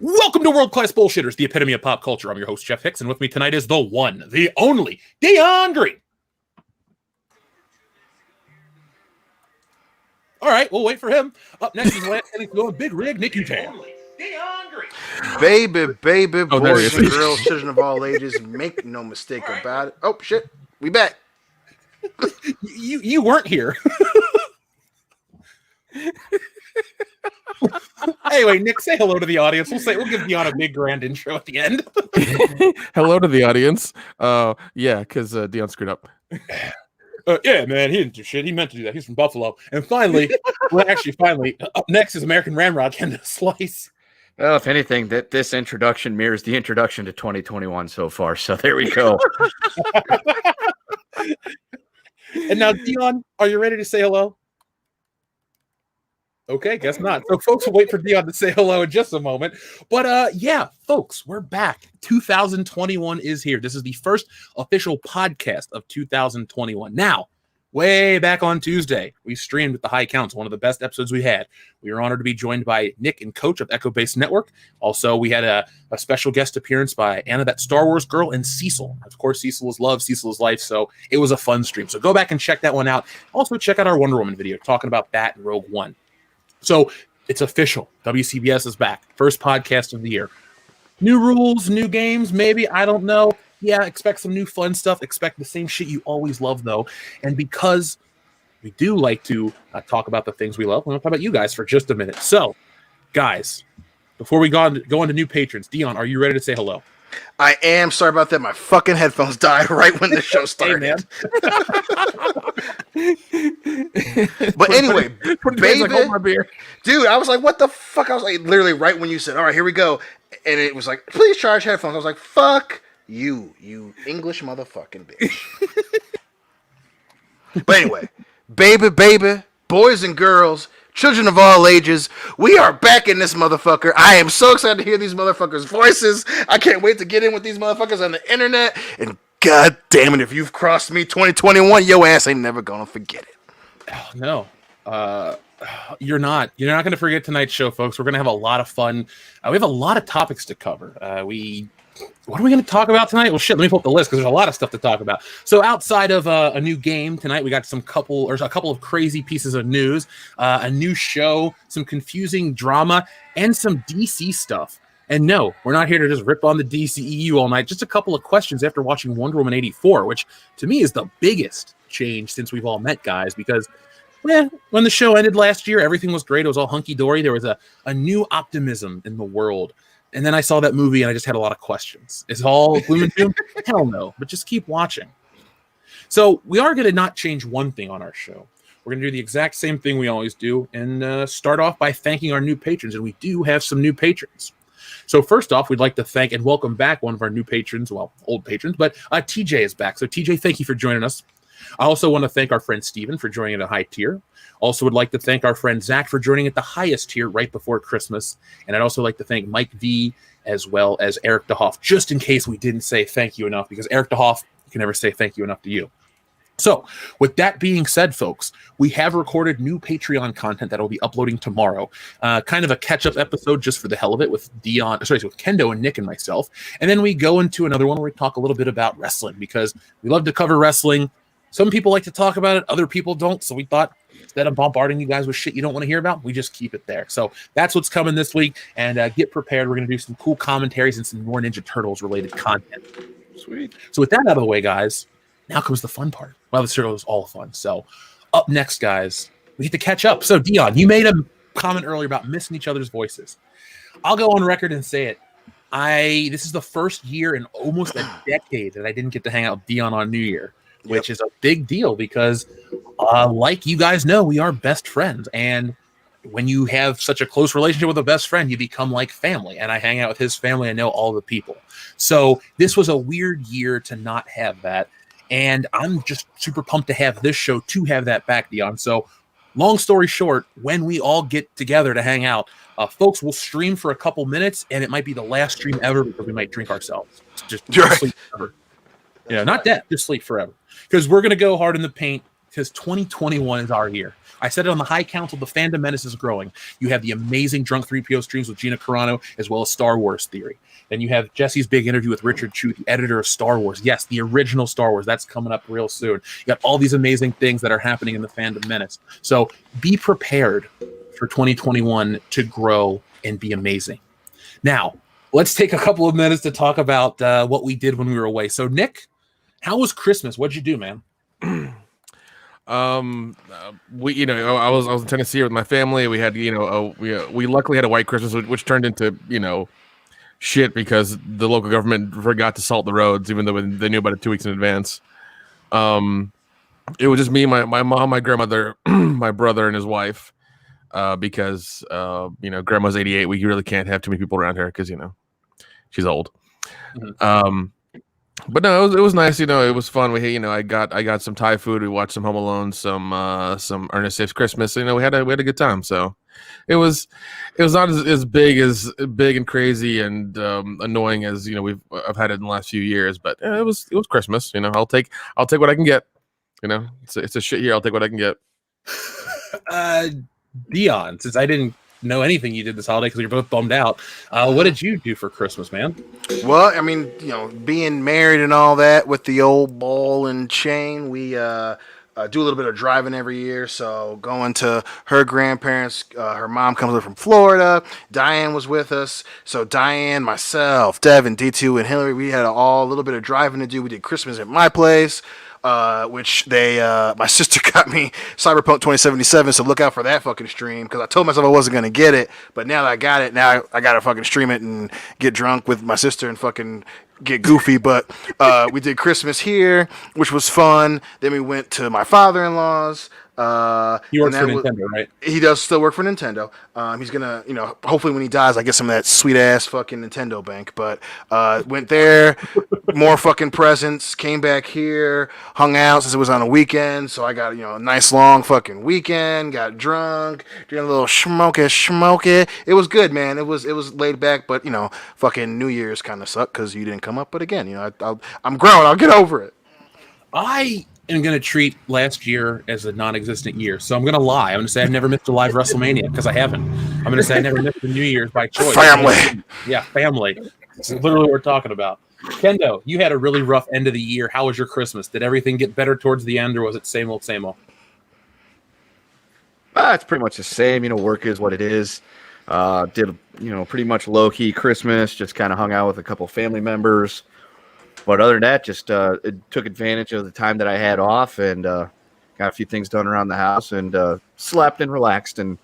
Welcome to World Class Bullshitters, the epitome of pop culture. I'm your host, Jeff Hicks, and with me tonight is the one, the only, Dion Green. All right, we'll wait for him. Up next is the last inning going Big Rig, Nick Utan. Baby, boys and girls, children of all ages, make no mistake about it. Oh, shit. We back. You weren't here. Anyway, Nick, say hello to the audience. We'll give Dion a big grand intro at the end. Hello to the audience. Yeah, because Dion screwed up. Yeah, man, he didn't do shit. He meant to do that. He's from Buffalo. And finally, up next is American Ramrod Kendo Slice. Well, if anything, this introduction mirrors the introduction to 2021 so far. So there we go. And now, Dion, are you ready to say hello? Okay, guess not. So folks will wait for Dion to say hello in just a moment. But yeah, folks, we're back. 2021 is here. This is the first official podcast of 2021. Now, way back on Tuesday, we streamed with the high counts, one of the best episodes we had. We were honored to be joined by Nick and Coach of Echo Base Network. Also, we had a special guest appearance by Anna, that Star Wars girl, and Cecil. Of course, Cecil is love, Cecil is life, so it was a fun stream. So go back and check that one out. Also, check out our Wonder Woman video talking about that and Rogue One. So it's official. WCBS is back. First podcast of the year. New rules, new games, maybe. I don't know. Yeah, expect some new fun stuff. Expect the same shit you always love, though. And because we do like to talk about the things we love, we're going to talk about you guys for just a minute. So, guys, before we go into new patrons, Dion, are you ready to say hello? I am. Sorry about that. My fucking headphones died right when the show started. But anyway, baby, dude, I was like, what the fuck? I was like, literally right when you said, all right, here we go. And it was like, please charge headphones. I was like, fuck you English motherfucking bitch. But anyway, baby, boys and girls, children of all ages, we are back in this motherfucker. I am so excited to hear these motherfuckers' voices. I can't wait to get in with these motherfuckers on the internet. And god damn it, if you've crossed me 2021, your ass ain't never gonna forget it. Oh, no. You're not going to forget tonight's show, folks. We're going to have a lot of fun. We have a lot of topics to cover. What are we going to talk about tonight? Well, shit, let me pull up the list because there's a lot of stuff to talk about. So outside of a new game tonight, we got a couple of crazy pieces of news, a new show, some confusing drama, and some DC stuff. And no, we're not here to just rip on the DCEU all night. Just a couple of questions after watching Wonder Woman 84, which to me is the biggest change since we've all met, guys, because when the show ended last year, everything was great. It was all hunky-dory. There was a new optimism in the world. And then I saw that movie, and I just had a lot of questions. Is it all gloom and doom? Hell no. But just keep watching. So we are going to not change one thing on our show. We're going to do the exact same thing we always do and start off by thanking our new patrons. And we do have some new patrons. So first off, we'd like to thank and welcome back one of our new patrons, well, old patrons, but TJ is back. So TJ, thank you for joining us. I also want to thank our friend Steven for joining at a high tier. Also would like to thank our friend Zach for joining at the highest tier right before Christmas. And I'd also like to thank Mike V as well as Eric DeHoff, just in case we didn't say thank you enough, because Eric DeHoff, you can never say thank you enough to you. So with that being said, folks, we have recorded new Patreon content that will be uploading tomorrow. Kind of a catch-up episode just for the hell of it with with Kendo and Nick and myself. And then we go into another one where we talk a little bit about wrestling because we love to cover wrestling. Some people like to talk about it, other people don't. So we thought instead of bombarding you guys with shit you don't want to hear about, we just keep it there. So that's what's coming this week. And get prepared. We're going to do some cool commentaries and some more Ninja Turtles related content. Sweet. So with that out of the way, guys, now comes the fun part. Well, the show is all fun. So up next, guys, we get to catch up. So Dion, you made a comment earlier about missing each other's voices. I'll go on record and say it. This is the first year in almost a decade that I didn't get to hang out with Dion on New Year. Which is a big deal because, like you guys know, we are best friends. And when you have such a close relationship with a best friend, you become like family. And I hang out with his family. I know all the people. So this was a weird year to not have that. And I'm just super pumped to have this show to have that back, Dion. So long story short, when we all get together to hang out, folks will stream for a couple minutes. And it might be the last stream ever because we might drink ourselves. Just sleep forever. Not death, just sleep forever. Because we're going to go hard in the paint because 2021 is our year. I said it on the High Council. The fandom menace is growing. You have the amazing Drunk 3PO streams with Gina Carano, as well as Star Wars Theory. Then you have Jesse's big interview with Richard Chu, the editor of Star Wars. Yes, the original Star Wars. That's coming up real soon. You got all these amazing things that are happening in the fandom menace. So be prepared for 2021 to grow and be amazing. Now, let's take a couple of minutes to talk about what we did when we were away. So, Nick, how was Christmas? What'd you do, man? We, I was in Tennessee with my family. We had, we luckily had a white Christmas, which turned into, shit because the local government forgot to salt the roads, even though they knew about it 2 weeks in advance. It was just me, my mom, my grandmother, my brother, and his wife. Because grandma's 88. We really can't have too many people around here because she's old. Mm-hmm. But no, it was nice. It was fun. I got some Thai food. We watched some Home Alone, some Ernest Saves Christmas. We had a good time. So it was not as big and crazy and annoying as I've had it in the last few years. But it was Christmas. I'll take what I can get. It's a shit year. I'll take what I can get. Dion, since I didn't know anything you did this holiday because you're both bummed out, what did you do for Christmas, man? Well, I mean, being married and all that with the old ball and chain, we do a little bit of driving every year. So going to her grandparents, her mom comes up from Florida. Diane was with us. So Diane, myself, Devin, D2, and Hillary, we had a little bit of driving to do. We did Christmas at my place. Which my sister got me Cyberpunk 2077, so look out for that fucking stream, because I told myself I wasn't going to get it, but now that I got it, now I got to fucking stream it and get drunk with my sister and fucking get goofy. But we did Christmas here, which was fun. Then we went to my father-in-law's. He works for Nintendo, right? He does still work for Nintendo. He's gonna, hopefully when he dies, I get some of that sweet ass fucking Nintendo bank. But went there, more fucking presents. Came back here, hung out since it was on a weekend. So I got a nice long fucking weekend. Got drunk, did a little smoky. It was good, man. It was laid back, but fucking New Year's kind of sucked because you didn't come up. But again, I'm grown. I'll get over it. I am going to treat last year as a non-existent year. So I'm going to lie. I'm going to say I've never missed a live WrestleMania because I haven't. I'm going to say I never missed a New Year's by choice. Family. Yeah, family. It's literally what we're talking about. Kendo, you had a really rough end of the year. How was your Christmas? Did everything get better towards the end, or was it same old, same old? It's pretty much the same. Work is what it is. Did, pretty much low-key Christmas. Just kind of hung out with a couple family members. But other than that, just took advantage of the time that I had off and got a few things done around the house and slept and relaxed and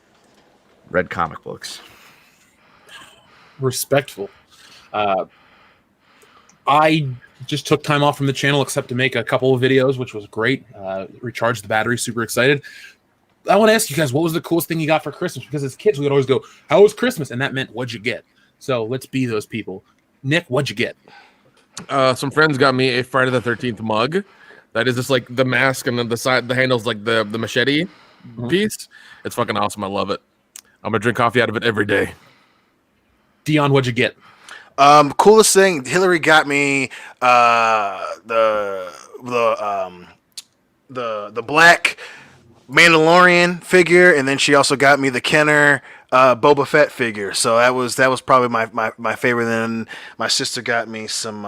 read comic books. Respectful. I just took time off from the channel except to make a couple of videos, which was great. Recharged the battery, super excited. I want to ask you guys, what was the coolest thing you got for Christmas? Because as kids, we would always go, how was Christmas? And that meant, what'd you get? So let's be those people. Nick, what'd you get? Some friends got me a Friday the 13th mug. That is just like the mask and then the side, the handle's like the machete piece. It's fucking awesome. I love it. I'm gonna drink coffee out of it every day. Dion, what'd you get? Coolest thing, Hillary got me the black Mandalorian figure, and then she also got me the Kenner Boba Fett figure. So that was probably my favorite. Then my sister got me some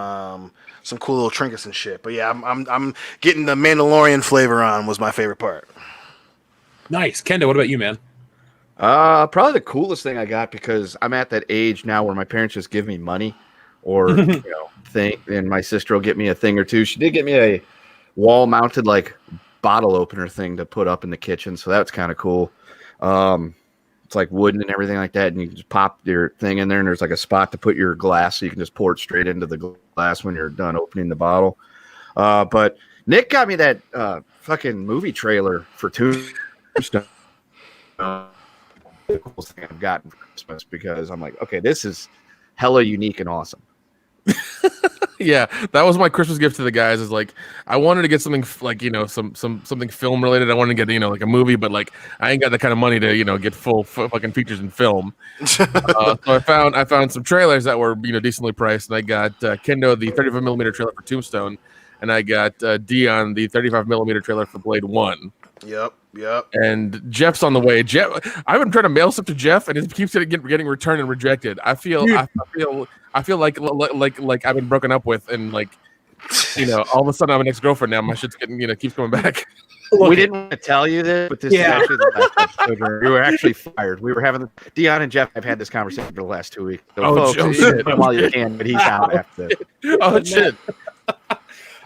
cool little trinkets and shit. But yeah, I'm getting the Mandalorian flavor on was my favorite part. Nice. Kendo, what about you, man? Probably the coolest thing I got, because I'm at that age now where my parents just give me money or thing, and my sister will get me a thing or two. She did get me a wall mounted like bottle opener thing to put up in the kitchen, so that's kind of cool. It's like wooden and everything like that, and you can just pop your thing in there, and there's like a spot to put your glass, so you can just pour it straight into the glass when you're done opening the bottle. But Nick got me that fucking movie trailer for Tombstone. The coolest thing I've gotten for Christmas, because I'm like, okay, this is hella unique and awesome. Yeah, that was my Christmas gift to the guys. Is like, I wanted to get something like something film related. I wanted to get like a movie, but like I ain't got that kind of money to get full fucking features in film. So I found some trailers that were decently priced, and I got Kendo the 35mm trailer for Tombstone, and I got Dion the 35mm trailer for Blade 1. Yep. Yep. And Jeff's on the way. I've been trying to mail stuff to Jeff, and it keeps getting returned and rejected. I feel like I've been broken up with, and like, all of a sudden I'm an ex-girlfriend now. My shit's getting keeps coming back. We didn't want to tell you this, but this is actually the last episode. We were actually fired. We were having Dion and Jeff have had this conversation for the last 2 weeks. So folks, shit. while you can, but he's out after this. Oh shit.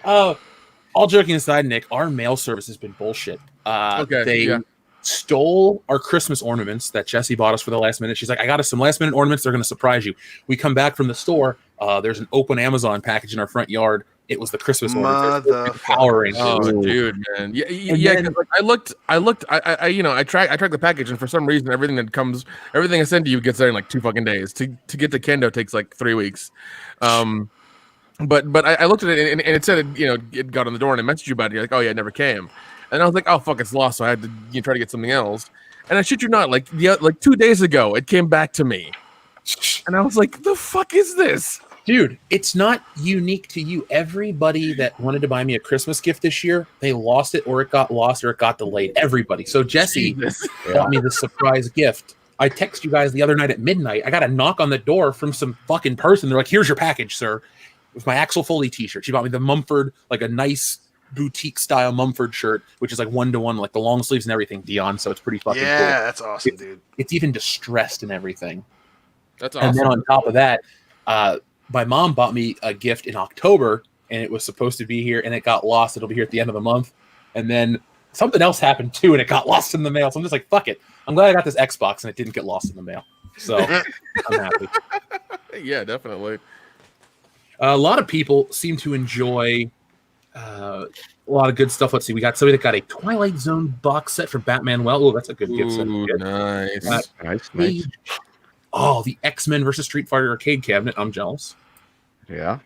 All joking aside, Nick, our mail service has been bullshit. They stole our Christmas ornaments that Jesse bought us for the last minute. She's like, I got us some last minute ornaments. They're going to surprise you. We come back from the store. There's an open Amazon package in our front yard. It was the Christmas ornaments. Power Rangers. Oh, dude, man. Yeah. Like, I track the package, and for some reason, everything I send to you gets there in like 2 fucking days. To get to Kendo takes like 3 weeks. But I looked at it and it said it got on the door and I messaged you about it. You're like, oh yeah, it never came. And I was like, oh fuck, it's lost. So I had to try to get something else. And I shit you not, like 2 days ago, it came back to me, and I was like, the fuck is this, dude? It's not unique to you. Everybody that wanted to buy me a Christmas gift this year, they lost it, or it got lost, or it got delayed. Everybody. So Jesse got me the surprise gift. I texted you guys the other night at midnight. I got a knock on the door from some fucking person. They're like, "Here's your package, sir." With my Axel Foley t-shirt. She bought me the Mumford, like a nice boutique style Mumford shirt, which is like 1-to-1, like the long sleeves and everything, Dion. So it's pretty fucking cool. Yeah, that's awesome, dude. It's even distressed and everything. That's awesome. And then on top of that, my mom bought me a gift in October, and it was supposed to be here, and it got lost. It'll be here at the end of the month. And then something else happened too, and it got lost in the mail. So I'm just like, fuck it. I'm glad I got this Xbox and it didn't get lost in the mail. So I'm happy. Yeah, definitely. A lot of people seem to enjoy a lot of good stuff. Let's see. We got somebody that got a Twilight Zone box set for Batman. Oh, that's a good gift set. Nice. Nice. Oh, the X-Men versus Street Fighter arcade cabinet. I'm jealous. Yeah.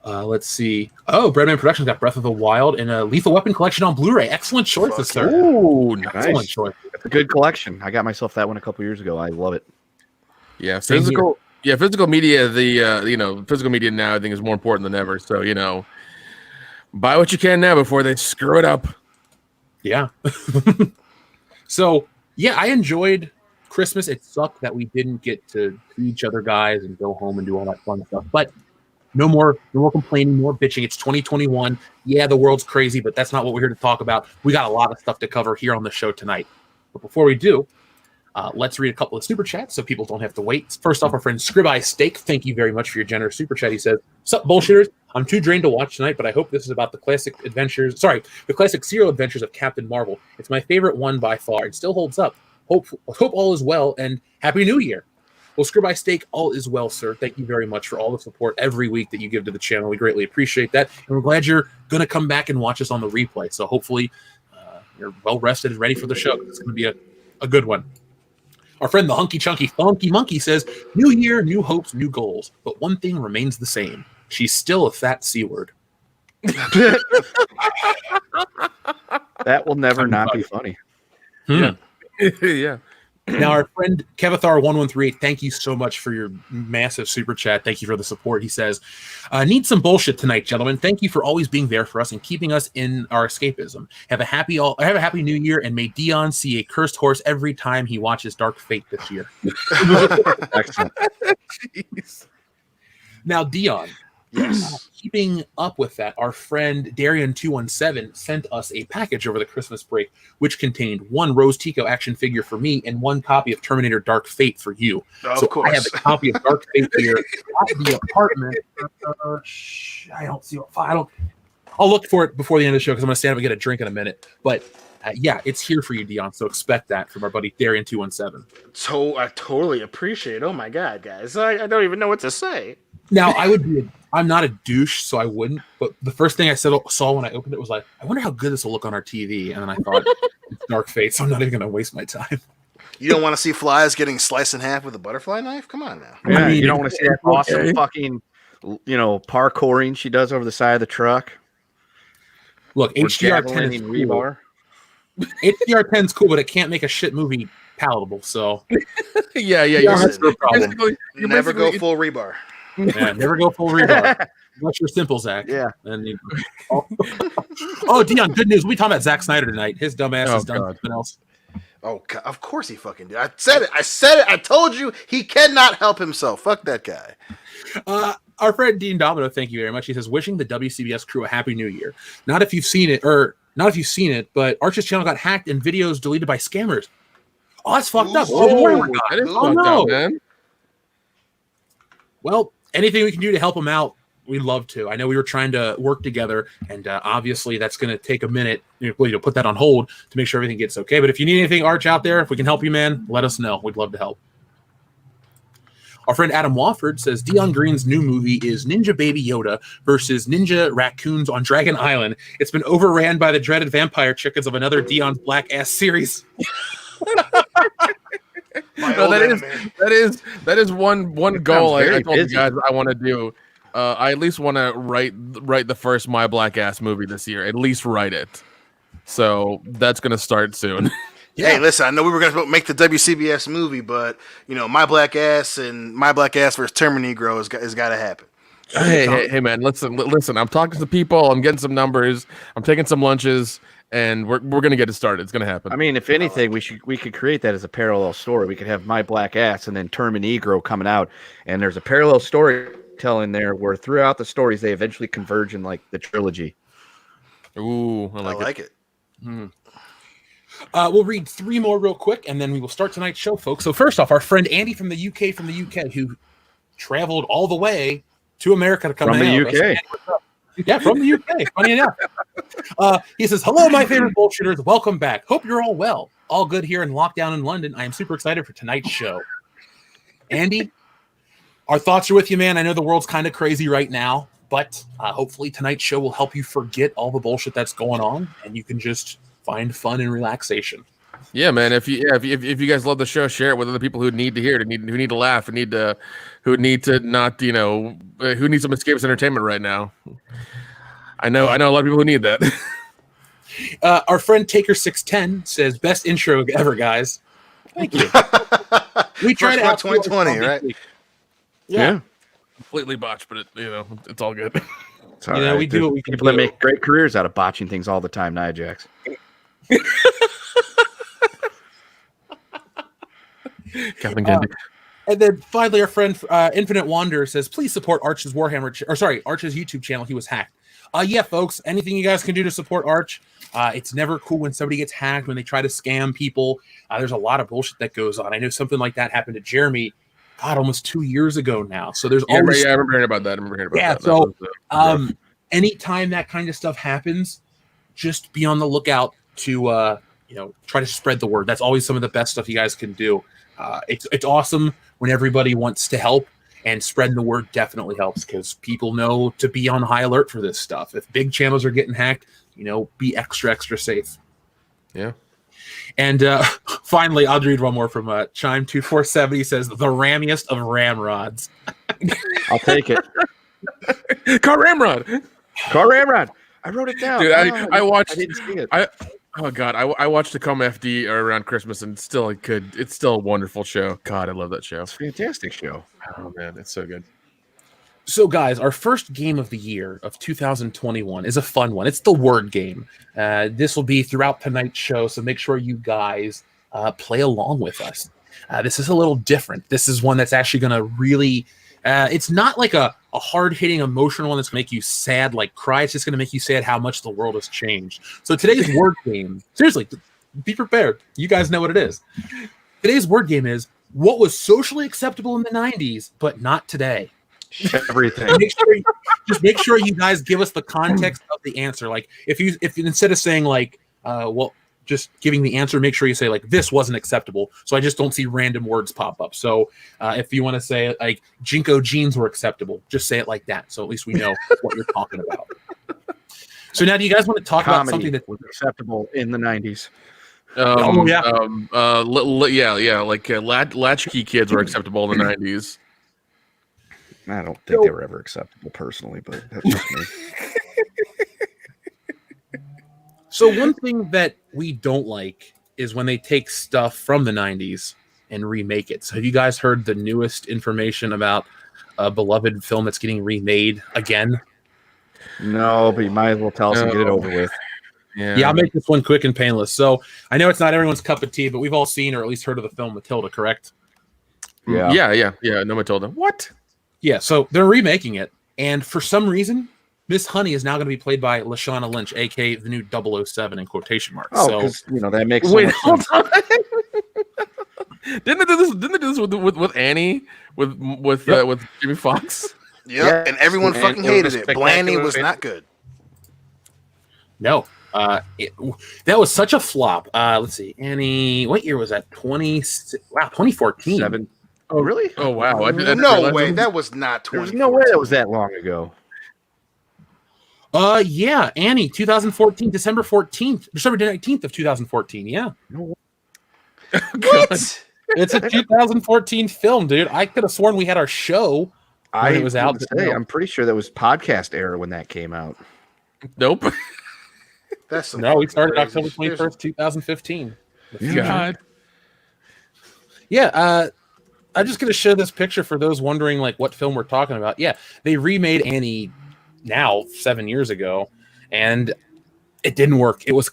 Let's see. Oh, Breadman Productions got Breath of the Wild and a Lethal Weapon collection on Blu-ray. Excellent choices, sir. Ooh, excellent nice. choice. That's a good collection. I got myself that one a couple years ago. I love it. Yeah, physical media. Physical media now I think is more important than ever. So buy what you can now before they screw it up. Yeah. So yeah, I enjoyed Christmas. It sucked that we didn't get to see each other, guys, and go home and do all that fun stuff. But no more complaining, more bitching. It's 2021. Yeah, the world's crazy, but that's not what we're here to talk about. We got a lot of stuff to cover here on the show tonight. But before we do, let's read a couple of super chats so people don't have to wait. First off, our friend Scribeye Steak, thank you very much for your generous super chat. He says, "Sup, bullshitters? I'm too drained to watch tonight, but I hope this is about the classic serial adventures of Captain Marvel. It's my favorite one by far and still holds up. Hope all is well, and Happy New Year." Well, Scribeye Steak, all is well, sir. Thank you very much for all the support every week that you give to the channel. We greatly appreciate that. And we're glad you're going to come back and watch us on the replay. So hopefully you're well rested and ready for the show. It's going to be a good one. Our friend, the Hunky Chunky Funky Monkey, says, "New year, new hopes, new goals. But one thing remains the same. She's still a fat C-word." That will never not be funny. Yeah. Yeah. Now, our friend Kevithar1138, thank you so much for your massive super chat. Thank you for the support. He says, "Need some bullshit tonight, gentlemen. Thank you for always being there for us and keeping us in our escapism. Have a happy New Year, and may Dion see a cursed horse every time he watches Dark Fate this year." Excellent. Jeez. Now, Dion, Yes. keeping up with that, our friend Darian217 sent us a package over the Christmas break, which contained one Rose Tico action figure for me and one copy of Terminator Dark Fate for you. Of course. I have a copy of Dark Fate here at the apartment. I don't see it. I'll look for it before the end of the show because I'm going to stand up and get a drink in a minute. But yeah, it's here for you, Dion. So expect that from our buddy Darian217. So I totally appreciate it. Oh my God, guys. I don't even know what to say. Now, I'm not a douche, so I wouldn't. But the first thing I saw when I opened it was like, I wonder how good this will look on our TV. And then I thought, it's Dark Fate, so I'm not even going to waste my time. You don't want to see flies getting sliced in half with a butterfly knife? Come on now. Yeah, I mean, you don't want to see that awesome fucking, parkouring she does over the side of the truck. Look, Or HDR10 javelin is and cool. rebar. HDR10 is cool, but it can't make a shit movie palatable. So Yeah. that's the problem. Never go full rebar. Yeah, never go full rebar. That's your simple, Zach. Yeah. And oh, Dion, good news. We talking about Zack Snyder tonight. His dumb ass has done something else. Oh, God, of course he fucking did. I said it. I told you he cannot help himself. Fuck that guy. Our friend Dean Domino, thank you very much. He says, wishing the WCBS crew a happy new year. Not if you've seen it, but Arch's channel got hacked and videos deleted by scammers. Oh, that's fucked up. That is fucked up, man. Well, anything we can do to help him out, we'd love to. I know we were trying to work together, and obviously that's going to take a minute to put that on hold to make sure everything gets okay. But if you need anything, Arch, out there, if we can help you, man, let us know. We'd love to help. Our friend Adam Wofford says Dion Green's new movie is Ninja Baby Yoda versus Ninja Raccoons on Dragon Island. It's been overran by the dreaded vampire chickens of another Dion's black ass series. That is one goal I told you guys I want to do. I at least want to write the first My Black Ass movie this year. At least write it. So that's gonna start soon. Yeah. Hey, listen, I know we were going to make the WCBS movie, but, My Black Ass and My Black Ass versus Terminegro has got to happen. Hey, man, listen. I'm talking to people. I'm getting some numbers. I'm taking some lunches, and we're going to get it started. It's going to happen. I mean, if anything, we could create that as a parallel story. We could have My Black Ass and then Terminegro coming out, and there's a parallel storytelling there where throughout the stories they eventually converge in like the trilogy. Ooh, I like it. We'll read 3 more real quick, and then we will start tonight's show, folks. So first off, our friend Andy from the UK, who traveled all the way to America to come from the UK. Yeah, from the UK. Funny enough. He says, hello, my favorite bullshitters. Welcome back. Hope you're all well. All good here in lockdown in London. I am super excited for tonight's show. Andy, our thoughts are with you, man. I know the world's kind of crazy right now, but hopefully tonight's show will help you forget all the bullshit that's going on, and you can just find fun and relaxation. Yeah, man. If you guys love the show, share it with other people who need to hear it, who need to laugh, who need to not, who need some escapist entertainment right now. I know a lot of people who need that. Our friend Taker610 says, best intro ever, guys. Thank you. We tried out 2020, right? Yeah. Completely botched, but it's all good. It's all right. We do what we can. People that make great careers out of botching things all the time, Nia Jax. And then finally, our friend Infinite Wanderer says, please support Arch's Arch's YouTube channel. He was hacked. Yeah, folks, anything you guys can do to support Arch. It's never cool when somebody gets hacked, when they try to scam people. There's a lot of bullshit that goes on. I know something like that happened to Jeremy, almost 2 years ago now. So there's always... I remember hearing about that. Yeah, so anytime that kind of stuff happens, just be on the lookout to try to spread the word. That's always some of the best stuff you guys can do. It's awesome when everybody wants to help, and spreading the word definitely helps because people know to be on high alert for this stuff. If big channels are getting hacked, be extra safe. Yeah. And finally, I'll read one more from Chime2470. Says, the rammiest of ramrods. I'll take it. Car ramrod. I wrote it down. Dude, I watched. I didn't see it. I watched the Come FD around Christmas, and it's still a wonderful show. God, I love that show. It's a fantastic show. Oh man, it's so good. So, guys, our first game of the year of 2021 is a fun one. It's the word game. This will be throughout tonight's show, so make sure you guys play along with us. This is a little different. This is one that's actually going to really... it's not like a hard-hitting emotional one that's going to make you sad, like cry. It's just going to make you sad how much the world has changed. So today's word game... Seriously, be prepared. You guys know what it is. Today's word game is what was socially acceptable in the 90s, but not today. Everything. Make sure you guys give us the context of the answer. Like if instead of saying like, just giving the answer, make sure you say like this wasn't acceptable. So I just don't see random words pop up. So if you want to say like Jinko jeans were acceptable, just say it like that. So at least we know what you're talking about. So now, do you guys want to talk about something that was acceptable in the 90s? Like latchkey kids were acceptable in the 90s. I don't think they were ever acceptable personally, but that's just me. So one thing that we don't like is when they take stuff from the 90s and remake it. So have you guys heard the newest information about a beloved film that's getting remade again? No, but you might as well tell us and get it over with. Yeah, I'll make this one quick and painless. So I know it's not everyone's cup of tea, but we've all seen or at least heard of the film Matilda, correct? Yeah. No, Matilda. What? Yeah, so they're remaking it, and for some reason, Miss Honey is now going to be played by Lashana Lynch, aka the new 007 in quotation marks. Oh, so because that makes Wait, so hold much on. Didn't they do this with Annie with Jimmy Fox? Yep, and everyone fucking hated it. Blaney was not good. No, that was such a flop. Let's see, Annie. What year was that? 2014. Seven. Oh, really? Oh, wow. I didn't No realize way. it. That was not There's 20. no way that was that long ago. Yeah, Annie, 2014, December 19th of 2014. Yeah. What? It's a 2014 film, dude. I could have sworn we had our show when it was out. I'm pretty sure that was podcast era when that came out. Nope. That's some No, we started crazy October shit. 21st, 2015. God. Yeah, I'm just going to show this picture for those wondering like what film we're talking about. Yeah, they remade Annie now 7 years ago, and it didn't work. It was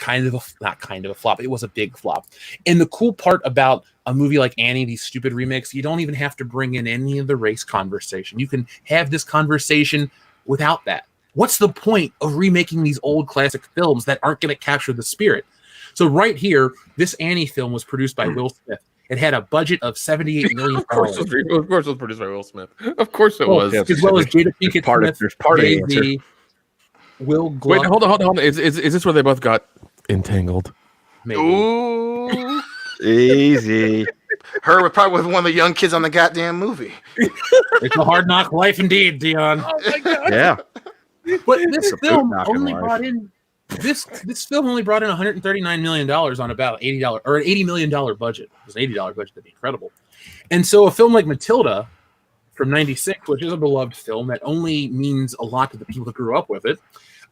not kind of a flop. It was a big flop. And the cool part about a movie like Annie, these stupid remakes, you don't even have to bring in any of the race conversation. You can have this conversation without that. What's the point of remaking these old classic films that aren't going to capture the spirit? So right here, this Annie film was produced by Will Smith. It had a budget of $78 million. Of course it was produced by Will Smith. Of course it was. As well as Jada Pinkett Smith, There's part of the answer. Jay-Z, Will Gluck. Wait, hold on. Is this where they both got entangled? Maybe. Ooh. Easy. Her was probably with one of the young kids on the goddamn movie. It's a hard knock life indeed, Dion. Oh my God. Yeah. But this a film boot knocking only life. brought in this film only brought in $139 million on about $80 or an $80 million budget. It was an $80 budget. That'd be incredible. And so a film like Matilda from '96, which is a beloved film that only means a lot to the people that grew up with it,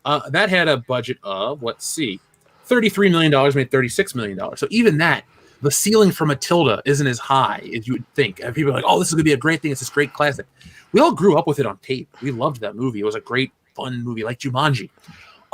that had a budget of, let's see, $33 million, made $36 million. So even that, the ceiling for Matilda isn't as high as you would think. And people are like, oh, this is going to be a great thing. It's this great classic. We all grew up with it on tape. We loved that movie. It was a great, fun movie like Jumanji.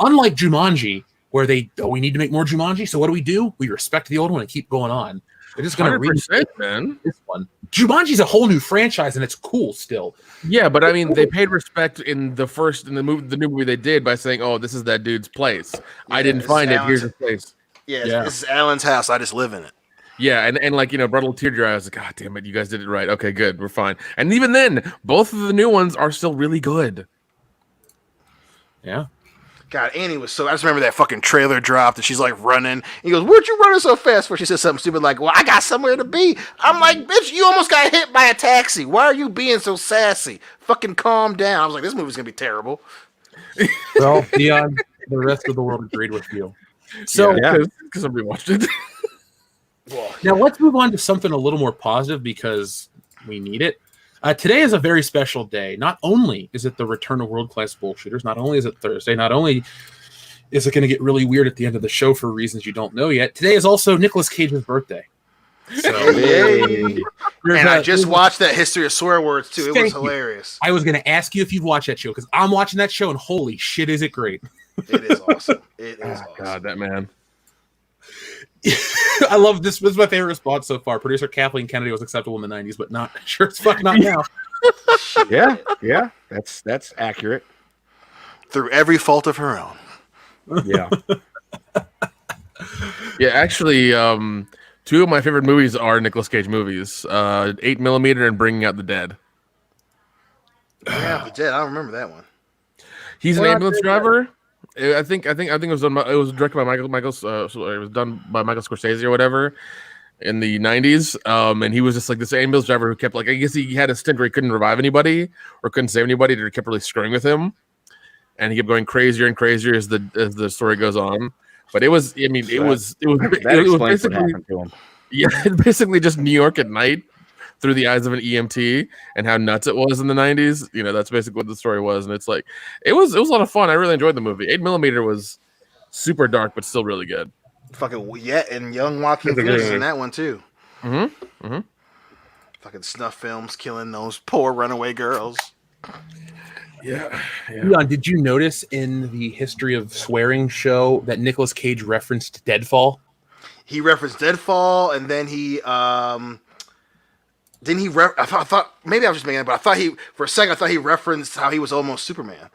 Unlike Jumanji, where we need to make more Jumanji, so what do? We respect the old one and keep going on. They're just going to 100%, man. this one. Jumanji's a whole new franchise, and it's cool still. Yeah, but I mean, they paid respect in the new movie they did by saying, "Oh, this is that dude's place. I didn't find it. Here's his place." Yeah, this is Alan's house. I just live in it. Yeah, and like brought a little tear to your eyes. Like, God damn it, you guys did it right. Okay, good, we're fine. And even then, both of the new ones are still really good. Yeah. God, Annie was so. I just remember that fucking trailer dropped, and she's like running. He goes, "Where'd you running so fast for?" She said something stupid like, "Well, I got somewhere to be." I'm like, "Bitch, you almost got hit by a taxi. Why are you being so sassy? Fucking calm down." I was like, "This movie's gonna be terrible." Well, Dion, the rest of the world agreed with you. So because somebody watched it. now let's move on to something a little more positive because we need it. Today is a very special day. Not only is it the return of world-class bullshitters, not only is it Thursday, not only is it going to get really weird at the end of the show for reasons you don't know yet, today is also Nicolas Cage's birthday. So, And I just watched that History of Swear Words too. It was hilarious. I was going to ask you if you've watched that show because I'm watching that show and holy shit, is it great. It is awesome. It is awesome. God, that man. I love this. This is my favorite response so far. Producer Kathleen Kennedy was acceptable in the 90s, but not sure it's fuck not now. Yeah. That's accurate. Through every fault of her own. Yeah. Yeah, actually, two of my favorite movies are Nicolas Cage movies: 8mm and Bringing Out the Dead. Yeah, the Dead. I don't remember that one. He's an ambulance driver. I think it was done. It was directed by Michael. It was done by Michael Scorsese or whatever in the 90s. And he was just like this ambulance driver who kept I guess he had a stint where he couldn't revive anybody or couldn't save anybody. They kept really screwing with him, and he kept going crazier and crazier as the story goes on. But it was basically basically just New York at night through the eyes of an EMT and how nuts it was in the 90s. That's basically what the story was. And it's like, it was a lot of fun. I really enjoyed the movie. 8mm was super dark, but still really good. Fucking and young Joaquin Phoenix in that one too. Mm-hmm. Mm-hmm. Fucking snuff films killing those poor runaway girls. Yeah. Leon, did you notice in the history of swearing show that Nicolas Cage referenced Deadfall? He referenced Deadfall, and then he didn't he? I thought maybe I was just making it, but I thought for a second I thought he referenced how he was almost Superman.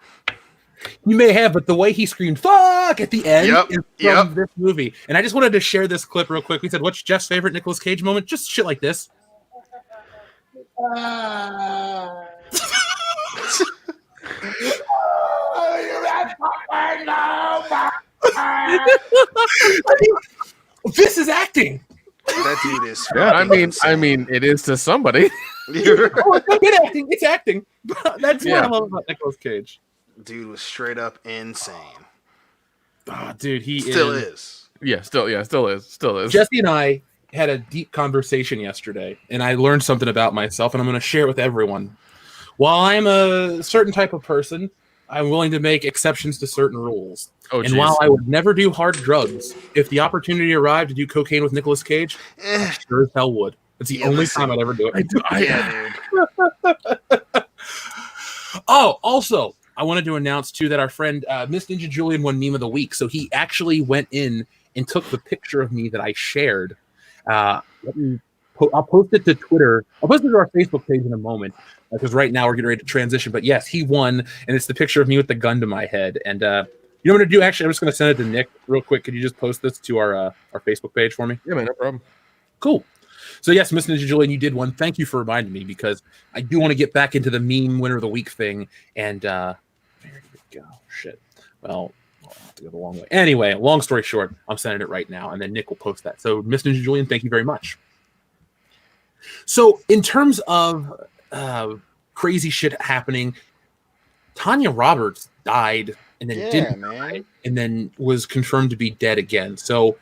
You may have, but the way he screamed "fuck" at the end is from this movie. And I just wanted to share this clip real quick. We said, "What's Jeff's favorite Nicolas Cage moment?" Just shit like this. This is acting. That dude is. Yeah, I mean, it is to somebody. Oh, it's not good acting. It's acting. That's what I love about Nicolas Cage. Dude was straight up insane. Oh, dude, he still is. Yeah, still is. Jesse and I had a deep conversation yesterday, and I learned something about myself, and I'm going to share it with everyone. While I'm a certain type of person, I'm willing to make exceptions to certain rules. And while I would never do hard drugs, if the opportunity arrived to do cocaine with Nicolas Cage, I sure as hell would. It's the only time I'd ever do it. Dude. Oh, also, I wanted to announce, too, that our friend Miss Ninja Julian won Meme of the Week. So he actually went in and took the picture of me that I shared. I'll post it to Twitter. I'll post it to our Facebook page in a moment, because right now we're getting ready to transition. But yes, he won, and it's the picture of me with the gun to my head. And you know what I'm going to do? Actually, I'm just going to send it to Nick real quick. Could you just post this to our Facebook page for me? Yeah, man, no problem. Cool. So yes, Miss Ninja Julian, you did one. Thank you for reminding me, because I do want to get back into the meme winner of the week thing. And there we go. Shit. Well, I'll have to go the long way. Anyway, long story short, I'm sending it right now, and then Nick will post that. So Miss Ninja Julian, thank you very much. So in terms of crazy shit happening, Tanya Roberts died and then didn't die, and then was confirmed to be dead again. So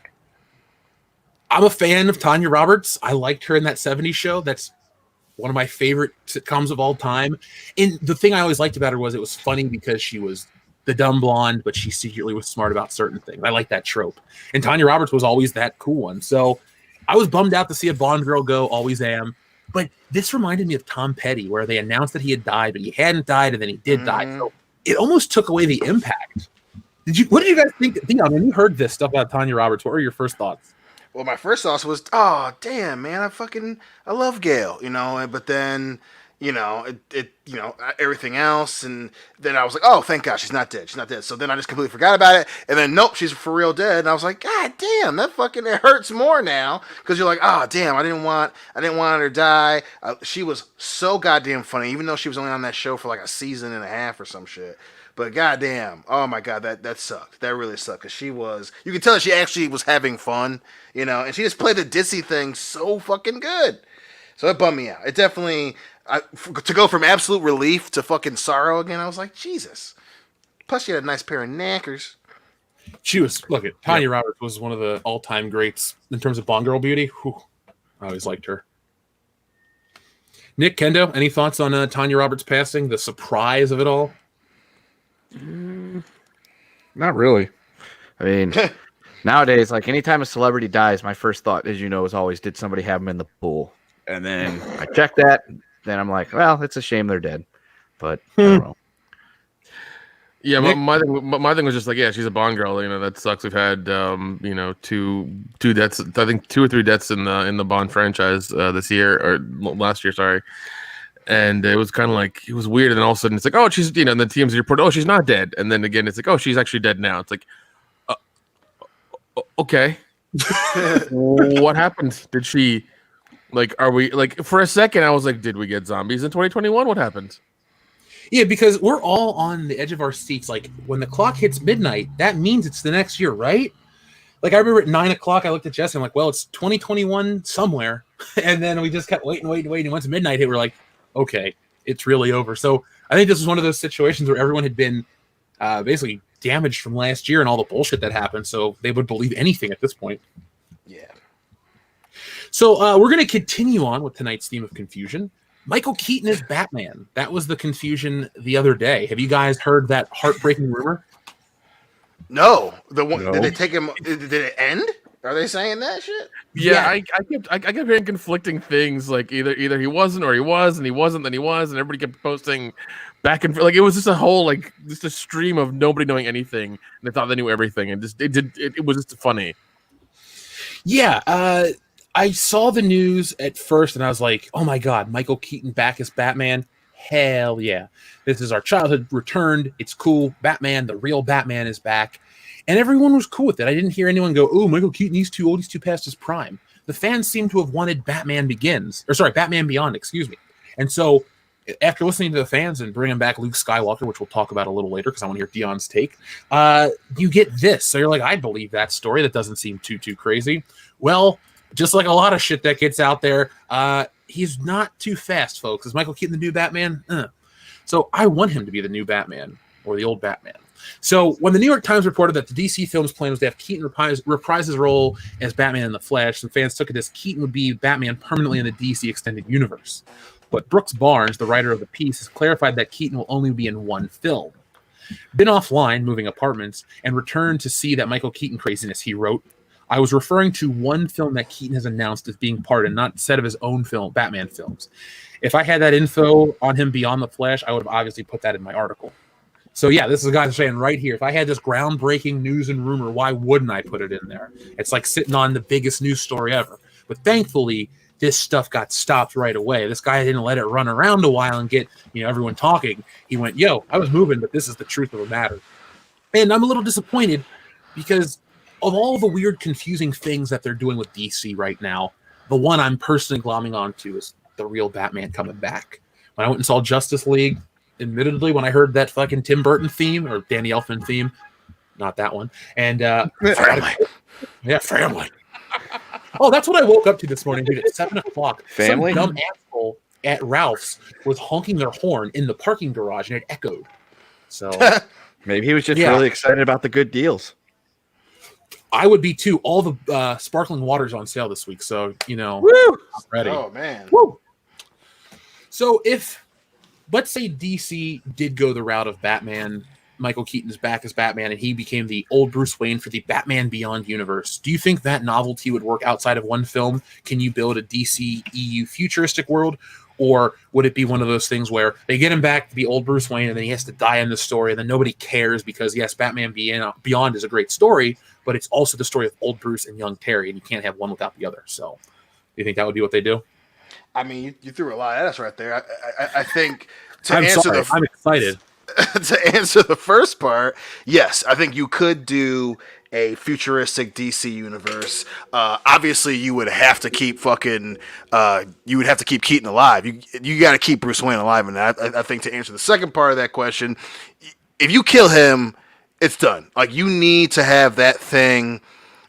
I'm a fan of Tanya Roberts. I liked her in that 70s show. That's one of my favorite sitcoms of all time. And the thing I always liked about her was it was funny because she was the dumb blonde, but she secretly was smart about certain things. I like that trope. And Tanya Roberts was always that cool one. So I was bummed out to see a Bond girl go, always am. But this reminded me of Tom Petty, where they announced that he had died, but he hadn't died, and then he did die. So it almost took away the impact. What did you guys think? Dion, when you heard this stuff about Tanya Roberts, what were your first thoughts? Well, my first thought was, oh, damn, man, I love Gail, you know, but then, you know, everything else, and then I was like, oh, thank God, she's not dead, so then I just completely forgot about it, and then, nope, she's for real dead, and I was like, God damn, it hurts more now, because you're like, oh, damn, I didn't want her to die. She was so goddamn funny, even though she was only on that show for like a season and a half or some shit. But goddamn, oh my God, that sucked. That really sucked, because you could tell that she actually was having fun, you know, and she just played the ditzy thing so fucking good. So it bummed me out. It definitely, to go from absolute relief to fucking sorrow again, I was like, Jesus. Plus, she had a nice pair of knackers. Tanya Roberts was one of the all-time greats in terms of Bond girl beauty. Whew, I always liked her. Nick, Kendo, any thoughts on Tanya Roberts passing? The surprise of it all? Not really. I mean, nowadays, like anytime a celebrity dies, my first thought, as you know, is always, did somebody have them in the pool? And then I check that, then I'm like, well, it's a shame they're dead. But I don't know. Yeah, my thing was just like, yeah, she's a Bond girl. You know, that sucks. We've had you know, two deaths. I think 2 or 3 deaths in the Bond franchise this year, or last year. Sorry. And it was kind of like, it was weird. And then all of a sudden it's like, oh, she's, you know, and the TMZ report, oh, she's not dead. And then again, it's like, oh, she's actually dead now. It's like, okay. What happened? Did she, like, are we, like, for a second, I was like, did we get zombies in 2021? What happened? Yeah, because we're all on the edge of our seats. Like, when the clock hits midnight, that means it's the next year, right? Like, I remember at 9 o'clock, I looked at Jess and I'm like, well, it's 2021 somewhere. And then we just kept waiting. And once midnight hit, we're like, okay, it's really over. So I think this was one of those situations where everyone had been basically damaged from last year and all the bullshit that happened. So they would believe anything at this point. Yeah. So we're going to continue on with tonight's theme of confusion. Michael Keaton is Batman. That was the confusion the other day. Have you guys heard that heartbreaking rumor? No. Did they take him? Did it end? Are they saying that shit? Yeah, I kept hearing conflicting things. Like either he wasn't or he was, and he wasn't, then he was, and everybody kept posting back and forth. Like it was just a whole just a stream of nobody knowing anything. And they thought they knew everything, and it was just funny. Yeah, I saw the news at first, and I was like, "Oh my god, Michael Keaton back as Batman! Hell yeah! This is our childhood returned. It's cool. Batman, the real Batman, is back." And everyone was cool with it. I didn't hear anyone go, "Oh, Michael Keaton, he's too old. He's too past his prime." The fans seem to have wanted Batman Beyond, excuse me. And so, after listening to the fans and bringing back Luke Skywalker, which we'll talk about a little later because I want to hear Dion's take, you get this. So you're like, I believe that story. That doesn't seem too crazy. Well, just like a lot of shit that gets out there, he's not too fast, folks. Is Michael Keaton the new Batman? So I want him to be the new Batman or the old Batman. So when the New York Times reported that the DC Films plan was to have Keaton reprise his role as Batman in The Flash, some fans took it as Keaton would be Batman permanently in the DC Extended Universe. But Brooks Barnes, the writer of the piece, has clarified that Keaton will only be in one film. Been offline, moving apartments, and returned to see that Michael Keaton craziness, he wrote, "I was referring to one film that Keaton has announced as being part and not set of his own film, Batman films. If I had that info on him beyond The Flash, I would have obviously put that in my article." So yeah, this is a guy saying right here, if I had this groundbreaking news and rumor, why wouldn't I put it in there? It's like sitting on the biggest news story ever. But thankfully, this stuff got stopped right away. This guy didn't let it run around a while and get everyone talking. He went, "Yo, I was moving, but this is the truth of the matter." And I'm a little disappointed because of all the weird, confusing things that they're doing with DC right now, the one I'm personally glomming onto is the real Batman coming back. When I went and saw Justice League, admittedly, when I heard that fucking Tim Burton theme or Danny Elfman theme, not that one, and Family. Family. Oh, that's what I woke up to this morning, dude, at 7:00. Family? Some dumb asshole at Ralph's was honking their horn in the parking garage, and it echoed. So maybe he was just really excited about the good deals. I would be too. All the sparkling water's on sale this week, so Woo! I'm ready. Oh man. Woo! So if, let's say DC did go the route of Batman, Michael Keaton's back as Batman, and he became the old Bruce Wayne for the Batman Beyond universe, do you think that novelty would work outside of one film? Can you build a DC EU futuristic world? Or would it be one of those things where they get him back to be old Bruce Wayne and then he has to die in the story and then nobody cares because, yes, Batman Beyond is a great story, but it's also the story of old Bruce and young Terry, and you can't have one without the other. So do you think that would be what they do? I mean, you threw a lot at us right there. I think I'm excited. To answer the first part, yes, I think you could do a futuristic DC universe. Obviously, you would have to keep Keaton alive. You got to keep Bruce Wayne alive, and I think to answer the second part of that question, if you kill him, it's done. Like, you need to have that thing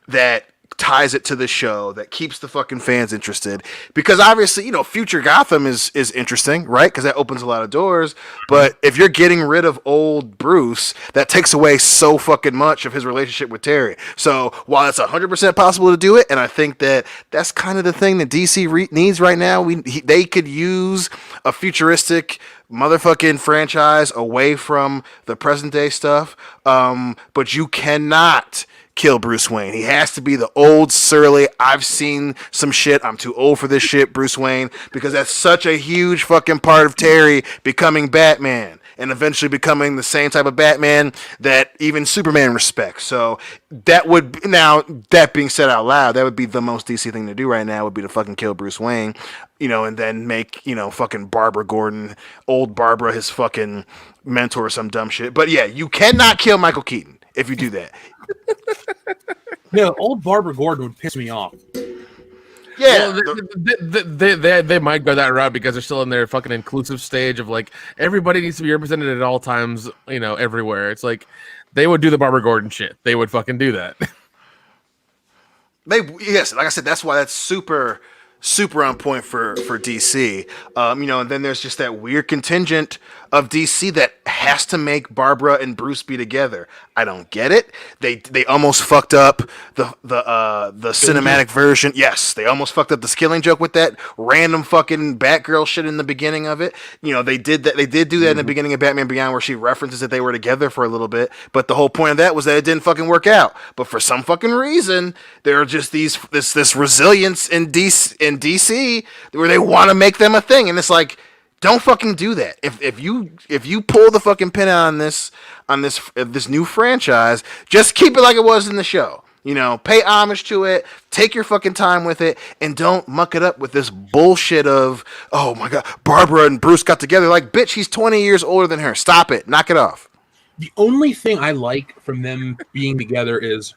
that ties it to the show, that keeps the fucking fans interested, because obviously, future Gotham is interesting, right? Because that opens a lot of doors. But if you're getting rid of old Bruce, that takes away so fucking much of his relationship with Terry. So while it's 100% possible to do it, and I think that's kind of the thing that DC needs right now, they could use a futuristic motherfucking franchise away from the present day stuff. But you cannot kill Bruce Wayne. He has to be the old, surly, I've seen some shit, I'm too old for this shit, Bruce Wayne, because that's such a huge fucking part of Terry becoming Batman and eventually becoming the same type of Batman that even Superman respects. So that being said out loud, that would be the most DC thing to do right now, would be to fucking kill Bruce Wayne, and then make, fucking Barbara Gordon, old Barbara, his fucking mentor or some dumb shit. But yeah, you cannot kill Michael Keaton if you do that. No, old Barbara Gordon would piss me off. Yeah, well, they might go that route because they're still in their fucking inclusive stage of like everybody needs to be represented at all times, everywhere. It's like they would do the Barbara Gordon shit. They would fucking do that. Yes, like I said, that's why that's super super on point for DC. And then there's just that weird contingent of DC that has to make Barbara and Bruce be together. I don't get it. They almost fucked up the cinematic version. Yes, they almost fucked up the skilling joke with that random fucking Batgirl shit in the beginning of it. They did that. They did do that in the beginning of Batman Beyond, where she references that they were together for a little bit. But the whole point of that was that it didn't fucking work out. But for some fucking reason, there are just this resilience in DC where they want to make them a thing, and it's like, don't fucking do that. If you pull the fucking pin out on this new franchise, just keep it like it was in the show. Pay homage to it, take your fucking time with it, and don't muck it up with this bullshit of, oh my god, Barbara and Bruce got together. Like, bitch, he's 20 years older than her. Stop it. Knock it off. The only thing I like from them being together is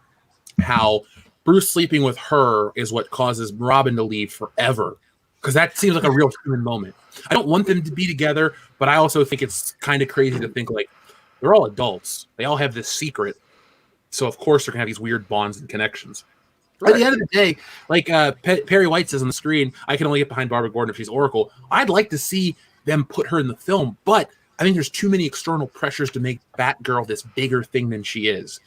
how Bruce sleeping with her is what causes Robin to leave forever. Because that seems like a real human moment. I don't want them to be together, but I also think it's kind of crazy to think, like, they're all adults. They all have this secret. So, of course, they're going to have these weird bonds and connections. Right. At the end of the day, like Perry White says on the screen, I can only get behind Barbara Gordon if she's Oracle. I'd like to see them put her in the film, but I think there's too many external pressures to make Batgirl this bigger thing than she is.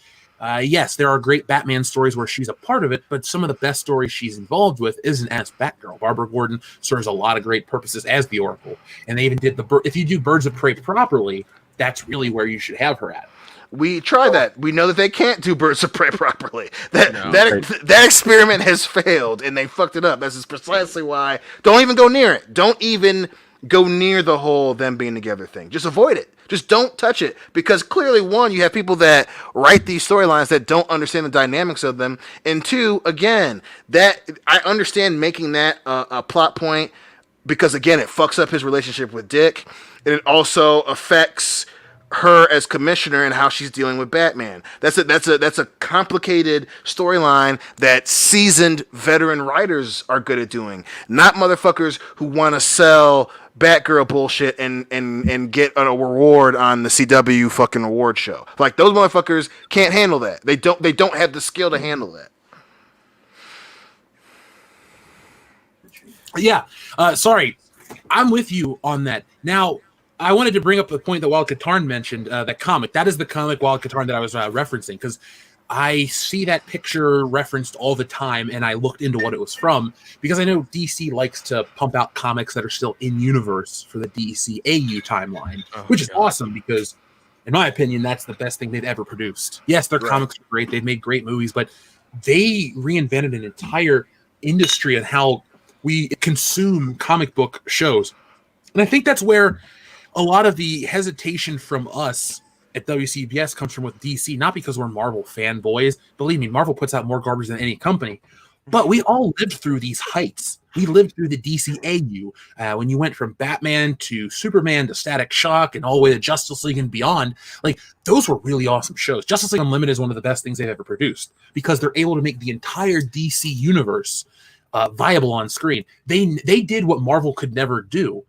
Yes, there are great Batman stories where she's a part of it, but some of the best stories she's involved with isn't as Batgirl. Barbara Gordon serves a lot of great purposes as the Oracle. And they even did if you do Birds of Prey properly, that's really where you should have her at. We try that. We know that they can't do Birds of Prey properly. That experiment has failed, and they fucked it up. This is precisely why. Don't even go near it. Don't even go near the whole them being together thing. Just avoid it. Just don't touch it, because clearly, one, you have people that write these storylines that don't understand the dynamics of them, and two, again, that I understand making that a plot point, because again, it fucks up his relationship with Dick, and it also affects her as commissioner and how she's dealing with Batman. That's a complicated storyline that seasoned veteran writers are good at doing, not motherfuckers who want to sell Batgirl bullshit and get a reward on the CW fucking award show. Like, those motherfuckers can't handle that. They don't have the skill to handle that. Yeah, sorry, I'm with you on that. Now, I wanted to bring up the point that Wild Katarn mentioned, that comic. That is the comic Wild Katarn that I was referencing, because I see that picture referenced all the time, and I looked into what it was from, because I know DC likes to pump out comics that are still in universe for the DCAU timeline, which is awesome, because, in my opinion, that's the best thing they've ever produced. Yes, their comics are great. They've made great movies, but they reinvented an entire industry and how we consume comic book shows. And I think that's where a lot of the hesitation from us at WCBS comes from with DC, not because we're Marvel fanboys. Believe me, Marvel puts out more garbage than any company. But we all lived through these heights. We lived through the DCAU. When you went from Batman to Superman to Static Shock and all the way to Justice League and beyond, like, those were really awesome shows. Justice League Unlimited is one of the best things they've ever produced, because they're able to make the entire DC universe viable on screen. They did what Marvel could never do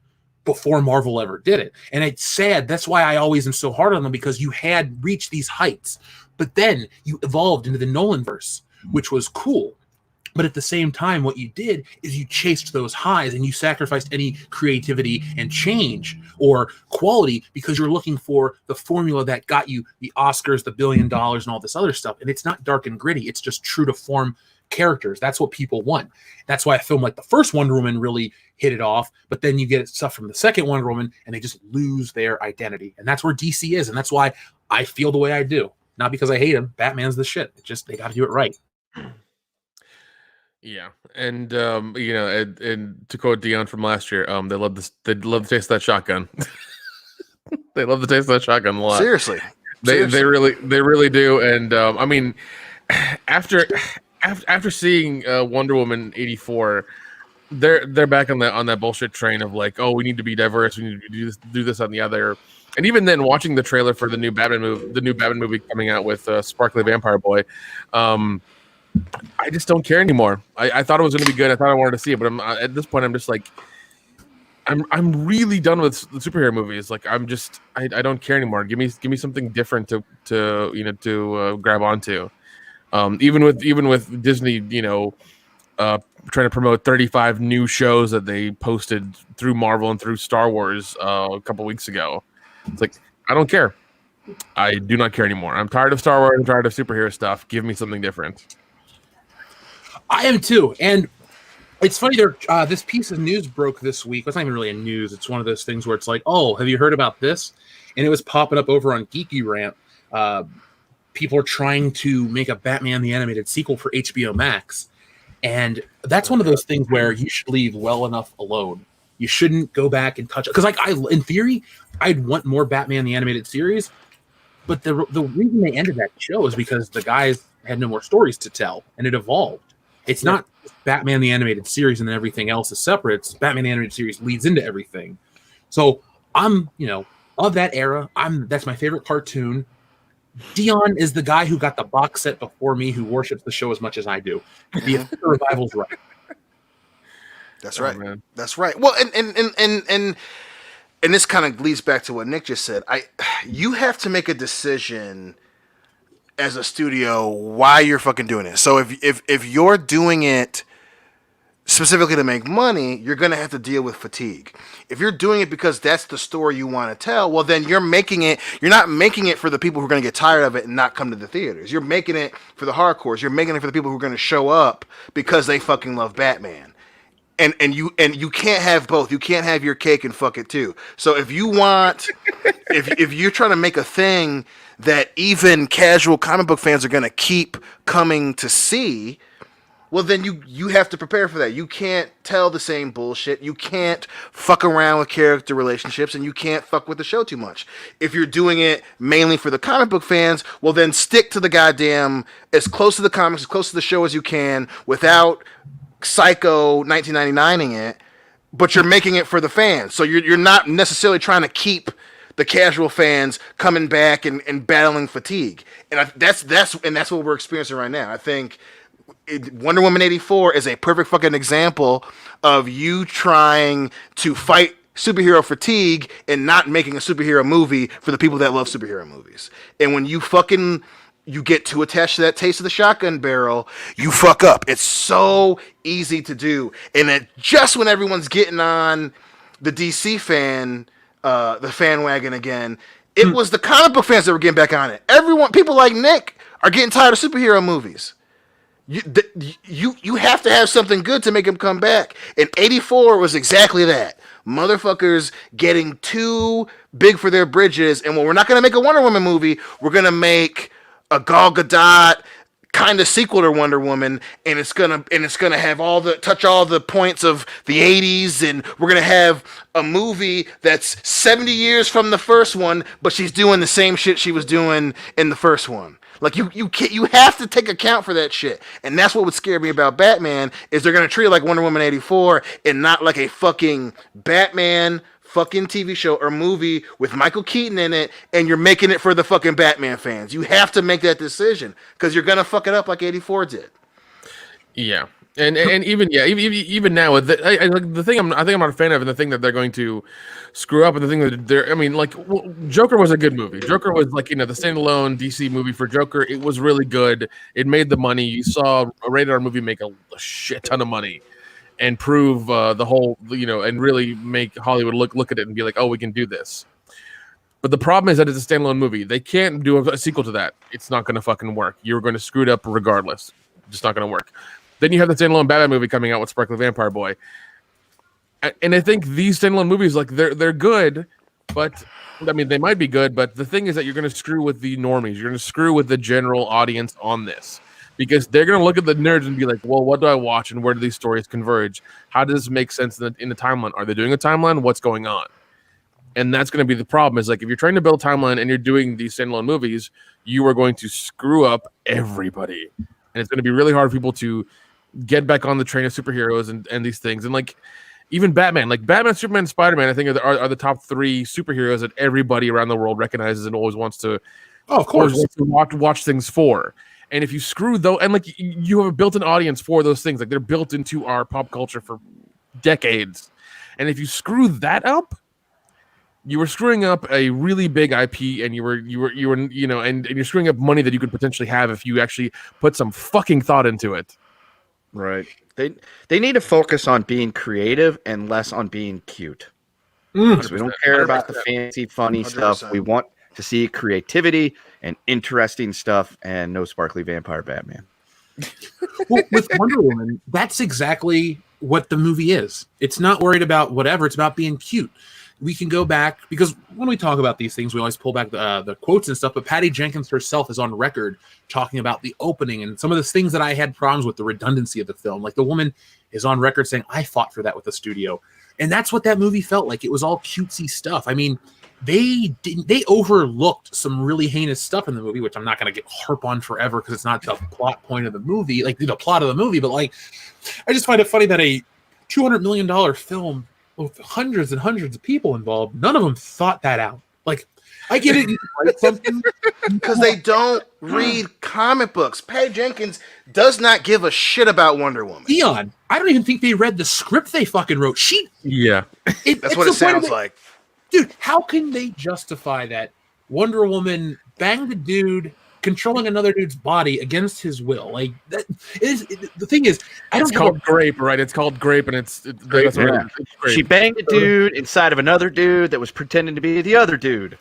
before Marvel ever did it. And it's sad. That's why I always am so hard on them, because you had reached these heights, but then you evolved into the Nolanverse, which was cool. But at the same time, what you did is you chased those highs and you sacrificed any creativity and change or quality, because you're looking for the formula that got you the Oscars, the $1 billion, and all this other stuff. And it's not dark and gritty. It's just true to form characters. That's what people want. That's why a film like the first Wonder Woman really hit it off, but then you get stuff from the second Wonder Woman and they just lose their identity. And that's where DC is. And that's why I feel the way I do. Not because I hate him. Batman's the shit. It's just, they got to do it right. Yeah. And, and to quote Dion from last year, they love the taste of that shotgun. They love the taste of that shotgun a lot. Seriously. They really do. And, I mean, after seeing Wonder Woman 84, they're back on that bullshit train of like, oh, we need to be diverse, we need to do this on the other. And even then, watching the trailer for the new Batman movie coming out with Sparkly Vampire Boy, I just don't care anymore. I thought it was going to be good. I thought I wanted to see it, but at this point, I'm just like, I'm really done with the superhero movies. Like, I don't care anymore. Give me something different to grab onto. Even with Disney, trying to promote 35 new shows that they posted through Marvel and through Star Wars a couple weeks ago. It's like, I don't care. I do not care anymore. I'm tired of Star Wars. I'm tired of superhero stuff. Give me something different. I am too. And it's funny, this piece of news broke this week. It's not even really a news. It's one of those things where it's like, oh, have you heard about this? And it was popping up over on Geeky Rant. People are trying to make a Batman the Animated sequel for HBO Max. And that's one of those things where you should leave well enough alone. You shouldn't go back and touch it. Because, like, in theory, I'd want more Batman the Animated series. But the reason they ended that show is because the guys had no more stories to tell, and it evolved. It's not Batman the Animated series and then everything else is separate. It's Batman the Animated series leads into everything. So I'm, of that era. That's my favorite cartoon. Dion is the guy who got the box set before me, who worships the show as much as I do. The revival's right. That's right. Man. That's right. Well, and this kind of leads back to what Nick just said. You have to make a decision as a studio why you're fucking doing it. So if you're doing it specifically to make money, you're going to have to deal with fatigue. If you're doing it because that's the story you want to tell, well, then you're not making it for the people who are going to get tired of it and not come to the theaters. You're making it for the hardcores. You're making it for the people who are going to show up because they fucking love Batman. And you can't have both. You can't have your cake and fuck it too. So if you want, if you're trying to make a thing that even casual comic book fans are going to keep coming to see, well, then you have to prepare for that. You can't tell the same bullshit. You can't fuck around with character relationships, and you can't fuck with the show too much. If you're doing it mainly for the comic book fans, well, then stick to the goddamn, as close to the comics, as close to the show as you can, without Psycho 1999ing it, but you're making it for the fans. So you're not necessarily trying to keep the casual fans coming back and battling fatigue. And that's what we're experiencing right now. I think Wonder Woman 84 is a perfect fucking example of you trying to fight superhero fatigue and not making a superhero movie for the people that love superhero movies. And when you get too attached to that taste of the shotgun barrel, you fuck up. It's so easy to do. And just when everyone's getting on the DC the fan wagon again, it was the comic book fans that were getting back on it. People like Nick are getting tired of superhero movies. You have to have something good to make them come back. And 84 was exactly that. Motherfuckers getting too big for their bridges. And we're not going to make a Wonder Woman movie. We're going to make a Gal Gadot kind of sequel to Wonder Woman, and it's gonna have touch all the points of the 80s, and we're gonna have a movie that's 70 years from the first one, but she's doing the same shit she was doing in the first one. Like you have to take account for that shit, and that's what would scare me about Batman is they're gonna treat it like Wonder Woman 84 and not like a fucking Batman fucking TV show or movie with Michael Keaton in it, and you're making it for the fucking Batman fans. You have to make that decision because you're gonna fuck it up like 84 did. Yeah, and even now with the thing I think I'm not a fan of, and the thing that they're going to screw up, and the thing that Joker was a good movie. Joker was the standalone DC movie for Joker. It was really good. It made the money. You saw a rated R movie make a shit ton of money. And prove the whole, and really make Hollywood look at it and be like, oh, we can do this. But the problem is that it's a standalone movie. They can't do a sequel to that. It's not going to fucking work. You're going to screw it up regardless. Just not going to work. Then you have the standalone Batman movie coming out with Sparkly Vampire Boy. And I think these standalone movies, they're good, but I mean, they might be good, but the thing is that you're going to screw with the normies. You're going to screw with the general audience on this. Because they're going to look at the nerds and be like, well, what do I watch and where do these stories converge? How does this make sense in the timeline? Are they doing a timeline? What's going on? And that's going to be the problem is if you're trying to build a timeline and you're doing these standalone movies, you are going to screw up everybody. And it's going to be really hard for people to get back on the train of superheroes and these things. And even Batman, Batman, Superman, and Spider-Man, I think are the top three superheroes that everybody around the world recognizes and always wants to, watch things for. And if you screw you have a built-in audience for those things, they're built into our pop culture for decades. And if you screw that up, you were screwing up a really big IP, and and you're screwing up money that you could potentially have if you actually put some fucking thought into it. Right. They need to focus on being creative and less on being cute. Mm. So we don't care about the 100%. fancy, funny 100%. stuff. We want to see creativity and interesting stuff, and no sparkly vampire Batman. Well, with Wonder Woman, that's exactly what the movie is. It's not worried about whatever. It's about being cute. We can go back, because when we talk about these things, we always pull back the quotes and stuff, but Patty Jenkins herself is on record talking about the opening and some of the things that I had problems with, the redundancy of the film. Like, the woman is on record saying, I fought for that with the studio. And that's what that movie felt like. It was all cutesy stuff. I mean, they overlooked some really heinous stuff in the movie, which I'm not going to harp on forever because it's not the plot point of the movie, like the plot of the movie. But like, I just find it funny that a $200 million film with hundreds and hundreds of people involved, none of them thought that out. Like, I get it, you can write something Because they don't read comic books. Patty Jenkins does not give a shit about Wonder Woman. Dion, I don't even think they read the script they fucking wrote. Yeah. That's what it sounds like. Dude, how can they justify that Wonder Woman banged a dude controlling another dude's body against his will? Like, that is the thing is, It's called Grape, right? It's called Grape, and it's Grape. Yeah. She banged a dude inside of another dude that was pretending to be the other dude.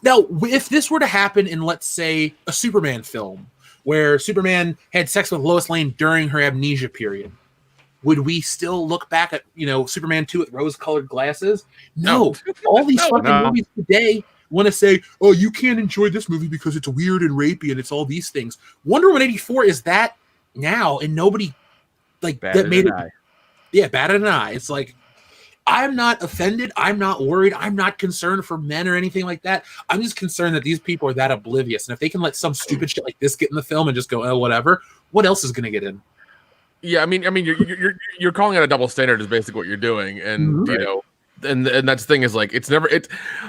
Now, if this were to happen in, let's say, a Superman film where Superman had sex with Lois Lane during her amnesia period, would we still look back at, Superman 2 with rose-colored glasses? No. All these movies today want to say, oh, you can't enjoy this movie because it's weird and rapey and it's all these things. Wonder Woman 84 is that now, and nobody that made it. Yeah, batted an eye. It's like, I'm not offended. I'm not worried. I'm not concerned for men or anything like that. I'm just concerned that these people are that oblivious. And if they can let some stupid shit like this get in the film and just go, oh, whatever, what else is going to get in? Yeah, I mean, you're calling it a double standard is basically what you're doing, and and that's the thing is like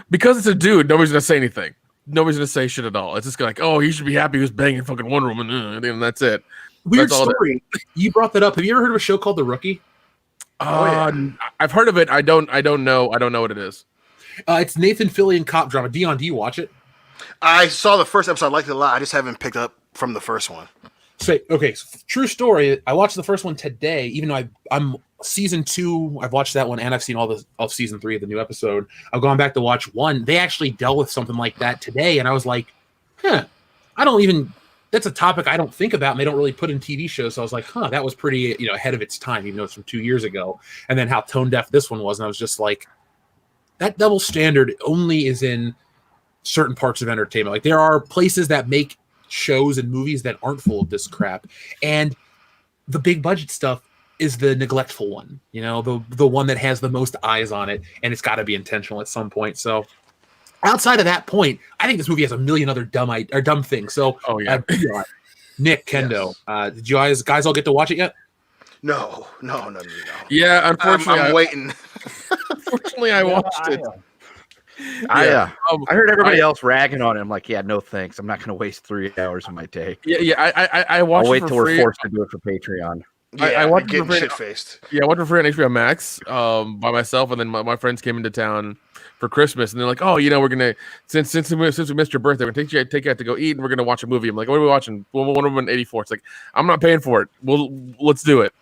because it's a dude. Nobody's gonna say anything. Nobody's gonna say shit at all. It's just like, oh, he should be happy he was banging fucking Wonder Woman, and that's it. Weird that's story. You brought that up. Have you ever heard of a show called The Rookie? I've heard of it. I don't know what it is. It's Nathan Fillion cop drama. Dion, do you watch it? I saw the first episode. I liked it a lot. I just haven't picked up from the first one. So true story. I watched the first one today, even though I'm season 2. I've watched that one, and I've seen all of season 3 of the new episode. I've gone back to watch 1. They actually dealt with something like that today, and I was like, that's a topic I don't think about, and they don't really put in TV shows. So I was like, that was pretty, ahead of its time, even though it's from 2 years ago. And then how tone deaf this one was, and I was just like, that double standard only is in certain parts of entertainment. Like, there are places that make shows and movies that aren't full of this crap, and the big budget stuff is the neglectful one, the one that has the most eyes on it, and it's got to be intentional at some point. So outside of that point, I think this movie has a million other dumb things. So Nick, Kendo, did you guys all get to watch it yet? No. Yeah, unfortunately, I'm waiting. Unfortunately, I watched it. I heard everybody else ragging on it. I'm like, yeah, no thanks. I'm not going to waste 3 hours of my day. I watched. I'll wait it till for we're free. forced to do it for Patreon. Yeah, I watched getting it shit faced. Yeah, I watched it for free on HBO Max by myself, and then my friends came into town for Christmas, and they're like, "Oh, we're gonna since we missed your birthday, we're gonna take you out to go eat, and we're gonna watch a movie." I'm like, "What are we watching?" Wonder Woman 84. It's like, I'm not paying for it. Let's do it.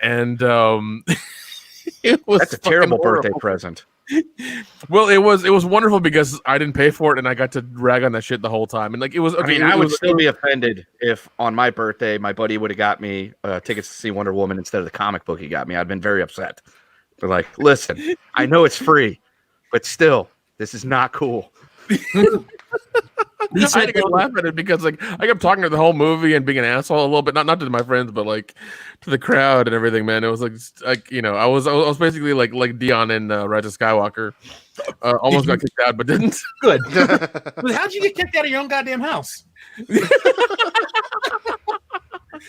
And that's a terrible birthday present. Well, it was wonderful because I didn't pay for it, and I got to rag on that shit the whole time. And like, it was. Okay, I would still be offended if on my birthday my buddy would have got me tickets to see Wonder Woman instead of the comic book he got me. I'd been very upset. But like, listen, I know it's free, but still, this is not cool. I had to laugh at it because like I kept talking to the whole movie and being an asshole a little bit, not to my friends, but like to the crowd and everything. Man, it was like I was basically like Dion in Rise of Skywalker. Almost got kicked out, but didn't. Good. But how'd you get kicked out of your own goddamn house?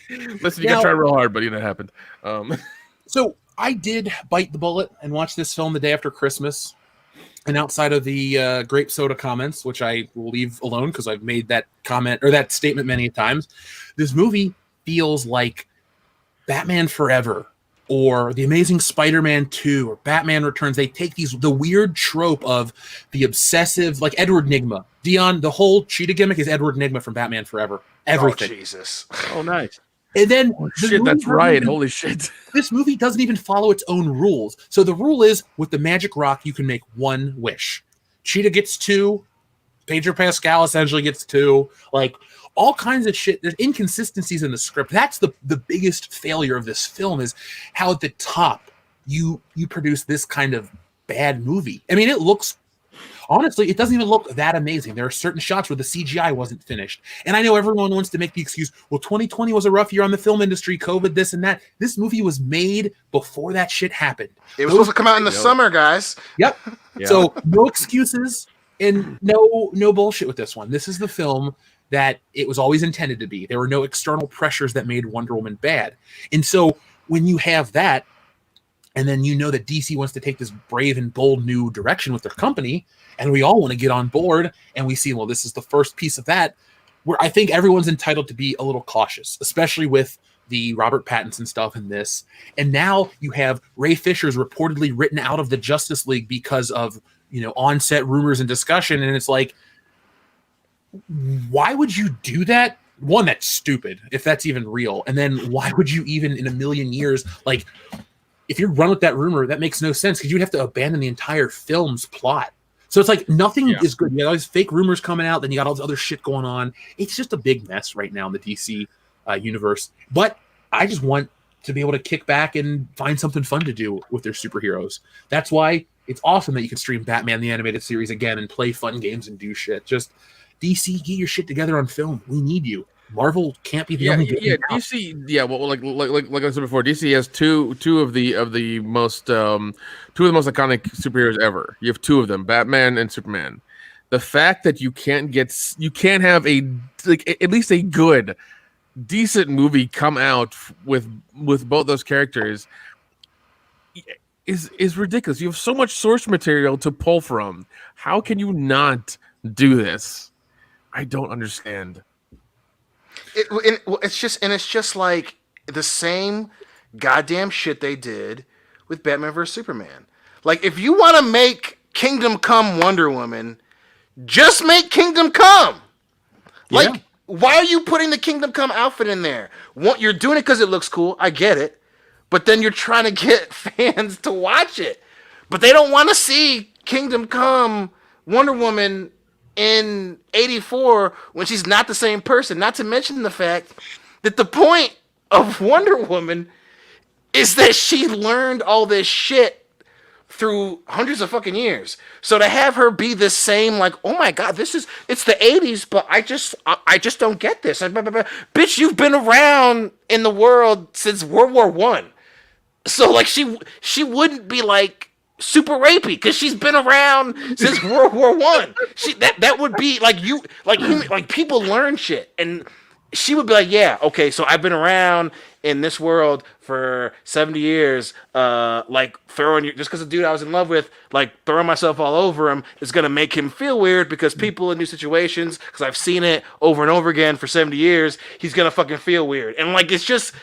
Listen, you gotta try real hard, but it happened. So I did bite the bullet and watch this film the day after Christmas. And outside of the grape soda comments, which I will leave alone because I've made that comment or that statement many times, this movie feels like Batman Forever or The Amazing Spider-Man 2 or Batman Returns. They take the weird trope of the obsessive, like Edward Nygma. Dion, the whole cheetah gimmick is Edward Nygma from Batman Forever. Everything. Oh, Jesus. Oh, nice. And then Shit, that's right. Holy shit. This movie doesn't even follow its own rules. So the rule is, with the magic rock, you can make one wish. Cheetah gets 2. Pedro Pascal essentially gets 2. Like, all kinds of shit. There's inconsistencies in the script. That's the biggest failure of this film, is how at the top you produce this kind of bad movie. I mean, it looks... Honestly, it doesn't even look that amazing. There are certain shots where the CGI wasn't finished. And I know everyone wants to make the excuse, well, 2020 was a rough year on the film industry, COVID, this and that. This movie was made before that shit happened. It was supposed to come out in the summer, guys. Yep. Yeah. So no excuses and no bullshit with this one. This is the film that it was always intended to be. There were no external pressures that made Wonder Woman bad. And so when you have that, and then you know that DC wants to take this brave and bold new direction with their company, and we all want to get on board, and we see, well, this is the first piece of that, where I think everyone's entitled to be a little cautious, especially with the Robert Pattinson stuff in this. And now you have Ray Fisher's reportedly written out of the Justice League because of, on-set rumors and discussion, and it's like, why would you do that? One, that's stupid, if that's even real. And then why would you even in a million years, like... If you run with that rumor, that makes no sense, because you'd have to abandon the entire film's plot. So it's like nothing is good. You got all these fake rumors coming out, then you got all this other shit going on. It's just a big mess right now in the DC universe. But I just want to be able to kick back and find something fun to do with their superheroes. That's why it's awesome that you can stream Batman the Animated Series again and play fun games and do shit. Just DC, get your shit together on film. We need you. Marvel can't be the only game. Yeah, DC. Yeah, well, like I said before, DC has two of the most iconic superheroes ever. You have 2 of them, Batman and Superman. The fact that you can't have at least a good, decent movie come out with both those characters is ridiculous. You have so much source material to pull from. How can you not do this? I don't understand. It's just like the same goddamn shit they did with Batman vs Superman. Like, if you want to make Kingdom Come Wonder Woman, just make Kingdom Come. Like, why are you putting the Kingdom Come outfit in there? You're doing it because it looks cool. I get it, but then you're trying to get fans to watch it, but they don't want to see Kingdom Come Wonder Woman in 84 when she's not the same person. Not to mention the fact that the point of Wonder Woman is that she learned all this shit through hundreds of fucking years. So to have her be the same, like, oh my god, it's the 80s, but I just don't get this. Bitch, you've been around in the world since World War I. So like she wouldn't be like super rapey because she's been around since World War I. That would be like like people learn shit, and she would be like, yeah, okay, so I've been around in this world for 70 years, like throwing just because the dude I was in love with, like throwing myself all over him is gonna make him feel weird because people in new situations, because I've seen it over and over again for 70 years, he's gonna fucking feel weird. And like, it's just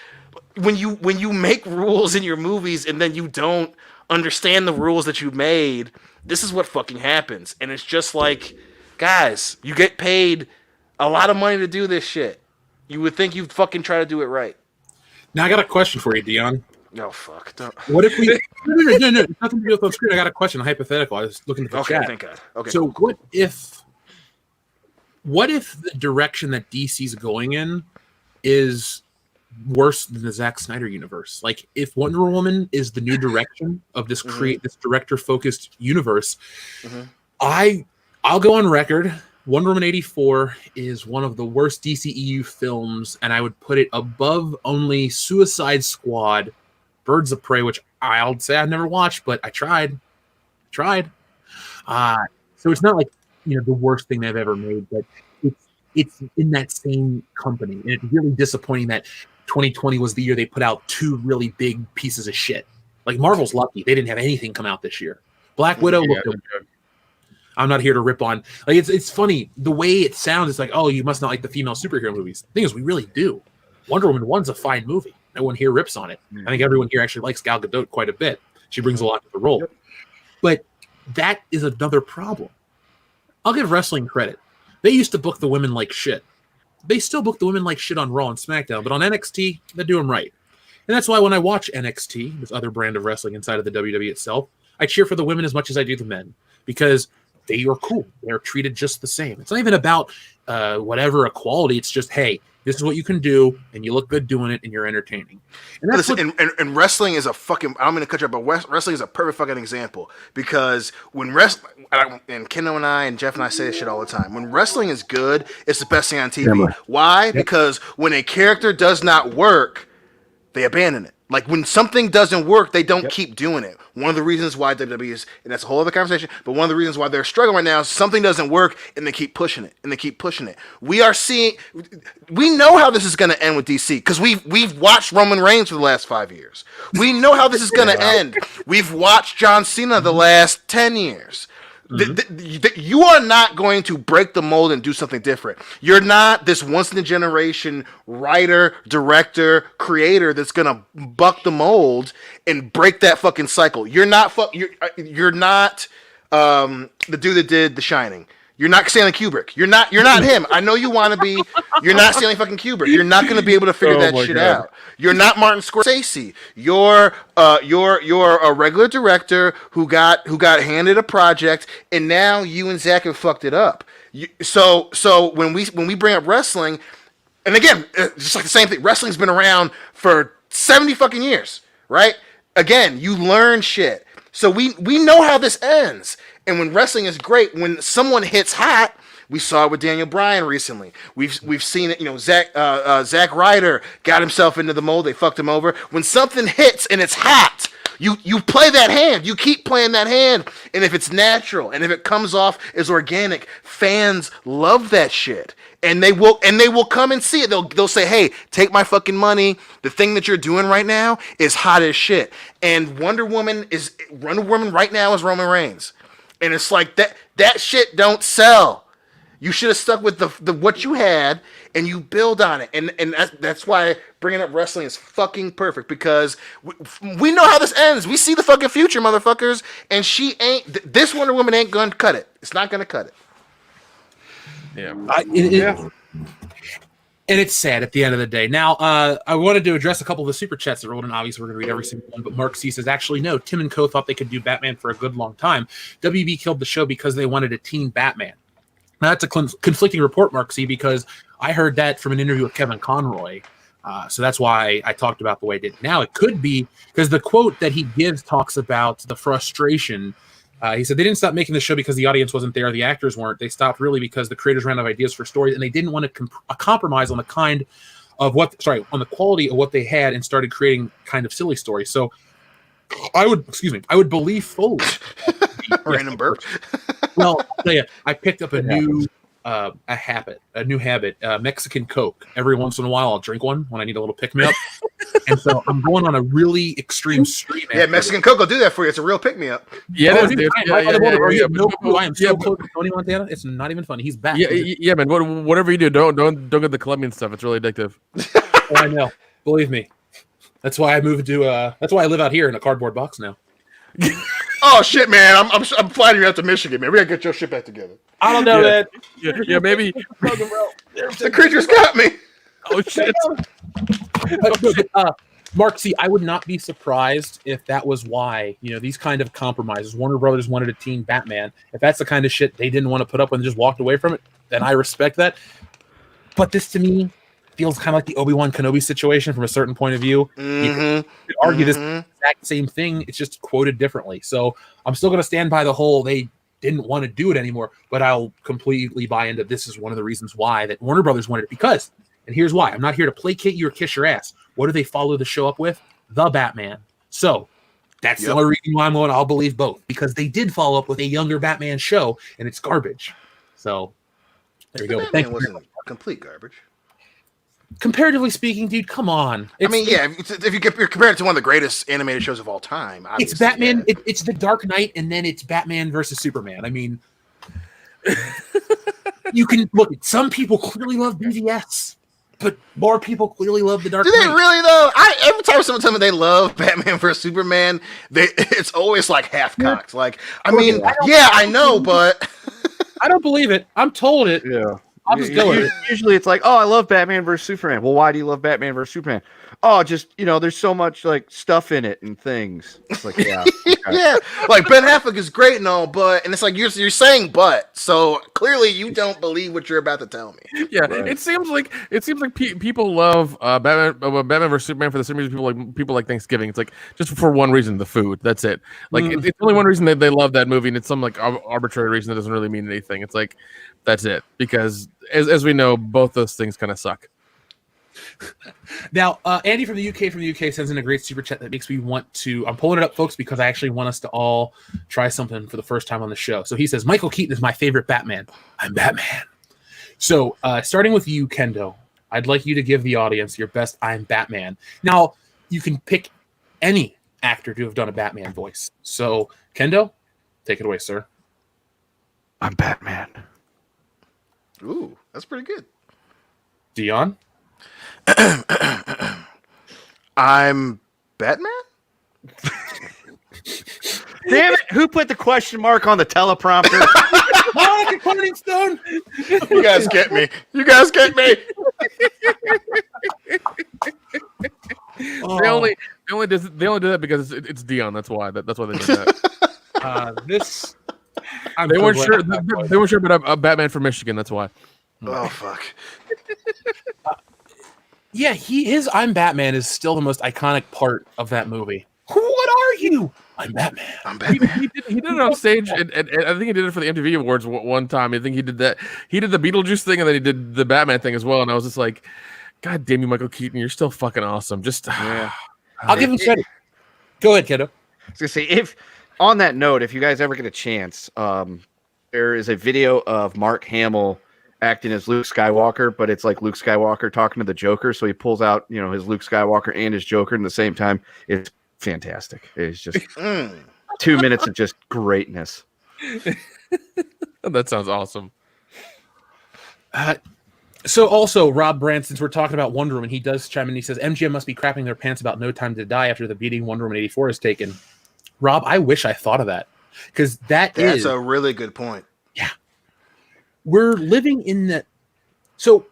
when you make rules in your movies and then you don't understand the rules that you made, this is what fucking happens. And it's just like, guys, you get paid a lot of money to do this shit. You would think you'd fucking try to do it right. Now I got a question for you, Dion. Oh fuck! What if we? No. It's nothing to do with on screen. I got a question, a hypothetical. I was looking at the chat. Thank God. Okay. So what if the direction that DC's going in is worse than the Zack Snyder universe? Like, if Wonder Woman is the new direction of this this director-focused universe, I'll go on record. Wonder Woman 84 is one of the worst DCEU films, and I would put it above only Suicide Squad, Birds of Prey, which I'll say I've never watched, but I tried. So it's not like, the worst thing they've ever made, but it's in that same company, and it's really disappointing that 2020 was the year they put out 2 really big pieces of shit. Like, Marvel's lucky they didn't have anything come out this year. Black Widow looked good. I'm not here to rip on. Like, it's funny the way it sounds. It's like, oh, you must not like the female superhero movies. The thing is, we really do. Wonder Woman 1's a fine movie. No one here rips on it. I think everyone here actually likes Gal Gadot quite a bit. She brings a lot to the role. But that is another problem. I'll give wrestling credit. They used to book the women like shit. they still book the women like shit on Raw and SmackDown, but on NXT, they do them right. And that's why when I watch NXT, this other brand of wrestling inside of the WWE itself, I cheer for the women as much as I do the men because they are cool. They're treated just the same. It's not even about whatever equality. It's just, hey, this is what you can do, and you look good doing it, and you're entertaining. And that's and wrestling is a fucking. I'm going to cut you up, but wrestling is a perfect fucking example because when and Kendo and I and Jeff and I say this shit all the time. When wrestling is good, it's the best thing on TV. Yeah, Why? Yep. Because when a character does not work, they abandon it. Like when something doesn't work, they don't keep doing it. One of the reasons why WWE is, and that's a whole other conversation, but one of the reasons why they're struggling right now is something doesn't work and they keep pushing it and they keep pushing it. We know how this is going to end with DC because we've watched Roman Reigns for the last 5 years. We know how this is going to end. We've watched John Cena the last 10 years. You are not going to break the mold and do something different. You're not this once-in-a-generation writer, director, creator that's going to buck the mold and break that fucking cycle. You're not the dude that did The Shining. You're not Stanley Kubrick. You're not him. I know you want to be. You're not Stanley fucking Kubrick. You're not going to be able to figure that shit out. You're not Martin Scorsese. You're a regular director who got handed a project, and now you and Zach have fucked it up. So when we bring up wrestling, and again, just like the same thing, wrestling's been around for 70 fucking years, right? Again, you learn shit. So we know how this ends. And when wrestling is great, when someone hits hot, we saw it with Daniel Bryan recently. We've seen it. Zack Ryder got himself into the mold. They fucked him over. When something hits and it's hot, you play that hand. You keep playing that hand. And if it's natural and if it comes off as organic, fans love that shit. And they will come and see it. They'll say, "Hey, take my fucking money. The thing that you're doing right now is hot as shit." And Wonder Woman right now is Roman Reigns. And it's like that shit don't sell. You should have stuck with the what you had and you build on it. And that's why bringing up wrestling is fucking perfect because we know how this ends. We see the fucking future, motherfuckers. And this Wonder Woman ain't gonna cut it. It's not gonna cut it. Yeah. And it's sad at the end of the day. Now, I wanted to address a couple of the super chats that rolled in. Obviously, we're going to read every single one. But Mark C says, actually, no. Tim and Co. thought they could do Batman for a good long time. WB killed the show because they wanted a teen Batman. Now, that's a conflicting report, Mark C, because I heard that from an interview with Kevin Conroy. So that's why I talked about the way I did. Now, it could be because the quote that he gives talks about the frustration. He said they didn't stop making the show because the audience wasn't there, the actors weren't. They stopped really because the creators ran out of ideas for stories, and they didn't want to compromise on the quality of what they had, and started creating kind of silly stories. So I would believe fully. Random burp. Well, I'll tell you, I picked up a new habit, Mexican Coke. Every once in a while, I'll drink one when I need a little pick me up. And so I'm going on a really extreme stream. Yeah, Mexican Coke will do that for you. It's a real pick me up. Yeah, I am so close to Tony Montana. It's not even funny. He's back. Yeah, man. Whatever you do, don't get the Colombian stuff. It's really addictive. Oh, I know. Believe me. That's why I moved to. That's why I live out here in a cardboard box now. Oh shit, man! I'm flying you out to Michigan, man. We gotta get your shit back together. I don't know that. Yeah, maybe. The creatures got me. Oh shit. Mark C, I would not be surprised if that was why, these kind of compromises. Warner Brothers wanted a teen Batman. If that's the kind of shit they didn't want to put up and just walked away from it, then I respect that. But this to me feels kind of like the Obi-Wan Kenobi situation from a certain point of view. You could argue this exact same thing. It's just quoted differently. So I'm still going to stand by the whole they didn't want to do it anymore, but I'll completely buy into this is one of the reasons why that Warner Brothers wanted it because, and here's why. I'm not here to placate you or kiss your ass. What do they follow the show up with? The Batman. So that's the only reason why I'm going, I'll believe both, because they did follow up with a younger Batman show, and it's garbage. So there we go. Batman wasn't complete garbage. Comparatively speaking, dude, come on. If you compare it to one of the greatest animated shows of all time, it's Batman. Yeah. It's The Dark Knight, and then it's Batman versus Superman. I mean, you can look. Some people clearly love BVS, but more people clearly love The Dark Knight. Do they really though? Every time someone tells me they love Batman versus Superman, it's always like half cocked. Like, I know, but I don't believe it. I'm told it. Yeah. I'll just go with it. Usually it's like, oh, I love Batman versus Superman. Well, why do you love Batman versus Superman? Oh, just there's so much like stuff in it and things. It's like, yeah, okay. Yeah, like Ben Affleck is great and all, and it's like you're saying but, so clearly you don't believe what you're about to tell me. Yeah, Right. it seems like people love Batman versus Superman for the same reason people like Thanksgiving. It's like just for one reason, the food. That's it. Like it's only one reason that they love that movie, and it's some like arbitrary reason that doesn't really mean anything. It's like that's it, because as we know, both those things kind of suck. Now, Andy from the UK sends in a great super chat that makes me want to. I'm pulling it up, folks, because I actually want us to all try something for the first time on the show. So he says, Michael Keaton is my favorite Batman. I'm Batman. So starting with you, Kendo, I'd like you to give the audience your best I'm Batman. Now, you can pick any actor to have done a Batman voice. So, Kendo, take it away, sir. I'm Batman. Ooh, that's pretty good. Dion? I'm Batman? Damn it! Who put the question mark on the teleprompter? Oh, Corning Stone! You guys get me. You guys get me. They only do that because it's Dion. That's why they did that. This They weren't sure. They weren't sure about a Batman from Michigan. That's why. Oh fuck. Yeah, his I'm Batman is still the most iconic part of that movie. What are you? I'm Batman. I'm Batman. He did it on stage, and I think he did it for the MTV Awards one time. I think he did that. He did the Beetlejuice thing, and then he did the Batman thing as well. And I was just like, God damn you, Michael Keaton, you're still fucking awesome. Just Yeah. I'll give him credit. Go ahead, kiddo. I was gonna say, if on that note, if you guys ever get a chance, there is a video of Mark Hamill acting as Luke Skywalker, but it's like Luke Skywalker talking to the Joker. So he pulls out, his Luke Skywalker and his Joker at the same time. It's fantastic. It's just 2 minutes of just greatness. that sounds awesome. So also, Rob Brandt, since we're talking about Wonder Woman, he does chime in. He says, MGM must be crapping their pants about No Time to Die after the beating Wonder Woman 84 is taken. Rob, I wish I thought of that. Because that's a really good point. Yeah. We're living in that. So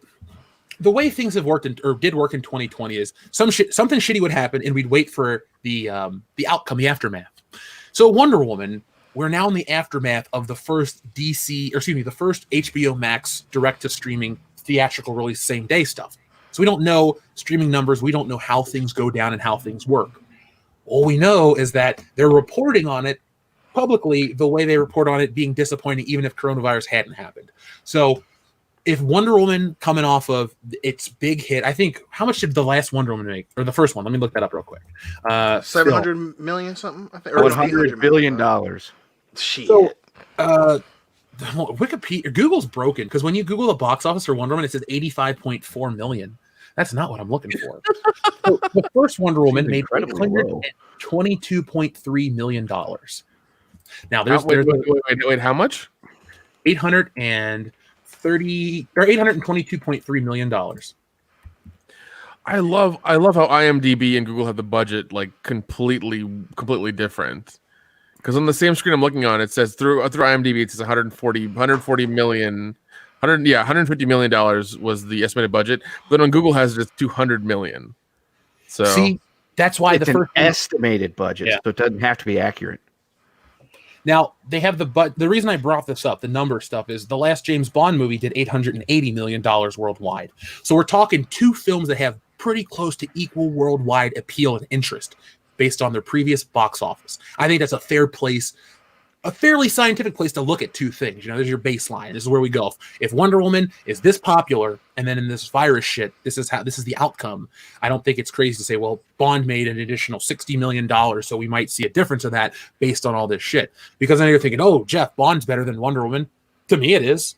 the way things have worked or did work in 2020 is something shitty would happen and we'd wait for the outcome, the aftermath. So Wonder Woman, we're now in the aftermath of the first the first HBO Max direct to streaming theatrical release same day stuff. So we don't know streaming numbers. We don't know how things go down and how things work. All we know is that they're reporting on it publicly the way they report on it being disappointing, even if coronavirus hadn't happened. So if Wonder Woman coming off of its big hit, I think, how much did the last Wonder Woman make? Or the first one? Let me look that up real quick. 700 million something? I think. $100 billion. Shit. So, Wikipedia, Google's broken because when you Google the box office for Wonder Woman, it says 85.4 million. That's not what I'm looking for. So the first Wonder Woman made $822.3 million. Now there's wait, how much? $822.3 million. I love how IMDb and Google have the budget like completely different. Because on the same screen I'm looking on, it says through IMDb it says 150 million was the estimated budget, but on Google has just 200 million. So see, that's why it's the first estimated budget, so it doesn't have to be accurate. Now they have the reason I brought this up, the number stuff, is the last James Bond movie did $880 million worldwide. So we're talking two films that have pretty close to equal worldwide appeal and interest based on their previous box office. I think that's a fair place, a fairly scientific place to look at two things. There's your baseline. This is where we go. If Wonder Woman is this popular, and then in this virus shit, this is the outcome. I don't think it's crazy to say, well, Bond made an additional $60 million, so we might see a difference of that based on all this shit. Because then you're thinking, oh, Jeff, Bond's better than Wonder Woman. To me, it is.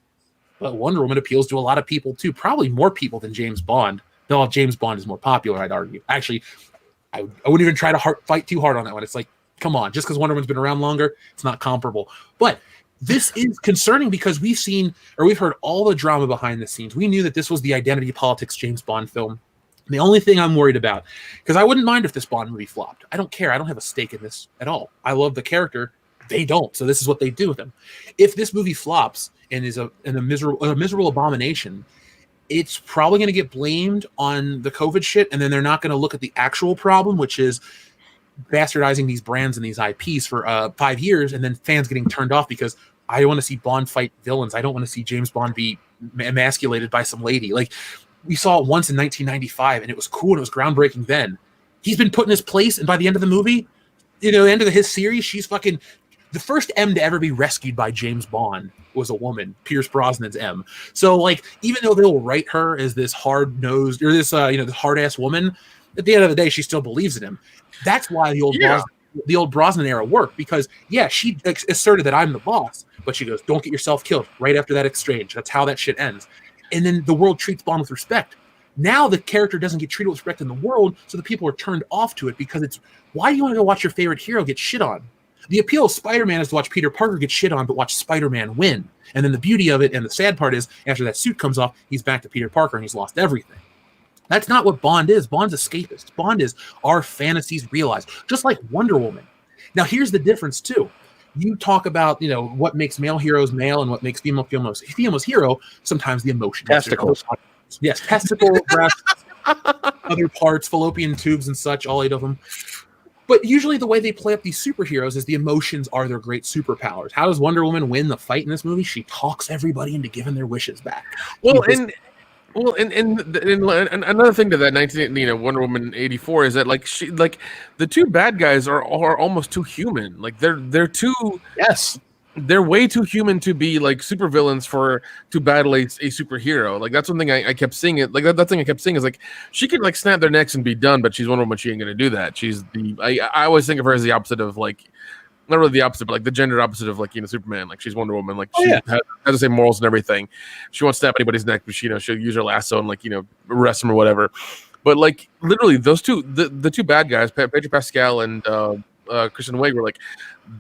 But Wonder Woman appeals to a lot of people too, probably more people than James Bond. Though James Bond is more popular, I'd argue. Actually, I wouldn't even try to fight too hard on that one. It's like, come on, just because Wonder Woman's been around longer, it's not comparable. But this is concerning because we've heard all the drama behind the scenes. We knew that this was the identity politics James Bond film. The only thing I'm worried about, because I wouldn't mind if this Bond movie flopped. I don't care. I don't have a stake in this at all. I love the character. They don't. So this is what they do with him. If this movie flops and is a miserable abomination, it's probably going to get blamed on the COVID shit, and then they're not going to look at the actual problem, which is bastardizing these brands and these IPs for 5 years, and then fans getting turned off because I want to see Bond fight villains. I don't want to see James Bond be emasculated by some lady. Like, we saw it once in 1995, and it was cool and it was groundbreaking then. He's been put in his place, and by the end of the movie, the end of his series, she's fucking the first M to ever be rescued by James Bond was a woman, Pierce Brosnan's M. So, like, even though they'll write her as this hard-nosed or this this hard-ass woman, at the end of the day, she still believes in him. That's why the old Brosnan era worked, because she asserted that I'm the boss, but she goes, "Don't get yourself killed," right after that exchange. That's how that shit ends. And then the world treats Bond with respect. Now the character doesn't get treated with respect in the world, so the people are turned off to it, because it's, why do you want to go watch your favorite hero get shit on? The appeal of Spider-Man is to watch Peter Parker get shit on, but watch Spider-Man win. And then the beauty of it, and the sad part is, after that suit comes off, he's back to Peter Parker and he's lost everything. That's not what Bond is. Bond's escapist. Bond is our fantasies realized, just like Wonder Woman. Now, here's the difference, too. You talk about, what makes male heroes male and what makes female hero, sometimes the emotion. Testicles. Yes, testicles, breasts, other parts, fallopian tubes and such, all 8 of them. But usually the way they play up these superheroes is the emotions are their great superpowers. How does Wonder Woman win the fight in this movie? She talks everybody into giving their wishes back. And another thing to that Wonder Woman 84 is that the two bad guys are almost too human. Like they're too they're way too human to be like supervillains to battle a superhero. Like that's one thing I kept seeing it. Like that thing I kept seeing is like she could like snap their necks and be done, but she's Wonder Woman. She ain't gonna do that. She's I always think of her as the opposite of like, not really the opposite, but like the gender opposite of like Superman. Like she's Wonder Woman. Like she has the same morals and everything. She won't snap anybody's neck, but she'll use her lasso and like arrest them or whatever. But like literally those two, the two bad guys, Pedro Pascal and Kristen Wiig, were like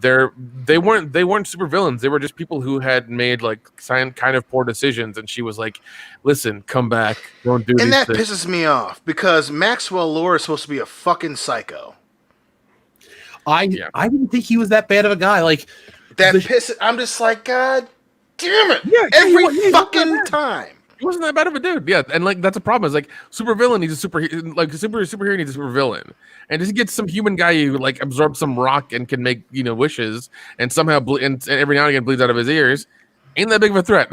they weren't super villains. They were just people who had made like kind of poor decisions, and she was like, "Listen, come back, don't do." And that things. pisses me off because Maxwell Lord is supposed to be a fucking psycho. I didn't think he was that bad of a guy. Like that pisses. I'm just like, God damn it! Yeah, every fucking time. He wasn't that bad of a dude. Yeah, and like that's a problem. It's like supervillain needs a superhero needs a supervillain, and just get some human guy who like absorbs some rock and can make wishes, and somehow and every now and again bleeds out of his ears. Ain't that big of a threat?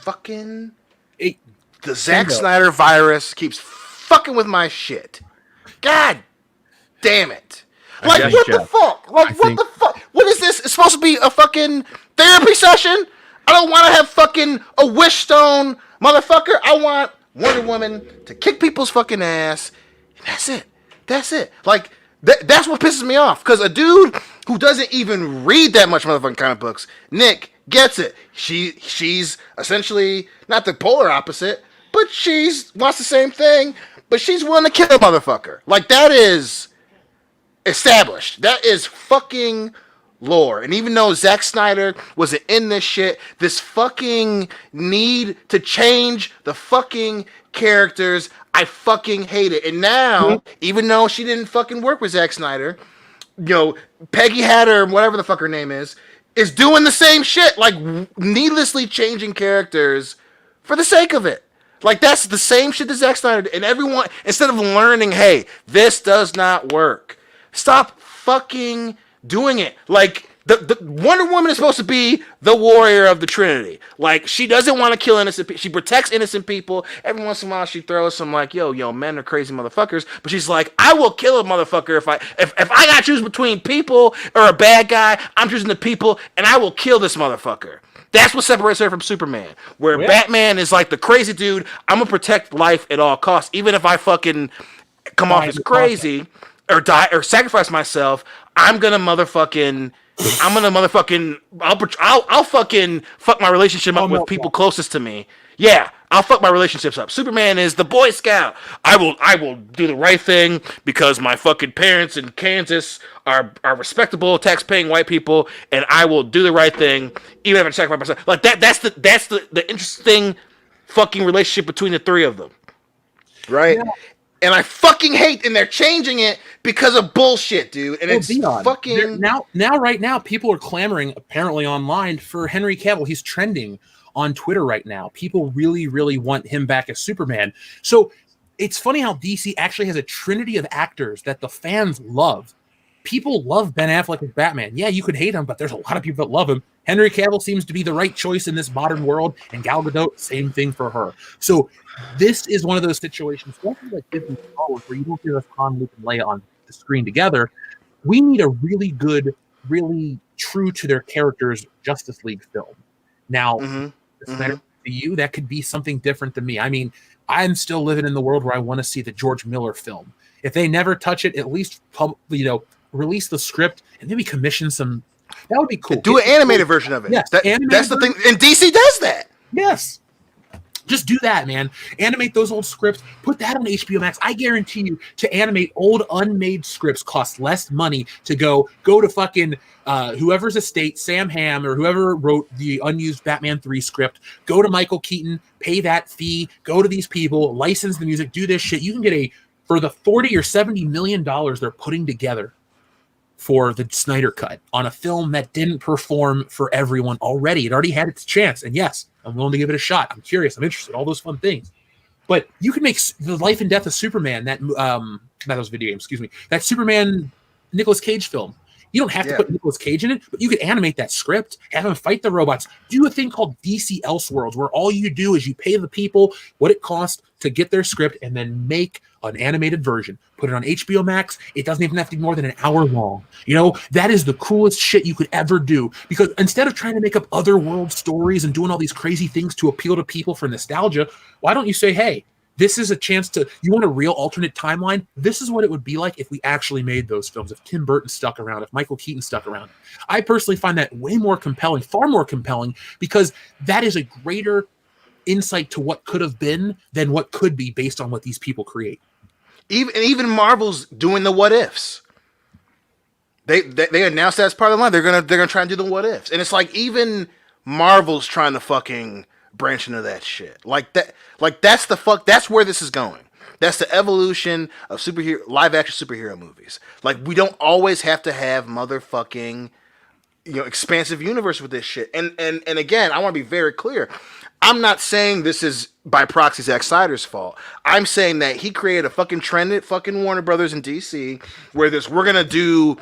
Fucking the Zack Snyder virus keeps fucking with my shit. God damn it! Like what the fuck? Like what the fuck? What is this? It's supposed to be a fucking therapy session. I don't want to have fucking a wish stone, motherfucker. I want Wonder Woman to kick people's fucking ass. That's it. That's it. Like, that's what pisses me off. Because a dude who doesn't even read that much motherfucking comic books, Nick, gets it. She's essentially not the polar opposite, but wants the same thing, but she's willing to kill a motherfucker. Like, that is established. That is fucking lore. And even though Zack Snyder wasn't in this shit, this fucking need to change the fucking characters, I fucking hate it. And now, even though she didn't fucking work with Zack Snyder, Peggy Hatter, whatever the fuck her name is doing the same shit, like needlessly changing characters for the sake of it. Like, that's the same shit that Zack Snyder did. And everyone, instead of learning, hey, this does not work, stop fucking doing it. Like, the Wonder Woman is supposed to be the warrior of the Trinity. Like, she doesn't want to kill innocent people. She protects innocent people. Every once in a while, she throws some like, yo, men are crazy motherfuckers. But she's like, I will kill a motherfucker if I got to choose between people or a bad guy. I'm choosing the people, and I will kill this motherfucker. That's what separates her from Superman. Where Batman is like the crazy dude. I'm gonna protect life at all costs, even if I fucking come off as crazy or die or sacrifice myself. I'll fucking fuck my relationship up with people closest to me. Yeah, I'll fuck my relationships up. Superman is the Boy Scout. I will do the right thing because my fucking parents in Kansas are respectable, tax-paying white people, and I will do the right thing even if I sacrifice myself. Like that's the interesting fucking relationship between the three of them, right? Yeah. and I fucking hate, and they're changing it because of bullshit, dude. And it's fucking right now, people are clamoring apparently online for Henry Cavill. He's trending on Twitter right now. People really, really want him back as Superman. So it's funny how DC actually has a trinity of actors that the fans love. People love Ben Affleck as Batman. Yeah, you could hate him, but there's a lot of people that love him. Henry Cavill seems to be the right choice in this modern world, and Gal Gadot, same thing for her. So this is one of those situations, especially like Disney Star Wars, where you don't hear us Han, Luke, and Leia on the screen together. We need a really good, really true to their characters Justice League film. Now, to you, that could be something different than me. I mean, I'm still living in the world where I want to see the George Miller film. If they never touch it, at least release the script and maybe commission some. That would be cool. Do an animated version of it. Yes, that's the thing. And DC does that. Yes. Just do that, man. Animate those old scripts. Put that on HBO Max. I guarantee you, to animate old unmade scripts costs less money to go to fucking whoever's estate, Sam Hamm or whoever wrote the unused Batman 3 script. Go to Michael Keaton, pay that fee, go to these people, license the music, do this shit. You can get for the $40 or $70 million they're putting together for the Snyder Cut on a film that didn't perform for everyone already. It already had its chance. And yes, I'm willing to give it a shot. I'm curious. I'm interested. All those fun things. But you can make the Life and Death of Superman, that was a video game, excuse me, that Superman Nicolas Cage film. You don't have to put Nicolas Cage in it, but you could animate that script, have him fight the robots, do a thing called DC Elseworlds, where all you do is you pay the people what it costs to get their script and then make an animated version. Put it on HBO Max. It doesn't even have to be more than an hour long. That is the coolest shit you could ever do, because instead of trying to make up other world stories and doing all these crazy things to appeal to people for nostalgia, why don't you say, hey, this is a chance you want a real alternate timeline? This is what it would be like if we actually made those films, if Tim Burton stuck around, if Michael Keaton stuck around. I personally find that way more compelling, far more compelling, because that is a greater insight to what could have been than what could be based on what these people create. Even Marvel's doing the what ifs. They announced that as part of the line. They're gonna try and do the what ifs, and it's like even Marvel's trying to fucking branch into that shit. That's where this is going. That's the evolution of live action superhero movies. Like, we don't always have to have motherfucking expansive universe with this shit. And again, I want to be very clear. I'm not saying this is by proxy Zack Snyder's fault. I'm saying that he created a fucking trend at fucking Warner Brothers in DC where we're gonna do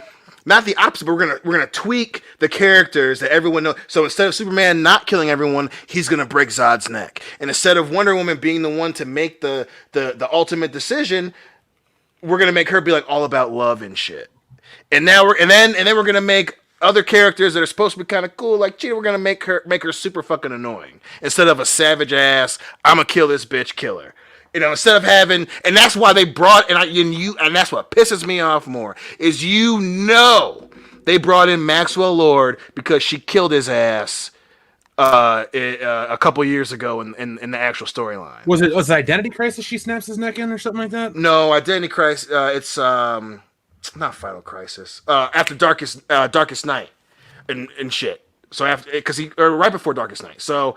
not the opposite, but we're gonna tweak the characters that everyone knows. So instead of Superman not killing everyone, he's gonna break Zod's neck. And instead of Wonder Woman being the one to make the ultimate decision, we're gonna make her be like all about love and shit. And then we're gonna make other characters that are supposed to be kind of cool, like Cheetah, we're gonna make her super fucking annoying instead of a savage ass, I'm gonna kill this bitch killer. Instead of having, and that's why they brought, and that's what pisses me off more, is they brought in Maxwell Lord because she killed his ass a couple years ago in the actual storyline. Was it Identity Crisis she snaps his neck in or something like that? No, Identity Crisis, it's not Final Crisis. After Darkest Night and shit. So right before Darkest Night. So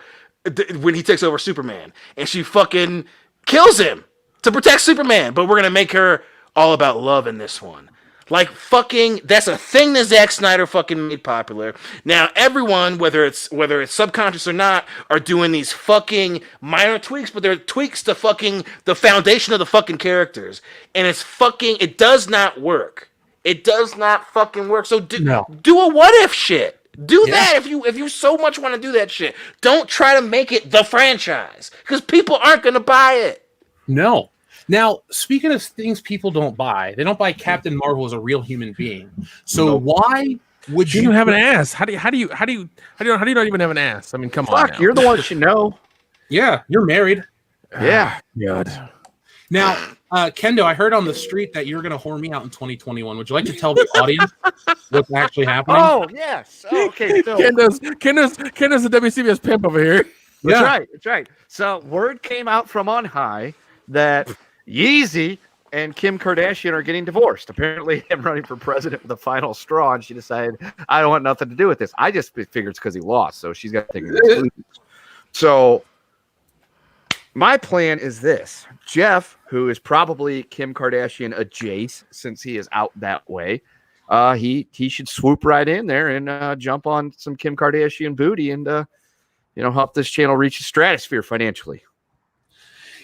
when he takes over Superman, and she fucking kills him to protect Superman, but we're gonna make her all about love in this one. Like, fucking, that's a thing that Zack Snyder fucking made popular. Now everyone, whether it's subconscious or not, are doing these fucking minor tweaks, but they're tweaks to fucking the foundation of the fucking characters, and it does not work. It does not fucking work. So do a what if shit. Do that if you so much want to do that shit. Don't try to make it the franchise, because people aren't gonna buy it. No. Now, speaking of things people don't buy, they don't buy Captain Marvel as a real human being. So why would you have an ass? How do you not even have an ass? I mean, come on. Now. You're the one that should know. Yeah, you're married. Yeah. God. Now, Kendo, I heard on the street that you're going to whore me out in 2021. Would you like to tell the audience what's actually happening? Oh, yes. Oh, okay. So Kendo's the WCBS pimp over here. That's right. So word came out from on high that Yeezy and Kim Kardashian are getting divorced. Apparently, him running for president with the final straw, and she decided, I don't want nothing to do with this. I just figured it's because he lost, so she's got to take it. So My plan is this. Jeff, who is probably Kim Kardashian adjacent since he is out that way, he should swoop right in there and jump on some Kim Kardashian booty and help this channel reach the stratosphere financially.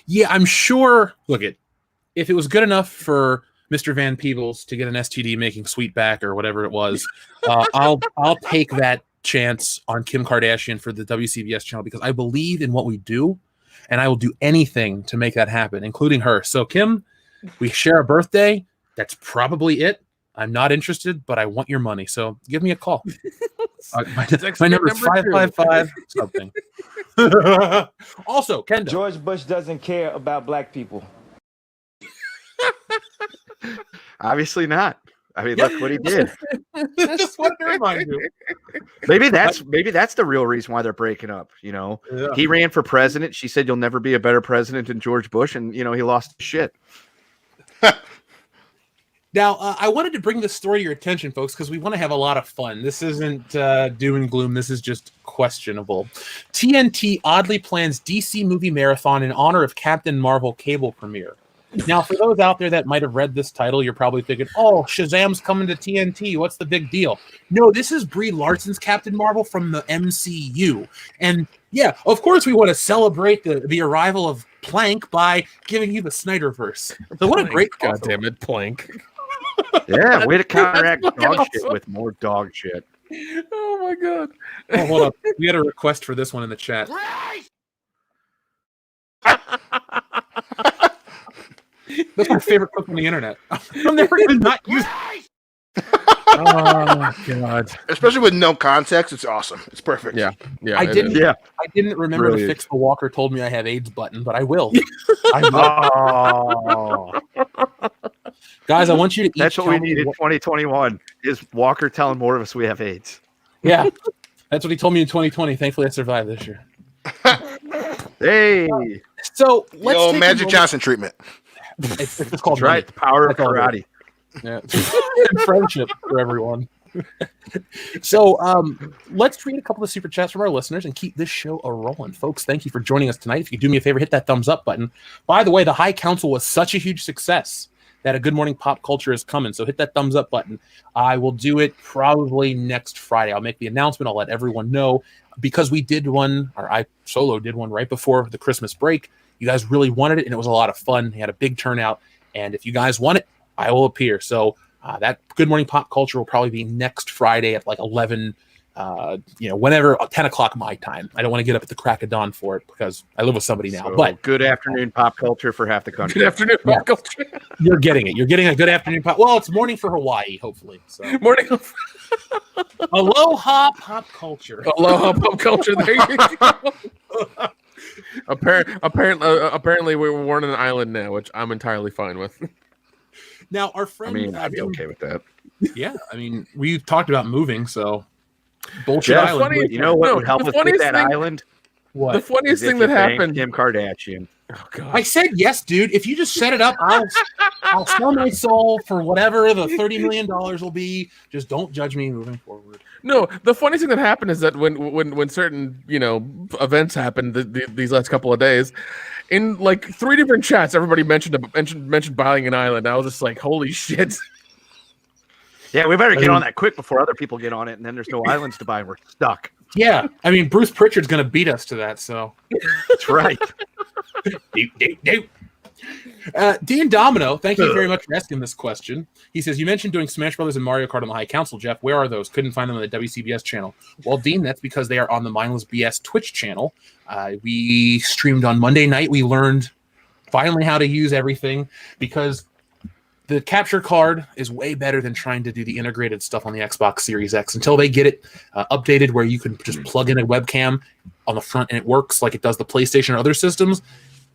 Yeah, I'm sure. Look, if it was good enough for Mr. Van Peebles to get an STD making Sweetback or whatever it was, I'll take that chance on Kim Kardashian for the WCBS channel because I believe in what we do, and I will do anything to make that happen, including her. So, Kim, we share a birthday. That's probably it. I'm not interested, but I want your money. So give me a call. My number is 555 something. Also, Kendall. George Bush doesn't care about black people. Obviously not. I mean, look what he did. Just wanted to remind you. Maybe that's the real reason why they're breaking up. Yeah. He ran for president. She said, "You'll never be a better president than George Bush," and he lost shit. Now, I wanted to bring this story to your attention, folks, because we want to have a lot of fun. This isn't doom and gloom. This is just questionable. TNT oddly plans DC movie marathon in honor of Captain Marvel cable premiere. Now, for those out there that might have read this title, you're probably thinking, oh, Shazam's coming to TNT. What's the big deal? No, this is Brie Larson's Captain Marvel from the MCU. And yeah, of course we want to celebrate the arrival of Plank by giving you the Snyderverse. So what a great God damn it, Plank. Yeah, way to counteract dog shit with more dog shit. Oh my god. Oh, hold up. We had a request for this one in the chat. That's my favorite clip on the internet. I'm never going to not use it. Oh god. Especially with no context, it's awesome. It's perfect. Yeah. I didn't remember to fix the Walker told me I have AIDS button, but I will. Guys, I want you to eat. That's what we need in 2021 is Walker telling more of us we have AIDS. Yeah. That's what he told me in 2020. Thankfully, I survived this year. Hey. So let's take Magic Johnson treatment. It's called right. The power of karate. Yeah. And friendship for everyone. So let's read a couple of super chats from our listeners and keep this show a-rolling. Folks, thank you for joining us tonight. If you could do me a favor, hit that thumbs up button. By the way, the High Council was such a huge success that a Good Morning Pop Culture is coming. So hit that thumbs up button. I will do it probably next Friday. I'll make the announcement. I'll let everyone know because we did one, or I solo did one right before the Christmas break. You guys really wanted it, and it was a lot of fun. We had a big turnout, and if you guys want it, I will appear. So that Good Morning Pop Culture will probably be next Friday at like 11, whenever, 10 o'clock my time. I don't want to get up at the crack of dawn for it because I live with somebody now. So, but good afternoon pop culture for half the country. Good afternoon pop culture. You're getting it. You're getting a good afternoon pop. Well, it's morning for Hawaii, hopefully. So Morning. Aloha pop culture. Aloha pop culture. There you go. Apparently, we're on an island now, which I'm entirely fine with. Now, our friend. I mean, I'd be okay with that. Yeah, I mean, we talked about moving, so bullshit Jeff, island. You know what would help us get that island? What? The funniest thing that happened. Kim Kardashian. Oh god! I said yes, dude. If you just set it up, I'll sell my soul for whatever the $30 million will be. Just don't judge me moving forward. No, the funny thing that happened is that when certain events happened these last couple of days, in like 3 different chats, everybody mentioned buying an island. I was just like, holy shit! Yeah, we better get on that quick before other people get on it, and then there's no islands to buy, and we're stuck. Yeah, I mean, Bruce Pritchard's going to beat us to that, so that's right. Dean Domino, thank you very much for asking this question. He says, you mentioned doing Smash Brothers and Mario Kart on the High Council, Jeff. Where are those? Couldn't find them on the WCBS channel. Well, Dean, that's because they are on the Mindless BS Twitch channel. We streamed on Monday night. We learned finally how to use everything because the capture card is way better than trying to do the integrated stuff on the Xbox Series X until they get it updated where you can just plug in a webcam on the front and it works like it does the PlayStation or other systems.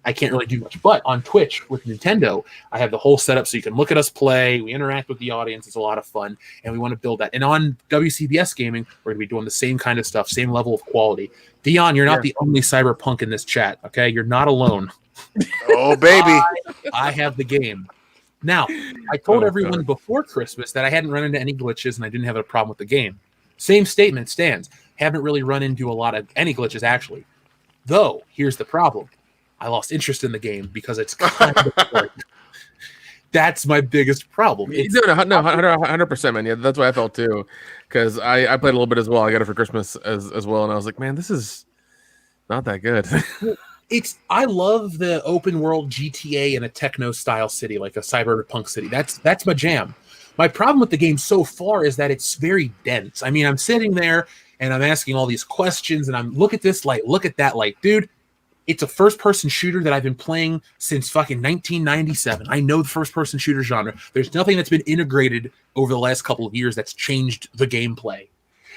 I can't really do much. But on Twitch with Nintendo, I have the whole setup so you can look at us play. We interact with the audience. It's a lot of fun, and we want to build that. And on WCBS Gaming, we're going to be doing the same kind of stuff, same level of quality. Dion, you're not the only cyberpunk in this chat, okay? You're not alone. Oh, baby. I have the game. Now, I told everyone before Christmas that I hadn't run into any glitches and I didn't have a problem with the game. Same statement stands. Haven't really run into a lot of any glitches, actually. Though, here's the problem. I lost interest in the game because it's kind of boring. That's my biggest problem. No, 100%, man. Yeah, that's what I felt too. Because I played a little bit as well. I got it for Christmas as well, and I was like, man, this is not that good. I love the open world GTA in a techno style city, like a cyberpunk city. That's my jam. My problem with the game so far is that it's very dense. I mean, I'm sitting there and I'm asking all these questions, and I'm look at this light, look at that light, dude. It's a first-person shooter that I've been playing since fucking 1997. I know the first-person shooter genre. There's nothing that's been integrated over the last couple of years that's changed the gameplay.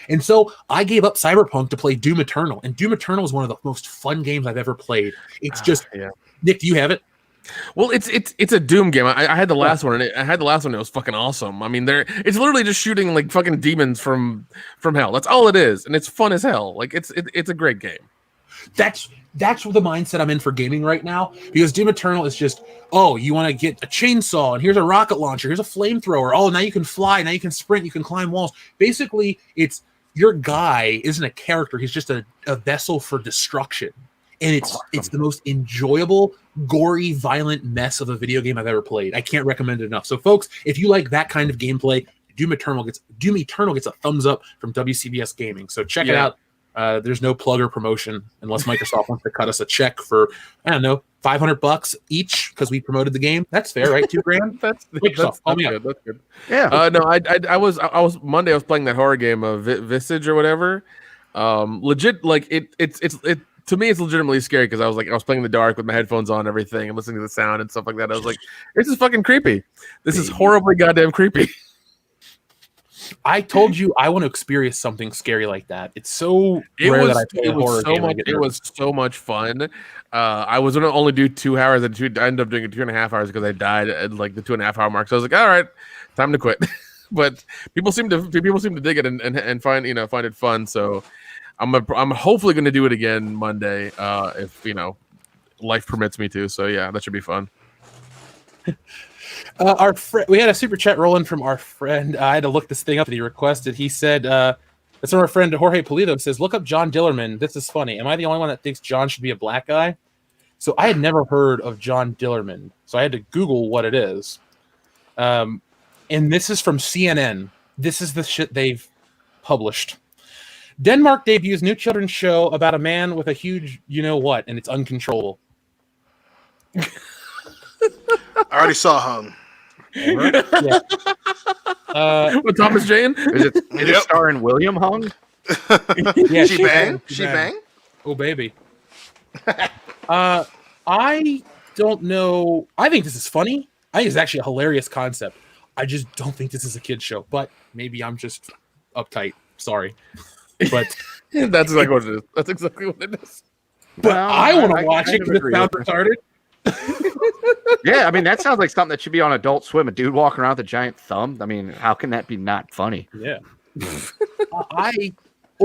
And so I gave up Cyberpunk to play Doom Eternal, and Doom Eternal is one of the most fun games I've ever played. It's just, Nick, do you have it? Well, it's a Doom game. I had the last one, and it was fucking awesome. I mean, it's literally just shooting like fucking demons from hell. That's all it is, and it's fun as hell. Like it's a great game. That's the mindset I'm in for gaming right now, because Doom Eternal is just, oh, you want to get a chainsaw, and here's a rocket launcher, here's a flamethrower. Oh, now you can fly, now you can sprint, you can climb walls. Basically, it's your guy isn't a character; he's just a vessel for destruction, and it's the most enjoyable, gory, violent mess of a video game I've ever played. I can't recommend it enough. So, folks, if you like that kind of gameplay, Doom Eternal gets a thumbs up from WCBS Gaming. So check it out. There's no plug or promotion unless Microsoft wants to cut us a check for, I don't know, $500 each because we promoted the game. That's fair, right? $2,000. That's good. That's good. Yeah. No, I was Monday. I was playing that horror game of Visage or whatever. Legit, like it's to me, it's legitimately scary because I was playing in the dark with my headphones on and everything and listening to the sound and stuff like that. I was like, this is fucking creepy. This is horribly goddamn creepy. I told you I want to experience something scary like that. It's so rare that I play a horror game. It was so much fun. I was going to only do 2 hours. I ended up doing 2.5 hours because I died at like the 2.5 hour mark. So I was like, all right, time to quit. But people seem to dig it and find it fun. So I'm hopefully going to do it again Monday if life permits me to. So yeah, that should be fun. We had a super chat rolling from our friend. I had to look this thing up that he requested. He said, it's from our friend Jorge Pulido. Says, look up John Dillerman. This is funny. Am I the only one that thinks John should be a black guy? So I had never heard of John Dillerman. So I had to Google what it is. And this is from CNN. This is the shit they've published. Denmark debuts new children's show about a man with a huge you-know-what, and it's uncontrollable. I already saw Hung. Yeah. With Thomas Jane? Is it starring William Hung? Yeah, She bang? Oh, baby. I don't know. I think this is funny. I think it's actually a hilarious concept. I just don't think this is a kid's show, but maybe I'm just uptight. Sorry. But that's exactly what it is. That's exactly what it is. But I want to watch it because it sounds retarded. Yeah, I mean, that sounds like something that should be on Adult Swim. A dude walking around with a giant thumb. I mean, how can that be not funny? Yeah.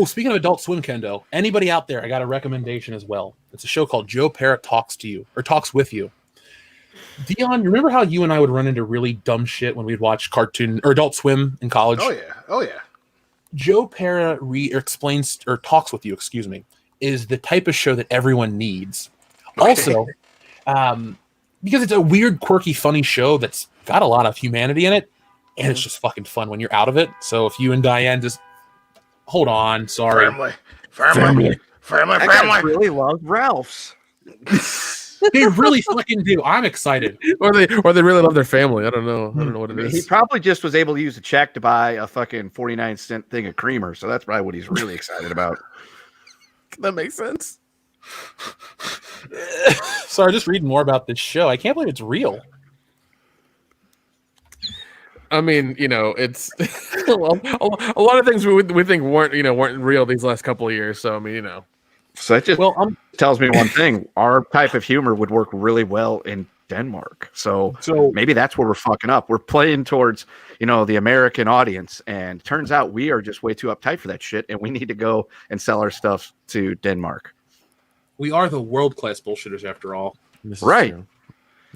Speaking of Adult Swim, Kendo, anybody out there, I got a recommendation as well. It's a show called Joe Parrott Talks to You, or Talks with You. Dion, you remember how you and I would run into really dumb shit when we'd watch cartoon or Adult Swim in college? Oh yeah. Joe Parrott explains or talks with you, excuse me, is the type of show that everyone needs. Also, because it's a weird, quirky, funny show that's got a lot of humanity in it, and it's just fucking fun when you're out of it. So if you and Diane just hold on, sorry. Family. I guys really love Ralph's. They really fucking do. I'm excited. Or they really love their family. I don't know what it is. He probably just was able to use a check to buy a fucking 49-cent thing of creamer. So that's probably what he's really excited about. That makes sense. Sorry, just reading more about this show. I can't believe it's real. I mean, it's a lot of things we think weren't real these last couple of years. So I mean, So that just tells me one thing: our type of humor would work really well in Denmark. So maybe that's where we're fucking up. We're playing towards the American audience, and turns out we are just way too uptight for that shit, and we need to go and sell our stuff to Denmark. We are the world-class bullshitters, after all. Right.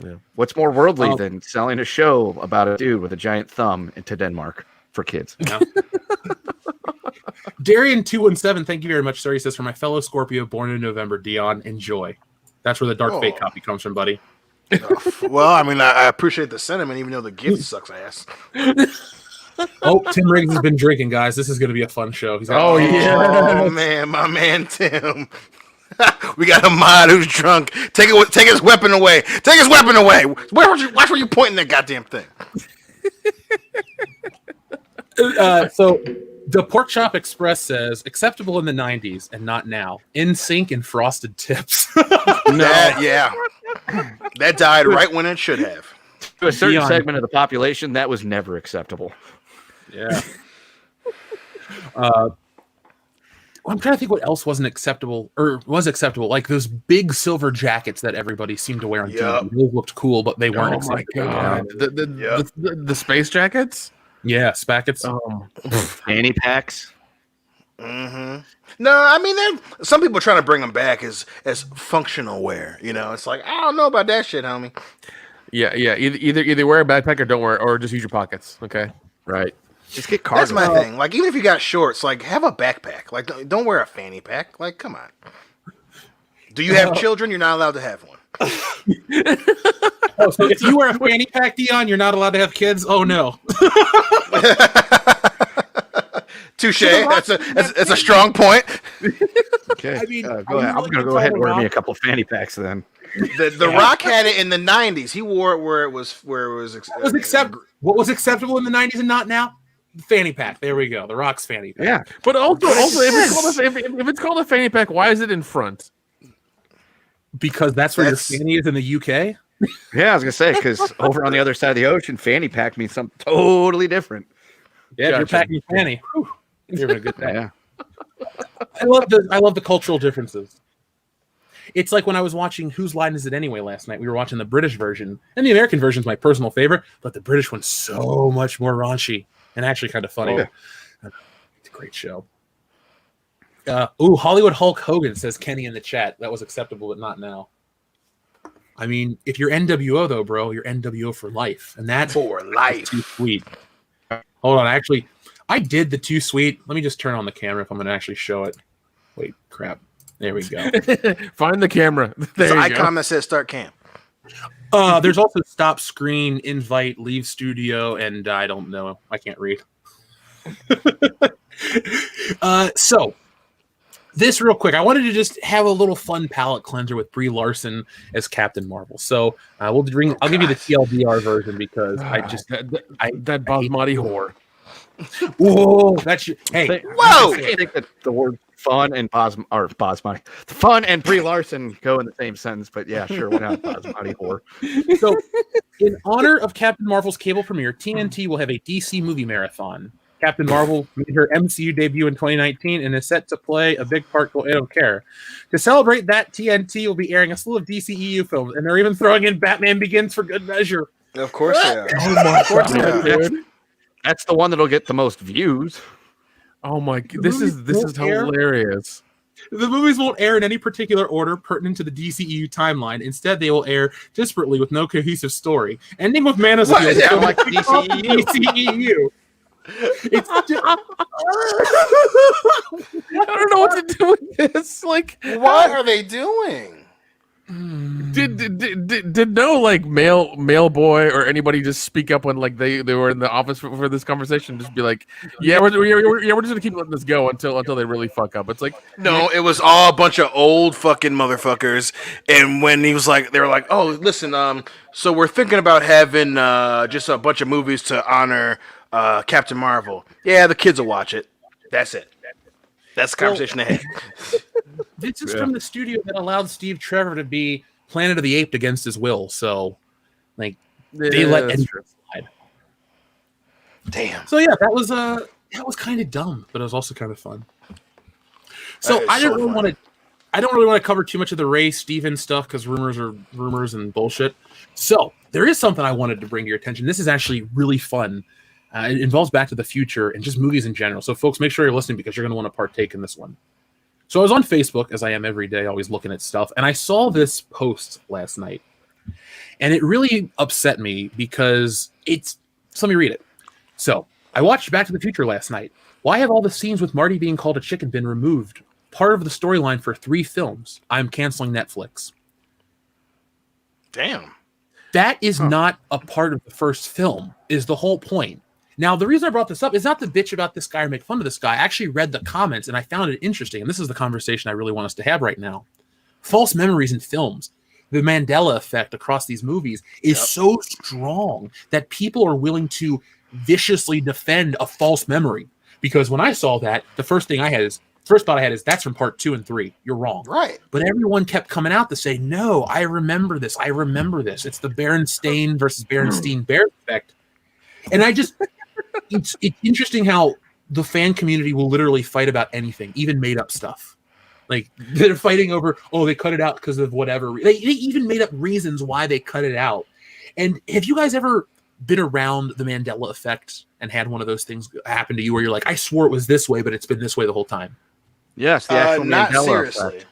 Yeah. What's more worldly than selling a show about a dude with a giant thumb into Denmark for kids? Yeah. Darian217, thank you very much, sir. He says, for my fellow Scorpio born in November, Dion, enjoy. That's where the Dark Fate Oh. copy comes from, buddy. Well, I mean, I appreciate the sentiment, even though the gift sucks ass. Oh, Tim Riggs has been drinking, guys. This is going to be a fun show. He's Oh, yeah. Oh man, my man Tim. We got a mod who's drunk. Take his weapon away. Take his weapon away. Watch where you pointing that goddamn thing. So the Pork Chop Express says acceptable in the 90s and not now. In sync and frosted tips. Yeah. That died right when it should have. To a certain Beyond. segment of the population, that was never acceptable. Yeah. I'm trying to think what else wasn't acceptable or was acceptable. Like those big silver jackets that everybody seemed to wear on TV. Those looked cool, but they weren't Oh my acceptable. god. The space jackets? Yeah, spackets. Fanny packs. Mm-hmm. No, I mean, some people are trying to bring them back as functional wear. You know, it's like, I don't know about that shit, homie. Yeah. Either wear a backpack or don't wear it, or just use your pockets. Okay. Right. Just get cargo. That's my thing. Like, even if you got shorts, like, have a backpack. Like, don't wear a fanny pack. Like, come on. Do you have children? You're not allowed to have one. So if you wear a fanny pack, Dion, you're not allowed to have kids? Oh, no. Touche. That's a strong point. Okay. I mean, go are ahead. you I'm really gonna go gonna ahead call and The order me a Rock? couple fanny packs then. The Rock had it in the 90s. He wore it where it was What was acceptable in the 90s and not now? The fanny pack. There we go. The Rock's fanny pack. Yeah. But also if it's called a fanny pack, why is it in front? Because that's where That's- your fanny is in the UK. Yeah, I was gonna say because over on the other side of the ocean, fanny pack means something totally different. Yeah, if you're Gotcha. packing your fanny. Whew, you're having a good day. Yeah. I love the cultural differences. It's like when I was watching Whose Line Is It Anyway last night. We were watching the British version, and the American version is my personal favorite, but the British one's so much more raunchy and actually kind of funny. Oh. It's a great show. Hollywood Hulk Hogan says Kenny in the chat. That was acceptable, but not now. I mean, if you're NWO though, bro, you're NWO for life, and that's for life. too sweet. Hold on, actually, I did the too sweet. Let me just turn on the camera if I'm going to actually show it. Wait, crap. There we go. Find the camera. There There's an you icon go. that says start camp. There's also stop screen, invite, leave studio, and I don't know. I can't read. So this real quick, I wanted to just have a little fun palate cleanser with Brie Larson as Captain Marvel. So I'll give you the TLDR version because I just that basmati whore. whoa, that's your, hey, Whoa! I think that the word fun and Basmati, fun and Brie Larson go in the same sentence, but yeah, sure, why not Basmati whore? So, in honor of Captain Marvel's cable premiere, TNT will have a DC movie marathon. Captain Marvel made her MCU debut in 2019 and is set to play a big part. I don't care. To celebrate that, TNT will be airing a slew of DCEU films, and they're even throwing in Batman Begins for good measure. Of course they are. Oh my God, dude. That's the one that'll get the most views. Oh my! This is won't air. hilarious. The movies won't air in any particular order pertinent to the DCEU timeline. Instead, they will air disparately with no cohesive story, ending with Man of Steel. What? Sound like DCEU. DCEU. It's just, I don't know what to do with this. Like, What are they doing? did no like male boy or anybody just speak up when like they were in the office for this conversation? Just be like, yeah, we're just gonna keep letting this go until they really fuck up. It's like, No, it was all a bunch of old fucking motherfuckers. And when he was like, they were like, "Oh, listen, so we're thinking about having just a bunch of movies to honor Captain Marvel. Yeah, the kids will watch it. That's it. That's the conversation they had." this is from the studio that allowed Steve Trevor to be Planet of the Apes against his will. So, like, they let that's Enter slide. Damn. So yeah, that was kind of dumb, but it was also kind of fun. So That is I don't so really funny. want to. I don't really want to cover too much of the Ray Stevens stuff because rumors are rumors and bullshit. So there is something I wanted to bring to your attention. This is actually really fun. It involves Back to the Future and just movies in general. So folks, make sure you're listening because you're going to want to partake in this one. So I was on Facebook, as I am every day, always looking at stuff, and I saw this post last night. And it really upset me because so let me read it. So I watched Back to the Future last night. Why have all the scenes with Marty being called a chicken been removed? Part of the storyline for 3 films. I'm canceling Netflix. Damn. That is not a part of the first film, is the whole point. Now, the reason I brought this up is not to bitch about this guy or make fun of this guy. I actually read the comments and I found it interesting. And this is the conversation I really want us to have right now. False memories in films, the Mandela effect across these movies is so strong that people are willing to viciously defend a false memory. Because when I saw that, the first thought I had is that's from part 2 and 3. You're wrong. Right. But everyone kept coming out to say, no, I remember this. I remember this. It's the Berenstain versus Berenstein Bear effect. And it's interesting how the fan community will literally fight about anything, even made up stuff. Like they're fighting over, they cut it out because of whatever. They even made up reasons why they cut it out. And have you guys ever been around the Mandela effect and had one of those things happen to you where you're like, I swore it was this way, but it's been this way the whole time? Yes, the actual not Mandela seriously. effect.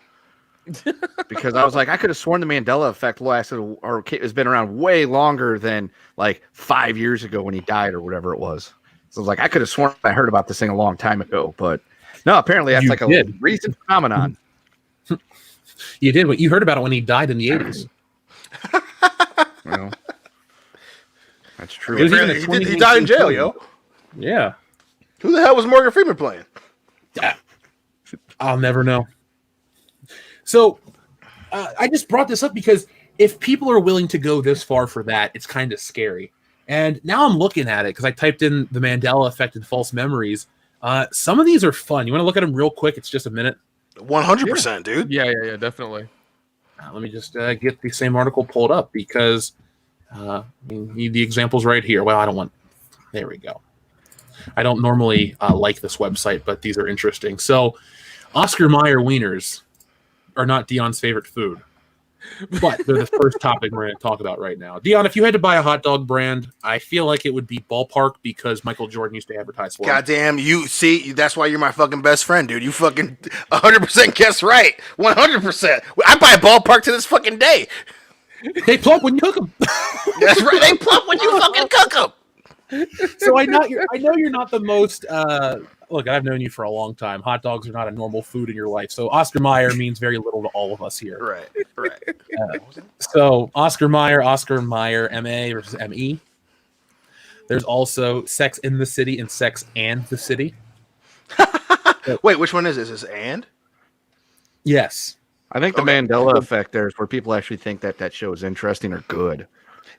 Because I was like, I could have sworn the Mandela effect lasted or has been around way longer than like 5 years ago when he died or whatever it was. So I was like, I could have sworn I heard about this thing a long time ago, but no, apparently that's like a recent phenomenon. You did. You heard about it when he died in the 80s. Well, that's true. He died in jail, yo. Yeah. Who the hell was Morgan Freeman playing? I'll never know. So I just brought this up because if people are willing to go this far for that, it's kind of scary. And now I'm looking at it because I typed in the Mandela effect and false memories. Some of these are fun. You want to look at them real quick? It's just a minute. 100%, dude. Yeah, definitely. Let me just get the same article pulled up because need the examples right here. Well, I don't want. There we go. I don't normally like this website, but these are interesting. So, Oscar Mayer wieners are not Dion's favorite food, but they're the first topic we're going to talk about right now. Dion, if you had to buy a hot dog brand, I feel like it would be Ballpark because Michael Jordan used to advertise for it. Goddamn, you see, that's why you're my fucking best friend, dude. You fucking 100% guess right. 100%. I buy Ballpark to this fucking day. They plump when you cook them. That's right. They plump when you fucking cook them. So I know you're not the most. Look, I've known you for a long time. Hot dogs are not a normal food in your life. So Oscar Mayer means very little to all of us here. Right. So Oscar Mayer, MA versus ME. There's also Sex in the City and Sex and the City. Wait, which one is this? Is this and? Yes. I think the Mandela effect there is where people actually think that show is interesting or good.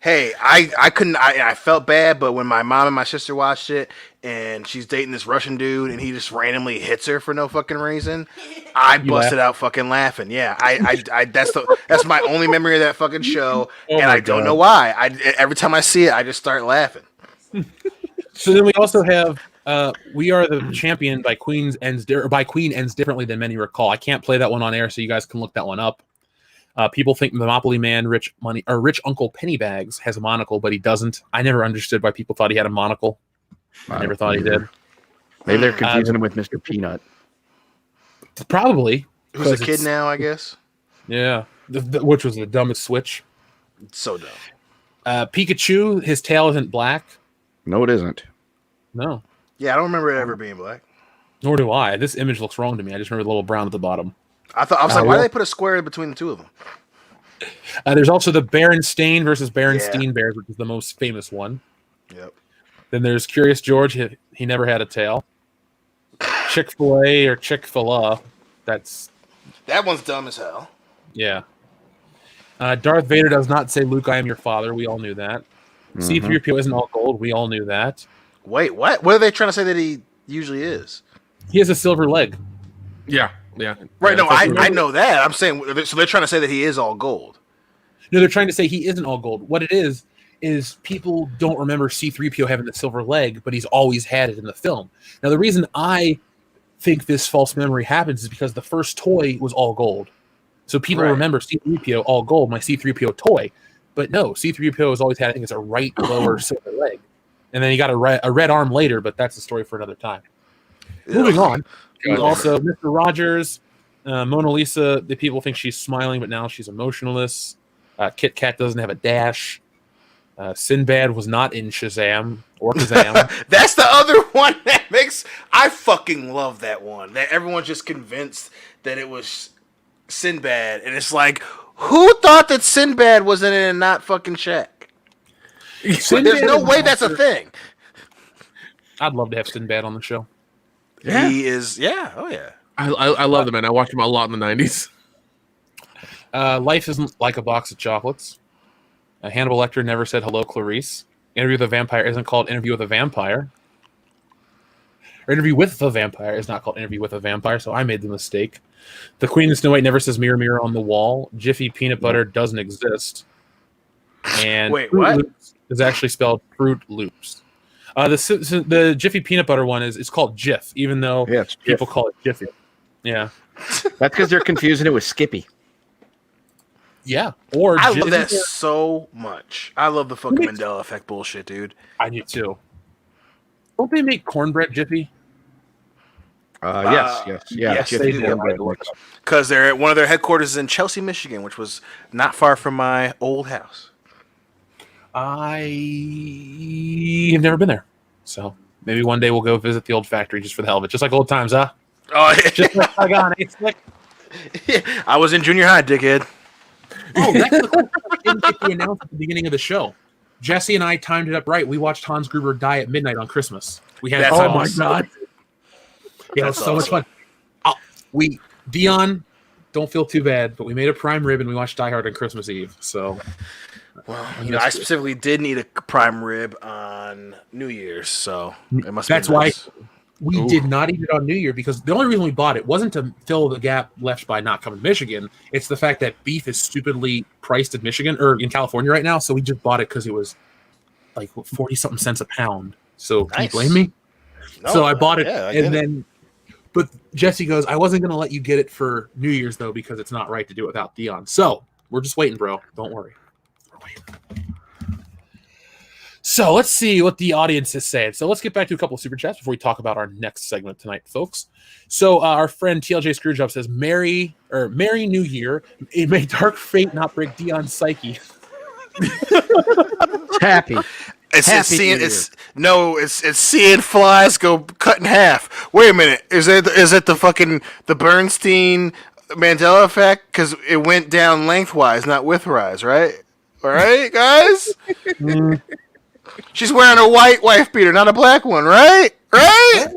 Hey, I couldn't. I felt bad, but when my mom and my sister watched it, and she's dating this Russian dude, and he just randomly hits her for no fucking reason, I busted out fucking laughing. Yeah, I that's my only memory of that fucking show, and I don't know why. Every time I see it, I just start laughing. So then we also have We Are the Champion by Queen ends differently than many recall. I can't play that one on air, so you guys can look that one up. People think Monopoly Man, Rich Uncle Pennybags has a monocle, but he doesn't. I never understood why people thought he had a monocle. I never thought he did. Maybe they're confusing him with Mr. Peanut. Probably. Who's a kid now, I guess. Yeah, which was the dumbest switch. So dumb. Pikachu, his tail isn't black. No, it isn't. No. Yeah, I don't remember it ever being black. Nor do I. This image looks wrong to me. I just remember the little brown at the bottom. I was like, why did they put a square between the two of them? There's also the Berenstain versus Berenstein Bears, which is the most famous one. Yep. Then there's Curious George. He never had a tail. Chick-fil-A or Chick-fil-A. That one's dumb as hell. Yeah. Darth Vader does not say, Luke, I am your father. We all knew that. C-3PO isn't all gold. We all knew that. Wait, what? What are they trying to say that he usually is? He has a silver leg. Yeah. Right, no, I know that. I'm saying, so they're trying to say that he is all gold. No, they're trying to say he isn't all gold. What it is people don't remember C-3PO having the silver leg, but he's always had it in the film. Now, the reason I think this false memory happens is because the first toy was all gold. So people remember C-3PO all gold, my C-3PO toy. But no, C-3PO has always had, I think it's a right lower silver leg. And then he got a red arm later, but that's a story for another time. Moving on. Also, Mr. Rogers, Mona Lisa, the people think she's smiling, but now she's emotionless. Kit Kat doesn't have a dash. Sinbad was not in Shazam or Kazam. That's the other one that makes... I fucking love that one. That everyone's just convinced that it was Sinbad. And it's like, Who thought that Sinbad was in it and not fucking Shaq? There's no way that's a thing. I'd love to have Sinbad on the show. Yeah. He is. Yeah. Oh yeah. I love the man. I watched him a lot in the 90s. Life isn't like a box of chocolates. Hannibal Lecter never said hello, Clarice. Interview with a Vampire isn't called Interview with a Vampire. Or Interview with the Vampire is not called Interview with a Vampire, so I made the mistake. The Queen of Snow White never says mirror, mirror on the wall. Jiffy peanut butter doesn't exist. And wait, Fruit what? Loops is actually spelled Fruit Loops. The Jiffy peanut butter one is called Jif, even though people call it Jiffy. Yeah. That's because they're confusing it with Skippy. Yeah. Or I love that so much. I love the fucking Mandela Effect bullshit, dude. I do too. Don't they make cornbread Jiffy? Yes, they do. Because one of their headquarters is in Chelsea, Michigan, which was not far from my old house. I have never been there, so maybe one day we'll go visit the old factory just for the hell of it, just like old times, huh? Oh, just like Saigon, eh, Slick? I was in junior high, dickhead. Oh, that's the cool thing I didn't get to announce at the beginning of the show. Jesse and I timed it up right. We watched Hans Gruber die at midnight on Christmas. We had oh my god, yeah, it was so much fun. Dion, don't feel too bad, but we made a prime rib and we watched Die Hard on Christmas Eve. So, well, I specifically did need a prime rib on New Year's, so it must. That's why we did not eat it on New Year, because the only reason we bought it wasn't to fill the gap left by not coming to Michigan. It's the fact that beef is stupidly priced in Michigan or in California right now. So we just bought it because it was like 40-something cents a pound. So can you blame me? No, so I bought it, but Jesse goes, I wasn't going to let you get it for New Year's though, because it's not right to do it without Dion. So we're just waiting, bro. Don't worry. We're waiting. So let's see what the audience is saying. So let's get back to a couple of super chats before we talk about our next segment tonight, folks. So our friend TLJ Screwjob says, Merry New Year. May dark fate not break Dion's psyche. Happy. It's seeing flies go cut in half. Wait a minute. Is it the Bernstein Mandela Effect? Because it went down lengthwise, not widthwise, right? All right, guys? She's wearing a white wife beater, not a black one, right? Right?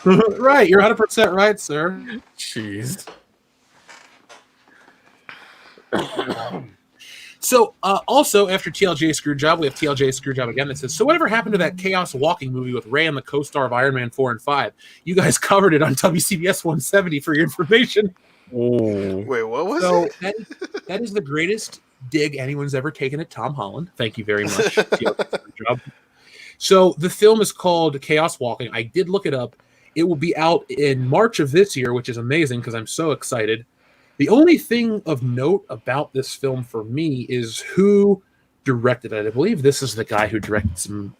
Right. You're 100% right, sir. Jeez. So, also, after TLJ Screwjob, we have TLJ Screwjob again that says, so whatever happened to that Chaos Walking movie with Ray and the co-star of Iron Man 4 and 5? You guys covered it on WCBS 170 for your information. Oh. Wait, what was it? That is the greatest dig anyone's ever taken at Tom Holland. Thank you very much. TLJ. So the film is called Chaos Walking. I did look it up. It will be out in March of this year, which is amazing because I'm so excited. The only thing of note about this film for me is who directed it. I believe this is the guy who directed some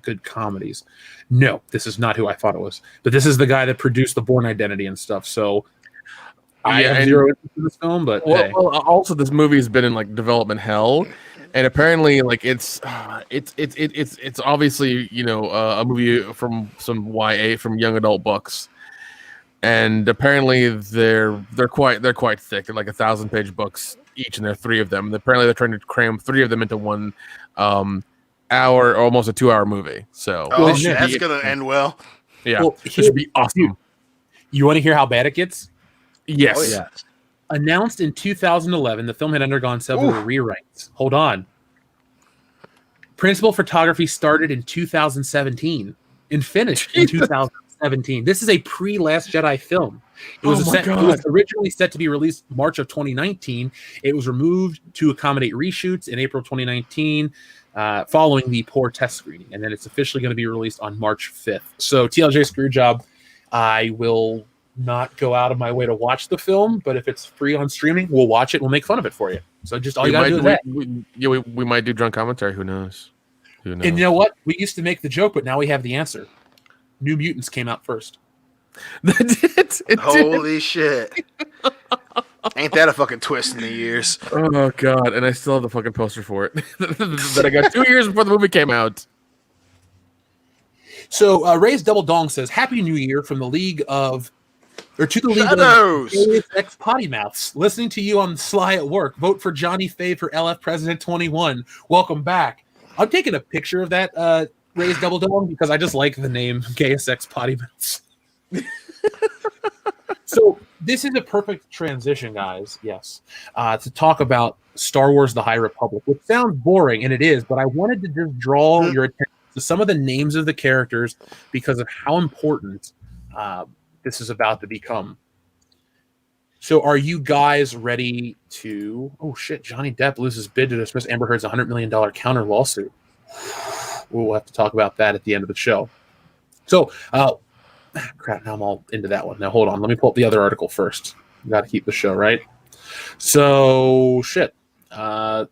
good comedies. No, this is not who I thought it was. But this is the guy that produced The Bourne Identity and stuff. So I have zero interest in this film. But also this movie has been in like development hell, and apparently like it's obviously a movie from some YA from young adult books. And apparently they're quite thick. They're like 1,000-page books each, and there are 3 of them. And apparently they're trying to cram 3 of them into 1 hour or almost a 2-hour movie. So that's gonna end well. Yeah, it should be awesome. You want to hear how bad it gets? Yes. Oh, yeah. Announced in 2011, the film had undergone several rewrites. Hold on. Principal photography started in 2017 and finished in 2017. This is a pre-Last Jedi film. It was originally set to be released March of 2019. It was removed to accommodate reshoots in April 2019 following the poor test screening. And then it's officially going to be released on March 5th. So TLJ Screwjob, I will not go out of my way to watch the film, but if it's free on streaming, we'll watch it. We'll make fun of it for you. So just all you got to do is that. We might do drunk commentary. Who knows? And you know what? We used to make the joke, but now we have the answer. New Mutants came out first. Holy shit. Ain't that a fucking twist in the years? Oh, God. And I still have the fucking poster for it that I got 2 years before the movie came out. So Ray's Double Dong says, Happy New Year from the League of or to the League Shadows. of Ex Potty Mouths, listening to you on Sly at work. Vote for Johnny Fave for LF President 21. Welcome back. I'm taking a picture of that Ray's Double Dome because I just like the name Gaius Ex Potty Mouths. So this is a perfect transition, guys. Yes, to talk about Star Wars: The High Republic, which sounds boring, and it is. But I wanted to just draw your attention to some of the names of the characters because of how important this is about to become. So, are you guys ready to? Oh shit! Johnny Depp loses bid to dismiss Amber Heard's $100 million counter lawsuit. We'll have to talk about that at the end of the show. So, crap, now I'm all into that one. Now, hold on. Let me pull up the other article first. Got to keep the show, right? So, shit. Brain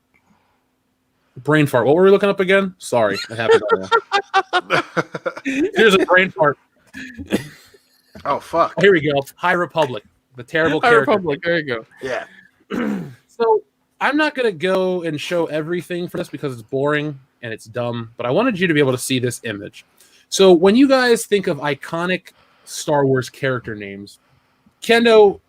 fart. What were we looking up again? Sorry. It happened. Here's a brain fart. Oh, fuck. Here we go. High Republic. The terrible High character. Republic. There you go. Yeah. So, I'm not going to go and show everything for this because it's boring and it's dumb, but I wanted you to be able to see this image. So when you guys think of iconic Star Wars character names, Kendo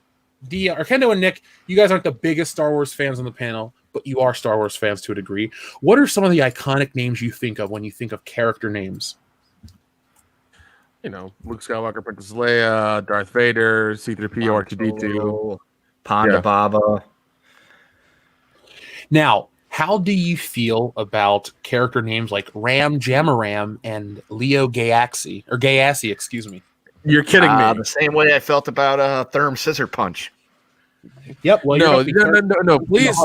and Nick, you guys aren't the biggest Star Wars fans on the panel, but you are Star Wars fans to a degree. What are some of the iconic names you think of when you think of character names? You know, Luke Skywalker, Princess Leia, Darth Vader, C-3PO, R2-D2, Ponda Baba. Now, how do you feel about character names like Ram Jamaram and Leo Gayassi, excuse me? You're kidding me. The same way I felt about Therm Scissor Punch. Yep. Well, no. Please,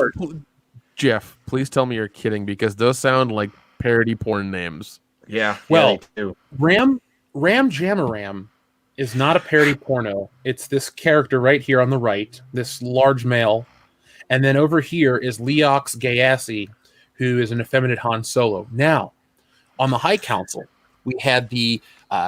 Jeff, please tell me you're kidding because those sound like parody porn names. Yeah. Well, yeah, Ram Jamaram is not a parody porno. It's this character right here on the right, this large male. And then over here is Leox Gayassi, who is an effeminate Han Solo. Now, on the High Council, we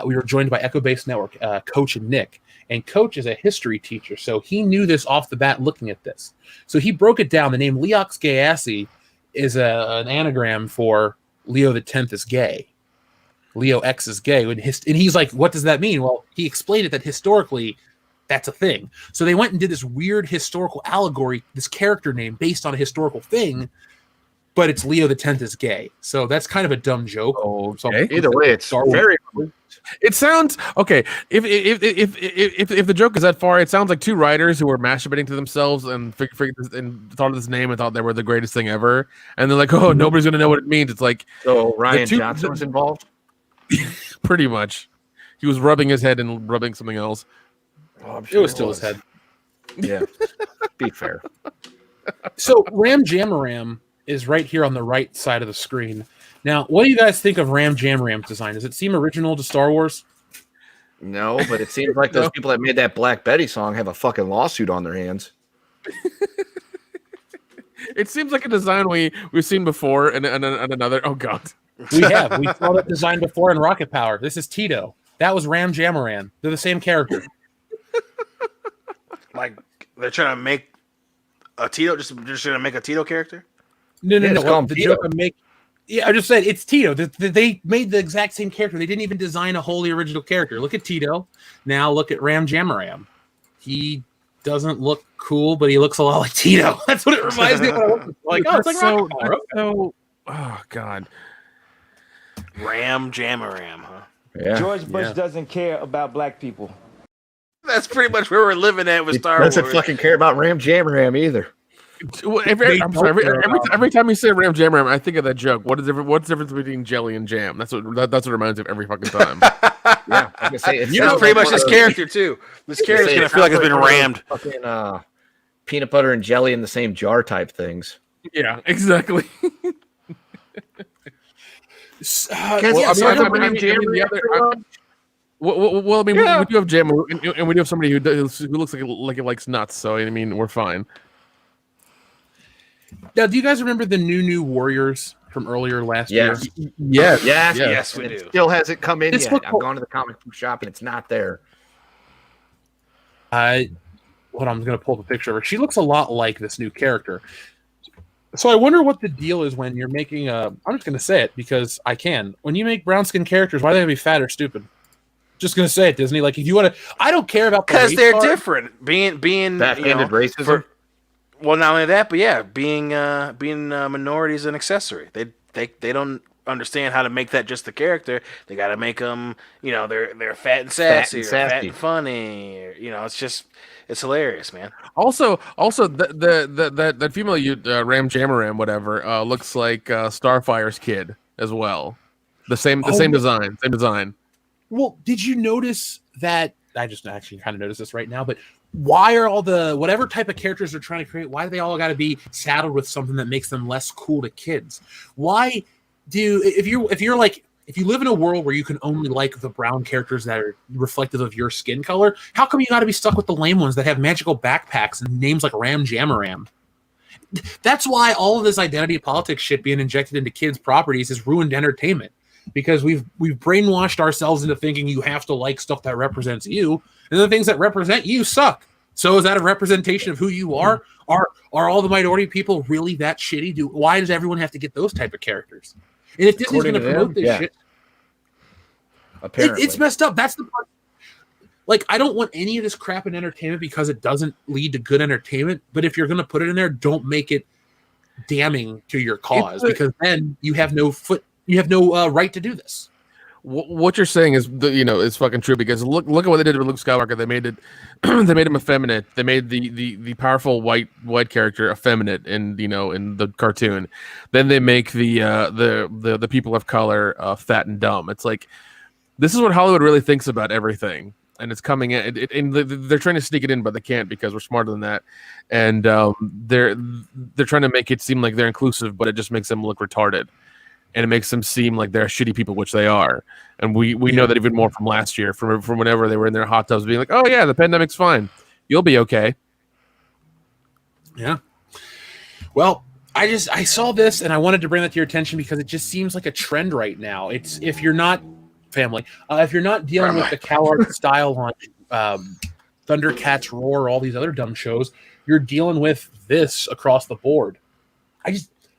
were joined by Echo Base Network, Coach and Nick. And Coach is a history teacher, so he knew this off the bat looking at this. So he broke it down. The name Leox Gayassi is an anagram for Leo the 10th is gay. Leo X is gay. And he's like, what does that mean? Well, he explained it that historically, that's a thing. So they went and did this weird historical allegory, this character name based on a historical thing, but it's Leo the 10th is gay. So that's kind of a dumb joke. Oh, so either way, it's very cool. It sounds okay. If the joke is that far, it sounds like two writers who were masturbating to themselves and thought of this name and thought they were the greatest thing ever. And they're like, "Oh, nobody's gonna know what it means." It's like so Ryan Johnson was involved. Pretty much, he was rubbing his head and rubbing something else. Oh, sure it was still his head. Yeah, be fair. So Ram Jamaram is right here on the right side of the screen. Now, what do you guys think of Ram Jamaram's design? Does it seem original to Star Wars? No, but it seems like those people that made that Black Betty song have a fucking lawsuit on their hands. It seems like a design we've seen before and another. Oh god, we have. We saw that design before in Rocket Power. This is Tito. That was Ram Jamaram. They're the same character. Like they're trying to make a Tito, just trying to make a Tito character. No. The joke I'm making. Yeah, I just said it's Tito. They made the exact same character. They didn't even design a wholly original character. Look at Tito. Now look at Ram Jamaram. He doesn't look cool, but he looks a lot like Tito. That's what it reminds me of. Like, oh, it's like so. Oh god. Ram Jamaram, huh? Yeah. George Bush doesn't care about black people. That's pretty much where we're living at with Star Wars. Doesn't fucking care about Ram Jamaram either. Every time you say Ram Jamaram, I think of that joke. What's the difference between jelly and jam? That's what reminds me of every fucking time. Yeah, I can say that's pretty much this character too. This character's gonna feel like it's been rammed. Fucking peanut butter and jelly in the same jar type things. Yeah, exactly. Well, I mean, we do have jam, and we do have somebody who looks like he likes nuts. So I mean, we're fine. Now, do you guys remember the new Warriors from earlier last year? Yes, we do. It still hasn't come in yet. I've gone to the comic book shop and it's not there. I'm going to pull up a picture of her. She looks a lot like this new character. So I wonder what the deal is when you're making I'm just going to say it because I can. When you make brown skin characters, why do they have to be fat or stupid? Just gonna say it, Disney. Like, if you want to, I don't care about because they're different. Being backhanded racism. Well, not only that, but yeah, being minorities an accessory. They don't understand how to make that just the character. They got to make them, they're fat and sassy, or fat and funny. It's hilarious, man. Also, that female Ram Jamaram, whatever, looks like Starfire's kid as well. The same design. Well, did you notice that? I just actually kind of noticed this right now, but why are all the whatever type of characters they're trying to create? Why do they all got to be saddled with something that makes them less cool to kids? Why do if you live in a world where you can only like the brown characters that are reflective of your skin color, how come you got to be stuck with the lame ones that have magical backpacks and names like Ram Jamaram? That's why all of this identity politics shit being injected into kids' properties has ruined entertainment. Because we've brainwashed ourselves into thinking you have to like stuff that represents you, and the things that represent you suck. So is that a representation of who you are? Are all the minority people really that shitty? Why does everyone have to get those type of characters? And if Disney's going to promote this shit, apparently it's messed up. That's the part. Like, I don't want any of this crap in entertainment because it doesn't lead to good entertainment. But if you're going to put it in there, don't make it damning to your cause, because then you have no right to do this. What you're saying is, is fucking true, because look at what they did with Luke Skywalker. They made him effeminate. They made the powerful white character effeminate in the cartoon. Then they make the people of color fat and dumb. It's like, this is what Hollywood really thinks about everything, and it's coming in. And they're trying to sneak it in, but they can't, because we're smarter than that. And they're trying to make it seem like they're inclusive, but it just makes them look retarded. And it makes them seem like they're shitty people, which they are. And we know that even more from last year, from whenever they were in their hot tubs being like, oh yeah, the pandemic's fine. You'll be okay. Yeah. Well, I saw this and I wanted to bring that to your attention because it just seems like a trend right now. It's if you're not dealing with the cow art style on Thundercats Roar, all these other dumb shows, you're dealing with this across the board.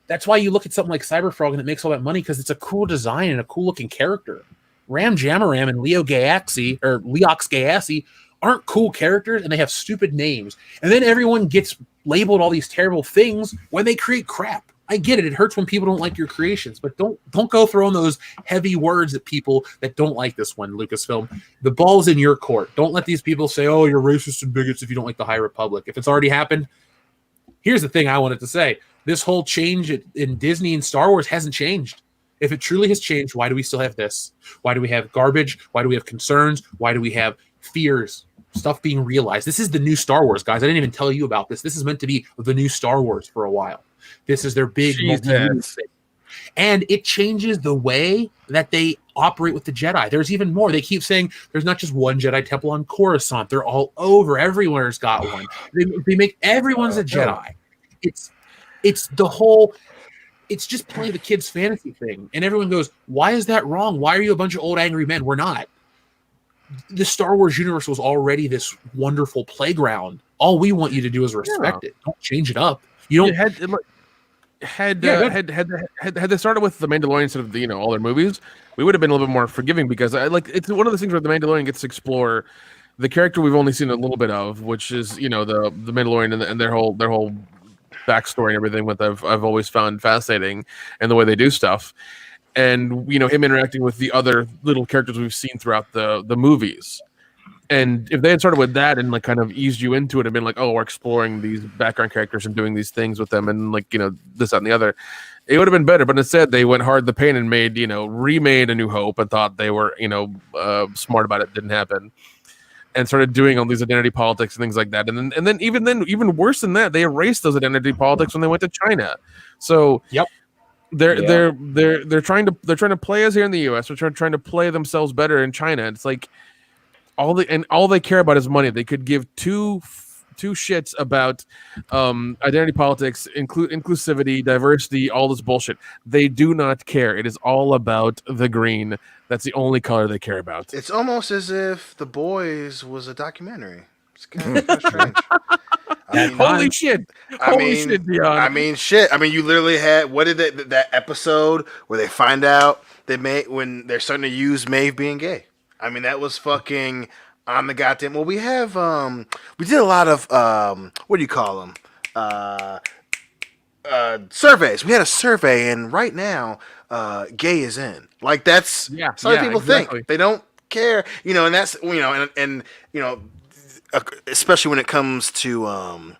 That's why you look at something like Cyberfrog and it makes all that money, because it's a cool design and a cool looking character. Ram Jamaram and Leox Gayaxi aren't cool characters, and they have stupid names. And then everyone gets labeled all these terrible things when they create crap. I get it. It hurts when people don't like your creations, but don't go throwing those heavy words at people that don't like this one, Lucasfilm. The ball's in your court. Don't let these people say, oh, you're racist and bigots if you don't like the High Republic. If it's already happened, here's the thing I wanted to say. This whole change in Disney and Star Wars hasn't changed. If it truly has changed, why do we still have this? Why do we have garbage? Why do we have concerns? Why do we have fears? Stuff being realized. This is the new Star Wars, guys. I didn't even tell you about this. This is meant to be the new Star Wars for a while. This is their big multi-universe thing. And it changes the way that they operate with the Jedi. There's even more. They keep saying there's not just one Jedi temple on Coruscant. They're all over. Everywhere's got one. They make everyone's a Jedi. It's just play the kids' fantasy thing. And everyone goes, why is that wrong? Why are you a bunch of old angry men? We're not. The Star Wars universe was already this wonderful playground. All we want you to do is respect it. Don't change it up. You don't. Had they started with the Mandalorian instead of all their movies, we would have been a little bit more forgiving, because it's one of the things where the Mandalorian gets to explore the character we've only seen a little bit of, which is the Mandalorian and their whole backstory and everything, what I've always found fascinating, and the way they do stuff, and him interacting with the other little characters we've seen throughout the movies. And if they had started with that and kind of eased you into it and been like, oh, we're exploring these background characters and doing these things with them and this, that, and the other, it would have been better. But instead they went hard the pain and remade A New Hope and thought they were smart about it. Didn't happen. And started doing all these identity politics and things like that, and then even worse than that, they erased those identity politics when they went to China. So yep, they're trying to play us here in the U.S. They're trying to play themselves better in China. It's like all they care about is money. They could give two shits about identity politics, inclusivity, diversity, all this bullshit. They do not care. It is all about the green. That's the only color they care about. It's almost as if The Boys was a documentary. It's kind of strange. Holy shit, Dion. Shit. You literally had that episode where they find out when they're starting to use Maeve being gay. I mean, that was fucking on the goddamn. Well, we have we did a lot of what do you call them? Surveys. We had a survey, and right now, gay is in. Like that's some people think they don't care, you know, and that's and you know, especially when it comes to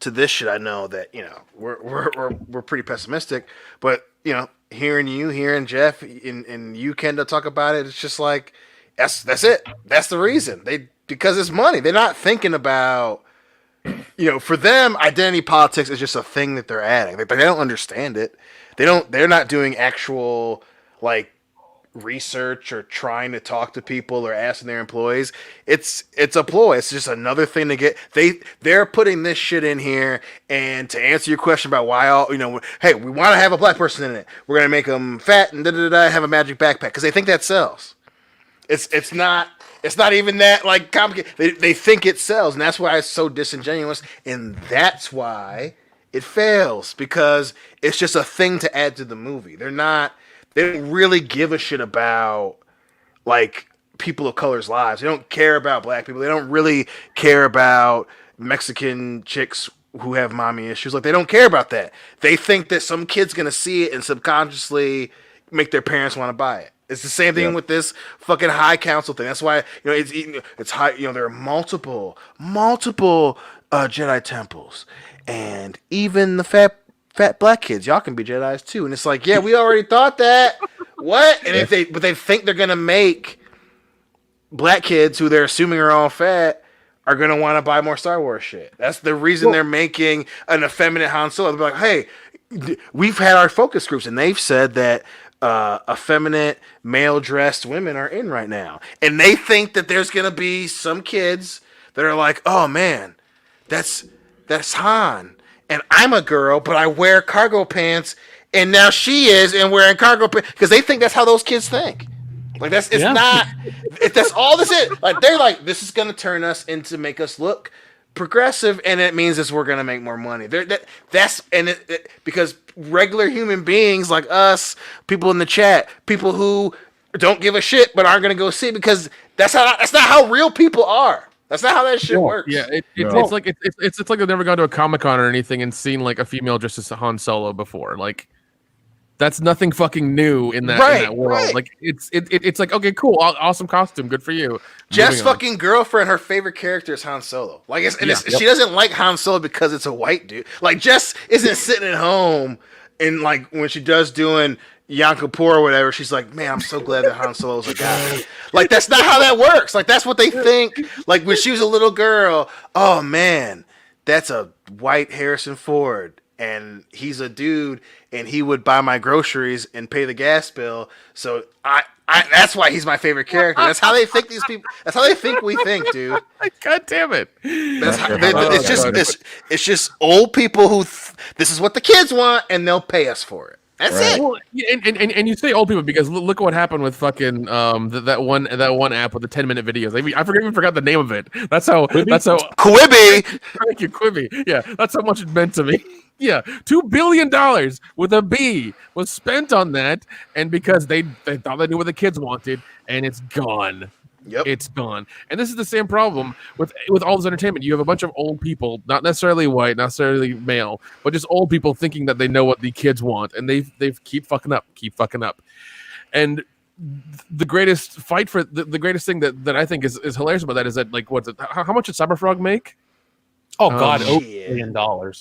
this shit. I know that we're pretty pessimistic, but hearing Jeff and you Kendall talk about it, it's just like that's it. That's the reason because it's money. They're not thinking about. For them, identity politics is just a thing that they're adding. They don't understand it. They're not doing actual like research or trying to talk to people or asking their employees. It's a ploy. It's just another thing to get. They're putting this shit in here, and to answer your question about why hey, we want to have a black person in it. We're gonna make them fat and have a magic backpack because they think that sells. It's not. It's not even that like complicated. They think it sells, and that's why it's so disingenuous, and that's why it fails because it's just a thing to add to the movie. They don't really give a shit about like people of color's lives. They don't care about black people. They don't really care about Mexican chicks who have mommy issues. Like they don't care about that. They think that some kid's gonna see it and subconsciously make their parents want to buy it. It's the same thing with this fucking high council thing. That's why it's high. There are multiple Jedi temples, and even the fat black kids, y'all can be Jedis too. And it's like, yeah, we already thought that. What? And but they think they're gonna make black kids who they're assuming are all fat are gonna want to buy more Star Wars shit. That's the reason they're making an effeminate Han Solo. They're like, hey, we've had our focus groups, and they've said that. Effeminate male-dressed women are in right now, and they think that there's gonna be some kids that are like, "Oh man, that's Han, and I'm a girl, but I wear cargo pants, and now she is and wearing cargo pants," because they think that's how those kids think. Like that's not. That's all this is. Like they're like, this is gonna turn us into make us look progressive, and it means that we're gonna make more money. Because regular human beings like us, people in the chat, people who don't give a shit but aren't gonna go see it because that's not how real people are. That's not how that shit works. Yeah, it's like they've never gone to a Comic-Con or anything and seen like a female dressed as Han Solo before. Like that's nothing fucking new in that world. Right. Like it's like, okay, cool, awesome costume, good for you. Jeff's fucking girlfriend, her favorite character is Han Solo. Like she doesn't like Han Solo because it's a white dude. Like Jess isn't sitting at home and like when she does doing Yom Kippur or whatever, she's like, man, I'm so glad that Han Solo's a guy. Like that's not how that works. Like that's what they think. Like when she was a little girl, oh man, that's a white Harrison Ford. And he's a dude, and he would buy my groceries and pay the gas bill. So I that's why he's my favorite character. That's how they think these people. That's how they think we think, dude. God damn it! It's just old people who this is what the kids want, and they'll pay us for it. That's it. Well, and you say old people because look what happened with fucking that one app with the 10-minute videos. I even forgot the name of it. That's how Quibi. Thank you, Quibi. Yeah, that's how much it meant to me. Yeah, $2 billion with a B was spent on that, and because they thought they knew what the kids wanted, and it's gone. Yep. It's gone. And this is the same problem with all this entertainment. You have a bunch of old people, not necessarily white, not necessarily male, but just old people thinking that they know what the kids want, and they keep fucking up. And the greatest fight for the greatest thing that I think is hilarious about that is that like how much did Cyberfrog make? Oh god, $1 billion.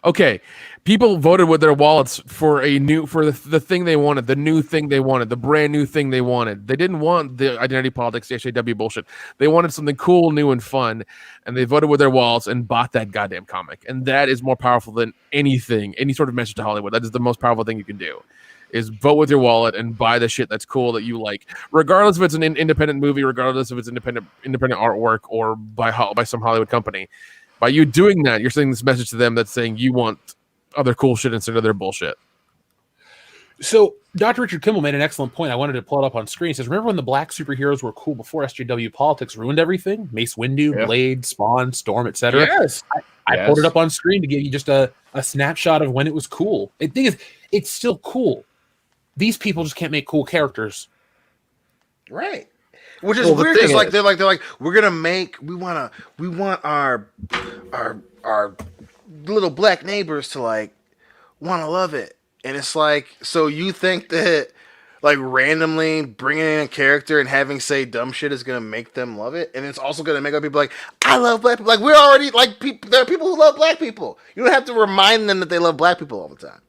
Okay, people voted with their wallets for the thing they wanted, the new thing they wanted, the brand new thing they wanted. They didn't want the identity politics, the SJW bullshit. They wanted something cool, new, and fun, and they voted with their wallets and bought that goddamn comic. And that is more powerful than anything, any sort of message to Hollywood. That is the most powerful thing you can do, is vote with your wallet and buy the shit that's cool that you like, regardless if it's an independent movie, regardless if it's independent artwork, or by some Hollywood company. By you doing that, you're sending this message to them that's saying you want other cool shit instead of their bullshit. So Dr. Richard Kimmel made an excellent point. I wanted to pull it up on screen. He says, remember when the black superheroes were cool before SJW politics ruined everything? Mace Windu, Blade, Spawn, Storm, etc. Yes. I pulled it up on screen to give you just a snapshot of when it was cool. The thing is, it's still cool. These people just can't make cool characters. Right. Which is weird because like they're like we want our little black neighbors to like want to love it, and it's like, so you think that like randomly bringing in a character and having say dumb shit is gonna make them love it, and it's also gonna make other people like, I love black people. Like, we're already like people. There are people who love black people. You don't have to remind them that they love black people all the time.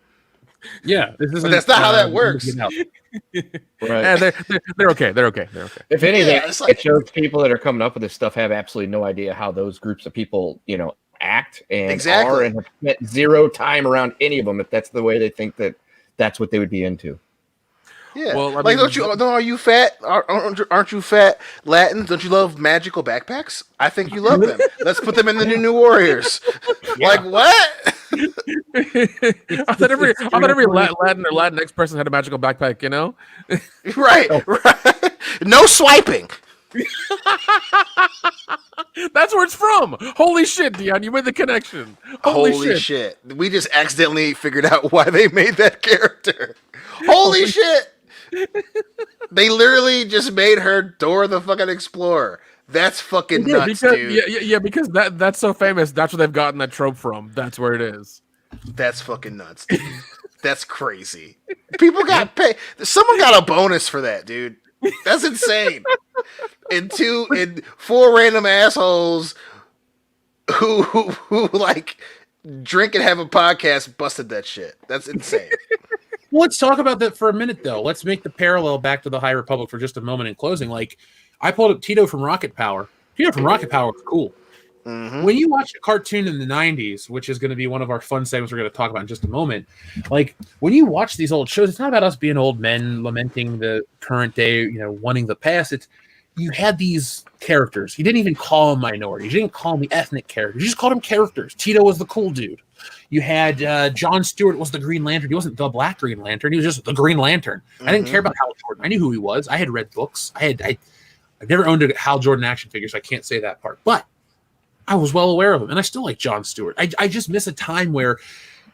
Yeah, this isn't, but that's not how that works. Right? And they're okay. They're okay. They're okay. If anything, like, it shows people that are coming up with this stuff have absolutely no idea how those groups of people, act and are, and have spent zero time around any of them. If that's the way they think that's what they would be into. Yeah, well, I like, mean, are you fat? Aren't you fat Latins? Don't you love magical backpacks? I think you love them. Let's put them in the New Warriors. Yeah. Like, what? I thought every Latin or Latinx person had a magical backpack, Right, right. No swiping. That's where it's from. Holy shit, Dion, you made the connection. Holy shit. We just accidentally figured out why they made that character. Holy shit. They literally just made her Dora the fucking Explorer. That's fucking nuts, dude. Yeah, because that's so famous. That's where they've gotten that trope from. That's where it is. That's fucking nuts, dude. That's crazy. People got paid. Someone got a bonus for that, dude. That's insane. And 4 random assholes who like drink and have a podcast busted that shit. That's insane. Well, let's talk about that for a minute, though. Let's make the parallel back to the High Republic for just a moment in closing. Like, I pulled up Tito from Rocket Power. Tito from Rocket Power was cool. Mm-hmm. When you watch a cartoon in the 90s, which is going to be one of our fun segments we're going to talk about in just a moment, like, when you watch these old shows, it's not about us being old men lamenting the current day, wanting the past. It's, you had these characters. You didn't even call them minorities. You didn't call them the ethnic characters. You just called them characters. Tito was the cool dude. You had John Stewart was the Green Lantern. He wasn't the Black Green Lantern. He was just the Green Lantern. Mm-hmm. I didn't care about Hal Jordan. I knew who he was. I had read books. I've never owned a Hal Jordan action figure, so I can't say that part. But I was well aware of him, and I still like John Stewart. I just miss a time where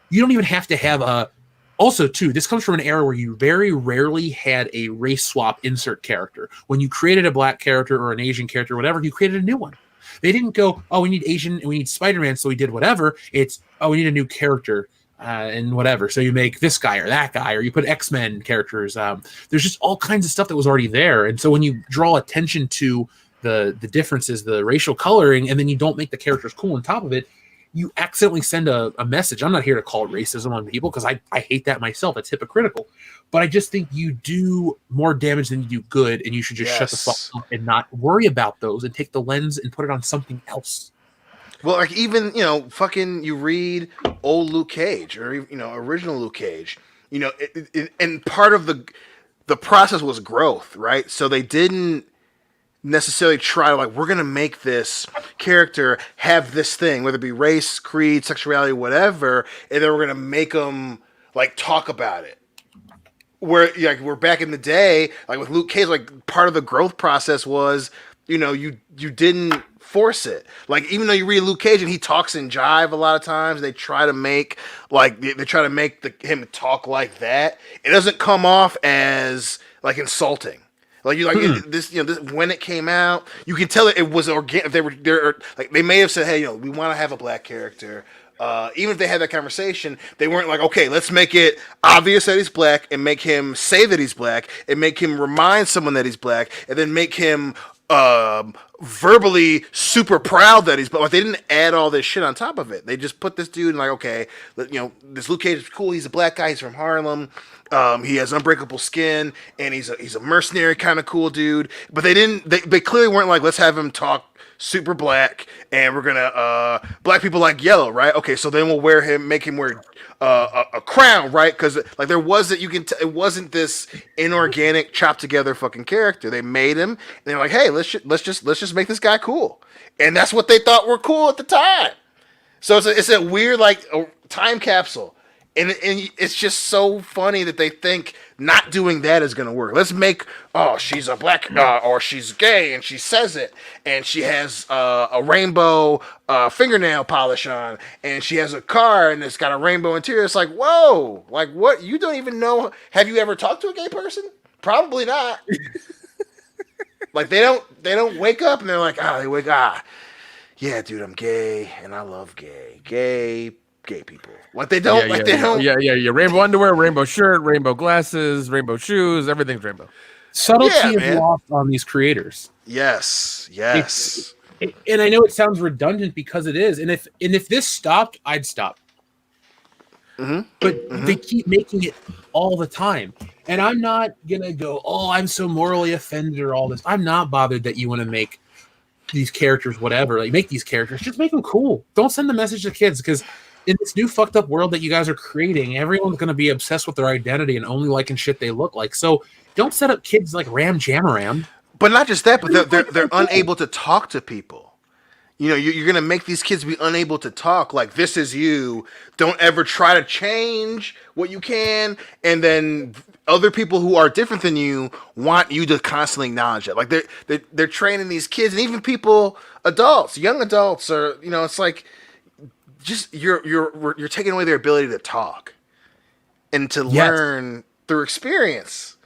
you don't even have to have a... Also, too, this comes from an era where you very rarely had a race swap insert character. When you created a black character or an Asian character or whatever, you created a new one. They didn't go, oh, we need Asian and we need Spider-Man, so we did whatever. It's, oh, we need a new character and whatever. So you make this guy or that guy, or you put X-Men characters. There's just all kinds of stuff that was already there. And so when you draw attention to the differences, the racial coloring, and then you don't make the characters cool on top of it, you accidentally send a message. I'm not here to call it racism on people because I hate that myself. It's hypocritical. But I just think you do more damage than you do good, and you should just shut the fuck up and not worry about those and take the lens and put it on something else. Well, like, even, fucking you read old Luke Cage or, original Luke Cage, and part of the process was growth, right? So they didn't necessarily try to, like, we're going to make this character have this thing, whether it be race, creed, sexuality, whatever, and then we're going to make them, like, talk about it. Where, like, we're back in the day, like, with Luke Cage, like, part of the growth process was, you didn't force it. Like, even though you read Luke Cage and he talks in jive a lot of times, they try to make, like, him talk like that. It doesn't come off as, like, insulting. Like, you like this, when it came out, you can tell it was organic. They may have said, hey, we want to have a black character. Even if they had that conversation, they weren't like, okay, let's make it obvious that he's black and make him say that he's black and make him remind someone that he's black and then make him verbally super proud that he's black. Like, they didn't add all this shit on top of it. They just put this dude in, like, okay, this Luke Cage is cool. He's a black guy. He's from Harlem. He has unbreakable skin, and he's a mercenary kind of cool dude. But they clearly weren't like, let's have him talk super black, and we're gonna black people like yellow, right? Okay, so then we'll make him wear a crown, right? Because like it wasn't this inorganic chopped together fucking character. They made him, and they're like, hey, let's just make this guy cool, and that's what they thought were cool at the time. So it's a weird, like, time capsule. And it's just so funny that they think not doing that is going to work. Let's make, she's a black, or she's gay, and she says it, and she has a rainbow fingernail polish on, and she has a car, and it's got a rainbow interior. It's like, whoa, like, what? You don't even know. Have you ever talked to a gay person? Probably not. Like they don't wake up and they're like, yeah, dude, I'm gay and I love gay people. Like they don't, yeah. Rainbow underwear, rainbow shirt, rainbow glasses, rainbow shoes, everything's rainbow. Subtlety is lost on these creators. Yes. And I know it sounds redundant because it is. And if this stopped, I'd stop. But they keep making it all the time. And I'm not going to go, oh, I'm so morally offended or all this. I'm not bothered that you want to make these characters whatever. Like, make these characters. Just make them cool. Don't send the message to kids, because in this new fucked up world that you guys are creating, everyone's going to be obsessed with their identity and only liking shit they look like. So don't set up kids like Ram Jamaram. But not just that, but they're unable to talk to people. You know, you're going to make these kids be unable to talk. Like, this is you. Don't ever try to change what you can. And then other people who are different than you want you to constantly acknowledge it. Like, they're training these kids, and even people, adults, young adults are, you know, it's like, just you're taking away their ability to talk and to learn through experience.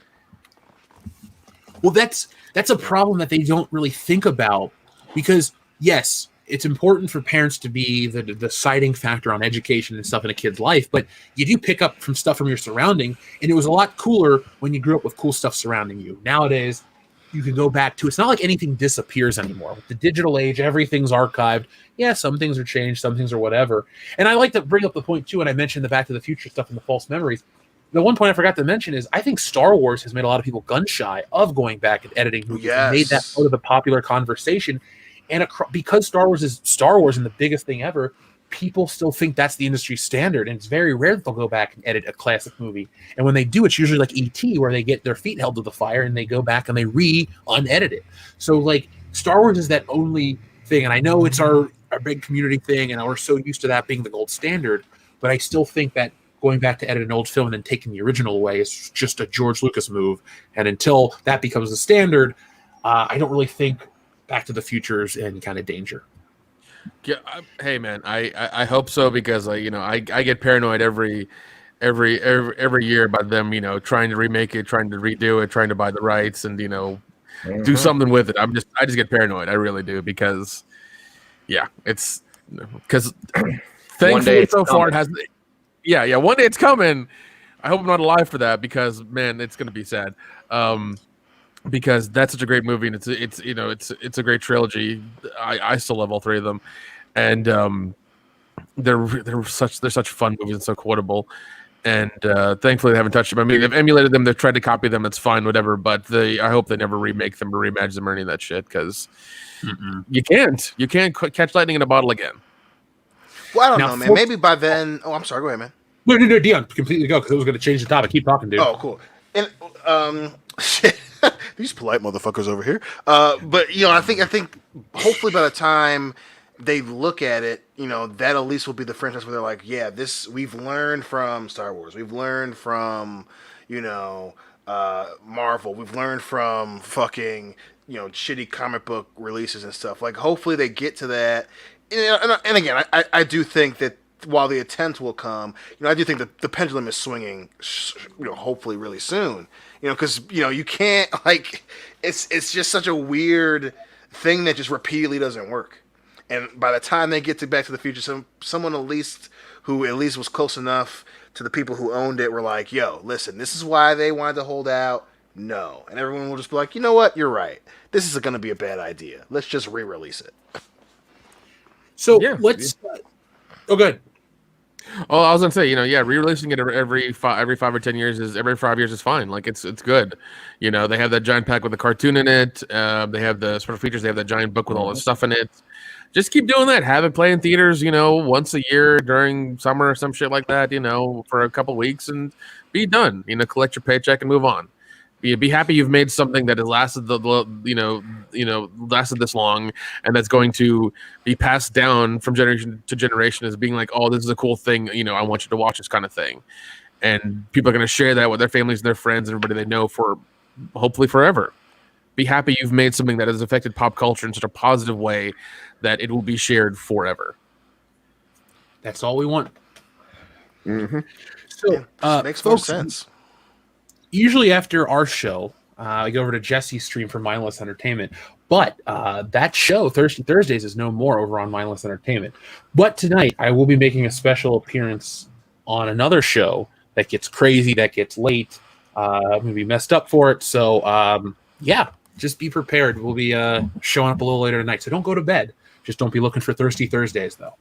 Well, that's a problem that they don't really think about, because yes, it's important for parents to be the deciding factor on education and stuff in a kid's life, but you do pick up from stuff from your surrounding, and it was a lot cooler when you grew up with cool stuff surrounding you. Nowadays, you can go back to, it's not like anything disappears anymore. With the digital age, everything's archived. Yeah, some things are changed, some things are whatever. And I like to bring up the point, too, when I mentioned the Back to the Future stuff and the false memories. The one point I forgot to mention is I think Star Wars has made a lot of people gun-shy of going back and editing movies and made that part of the popular conversation. And because Star Wars is Star Wars and the biggest thing ever, people still think that's the industry standard. And it's very rare that they'll go back and edit a classic movie. And when they do, it's usually like E.T., where they get their feet held to the fire and they go back and they unedit it. So, like, Star Wars is that only thing. And I know it's our big community thing, and we're so used to that being the gold standard. But I still think that going back to edit an old film and then taking the original away is just a George Lucas move. And until that becomes the standard, I don't really think Back to the Future is in kind of danger. Yeah, hey man, I hope so, because I get paranoid every year about them, trying to remake it, trying to redo it, trying to buy the rights, and do something with it. I just get paranoid. I really do, because it's because thankfully so far it has. Yeah, one day it's coming. I hope I'm not alive for that, because man, it's gonna be sad. Because that's such a great movie, and it's a great trilogy. I still love all three of them, and they're such fun movies and so quotable. And thankfully they haven't touched them. I mean, they've emulated them, they've tried to copy them. That's fine, whatever. But I hope they never remake them or reimagine them or any of that shit, because you can't catch lightning in a bottle again. Well, I don't know, man. Maybe by then. Oh, I'm sorry. Go ahead, man. No, Dion, completely go, because it was going to change the topic. Keep talking, dude. Oh, cool. And shit. These polite motherfuckers over here. But I think hopefully by the time they look at it, that at least will be the franchise where they're like, yeah, this we've learned from Star Wars, we've learned from Marvel, we've learned from fucking shitty comic book releases and stuff. Like, hopefully they get to that. And again, I do think that while the attempt will come, I do think that the pendulum is swinging, hopefully really soon. Because you can't, like, it's just such a weird thing that just repeatedly doesn't work. And by the time they get to Back to the Future, someone who at least was close enough to the people who owned it were like, yo, listen, this is why they wanted to hold out. No. And everyone will just be like, you know what? You're right. This is going to be a bad idea. Let's just re-release it. So let's... Oh, good. Oh, I was gonna say, re-releasing it every 5 or 10 years every 5 years is fine. Like, it's good. They have that giant pack with the cartoon in it. They have the special features. They have that giant book with all the stuff in it. Just keep doing that. Have it play in theaters, once a year during summer or some shit like that. For a couple weeks, and be done. Collect your paycheck and move on. Be happy you've made something that has lasted lasted this long, and that's going to be passed down from generation to generation as being like, oh, this is a cool thing. I want you to watch this kind of thing, and people are going to share that with their families and their friends and everybody they know for hopefully forever. Be happy you've made something that has affected pop culture in such a positive way that it will be shared forever. That's all we want. Mm-hmm. So makes more sense. Usually after our show, I go over to Jesse's stream for Mindless Entertainment. But that show, Thirsty Thursdays, is no more over on Mindless Entertainment. But tonight, I will be making a special appearance on another show that gets crazy, that gets late. I'm going to be messed up for it. So, yeah, just be prepared. We'll be showing up a little later tonight. So don't go to bed. Just don't be looking for Thirsty Thursdays, though.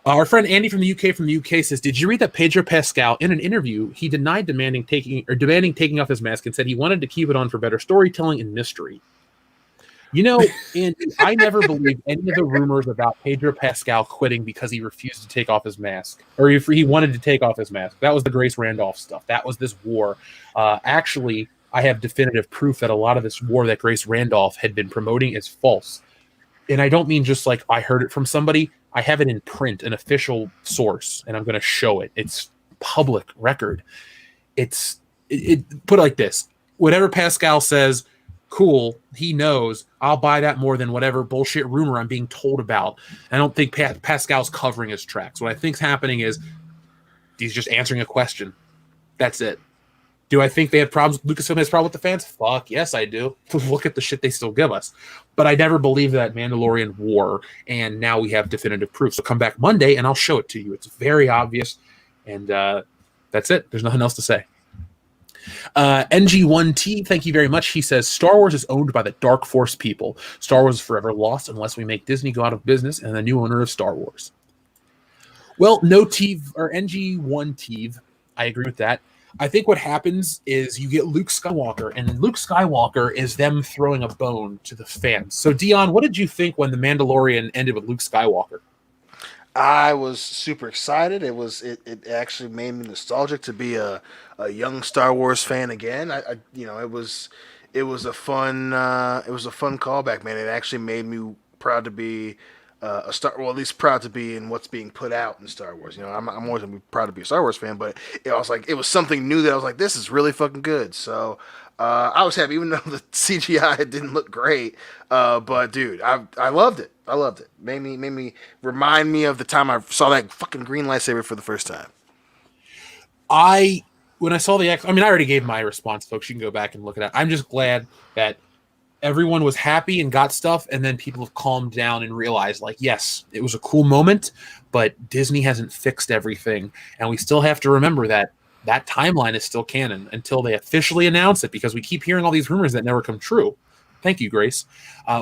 Our friend Andy from the UK says, did you read that Pedro Pascal, in an interview, he denied demanding taking off his mask and said he wanted to keep it on for better storytelling and mystery? You know, and I never believed any of the rumors about Pedro Pascal quitting because he refused to take off his mask, or if he wanted to take off his mask. That was the Grace Randolph stuff. That was this war. Actually, I have definitive proof that a lot of this war that Grace Randolph had been promoting is false. And I don't mean just like I heard it from somebody. I have it in print, an official source, and I'm going to show it. It's public record. It put it like this. Whatever Pascal says, cool, he knows. I'll buy that more than whatever bullshit rumor I'm being told about. I don't think Pascal's covering his tracks. What I think's happening is he's just answering a question. That's it. Do I think they have problems? Lucasfilm has problems with the fans? Fuck, yes, I do. Look at the shit they still give us. But I never believed that Mandalorian war, and now we have definitive proof. So come back Monday, and I'll show it to you. It's very obvious, and that's it. There's nothing else to say. NG1T, thank you very much. He says, Star Wars is owned by the Dark Force people. Star Wars is forever lost unless we make Disney go out of business and the new owner of Star Wars. Well, no Teve, or NG1Teve, I agree with that. I think what happens is you get Luke Skywalker, and Luke Skywalker is them throwing a bone to the fans. So, Dion, what did you think when The Mandalorian ended with Luke Skywalker? I was super excited. It actually made me nostalgic to be a young Star Wars fan again. It was a fun callback, man. It actually made me proud to be at least proud to be in what's being put out in Star Wars. You know, I'm always gonna be proud to be a Star Wars fan, but it was something new that I was like, this is really fucking good. So I was happy, even though the CGI didn't look great. But dude, I loved it. I loved it. Made me remind me of the time I saw that fucking green lightsaber for the first time. When I saw I already gave my response, folks. You can go back and look at it. I'm just glad that everyone was happy and got stuff, and then people have calmed down and realized, like, yes, it was a cool moment, but Disney hasn't fixed everything, and we still have to remember that timeline is still canon until they officially announce it, because we keep hearing all these rumors that never come true. Thank you, Grace.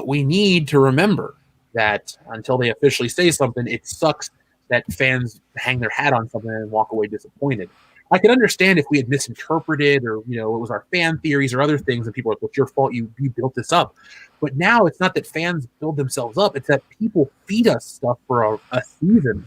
We need to remember that until they officially say something, it sucks that fans hang their hat on something and walk away disappointed. I could understand if we had misinterpreted, or, it was our fan theories or other things, and people are like, well, it's your fault, you built this up. But now it's not that fans build themselves up, it's that people feed us stuff for a season.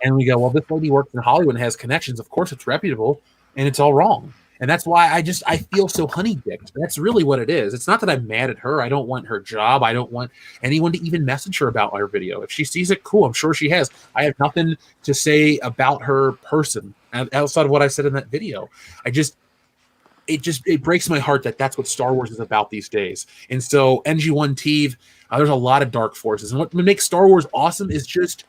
And we go, well, this lady works in Hollywood and has connections. Of course it's reputable, and it's all wrong. And that's why I feel so honey-dicked. That's really what it is. It's not that I'm mad at her. I don't want her job. I don't want anyone to even message her about our video. If she sees it, cool. I'm sure she has. I have nothing to say about her person outside of what I said in that video. It breaks my heart that that's what Star Wars is about these days. And so NG1 Teve, there's a lot of dark forces. And what makes Star Wars awesome is just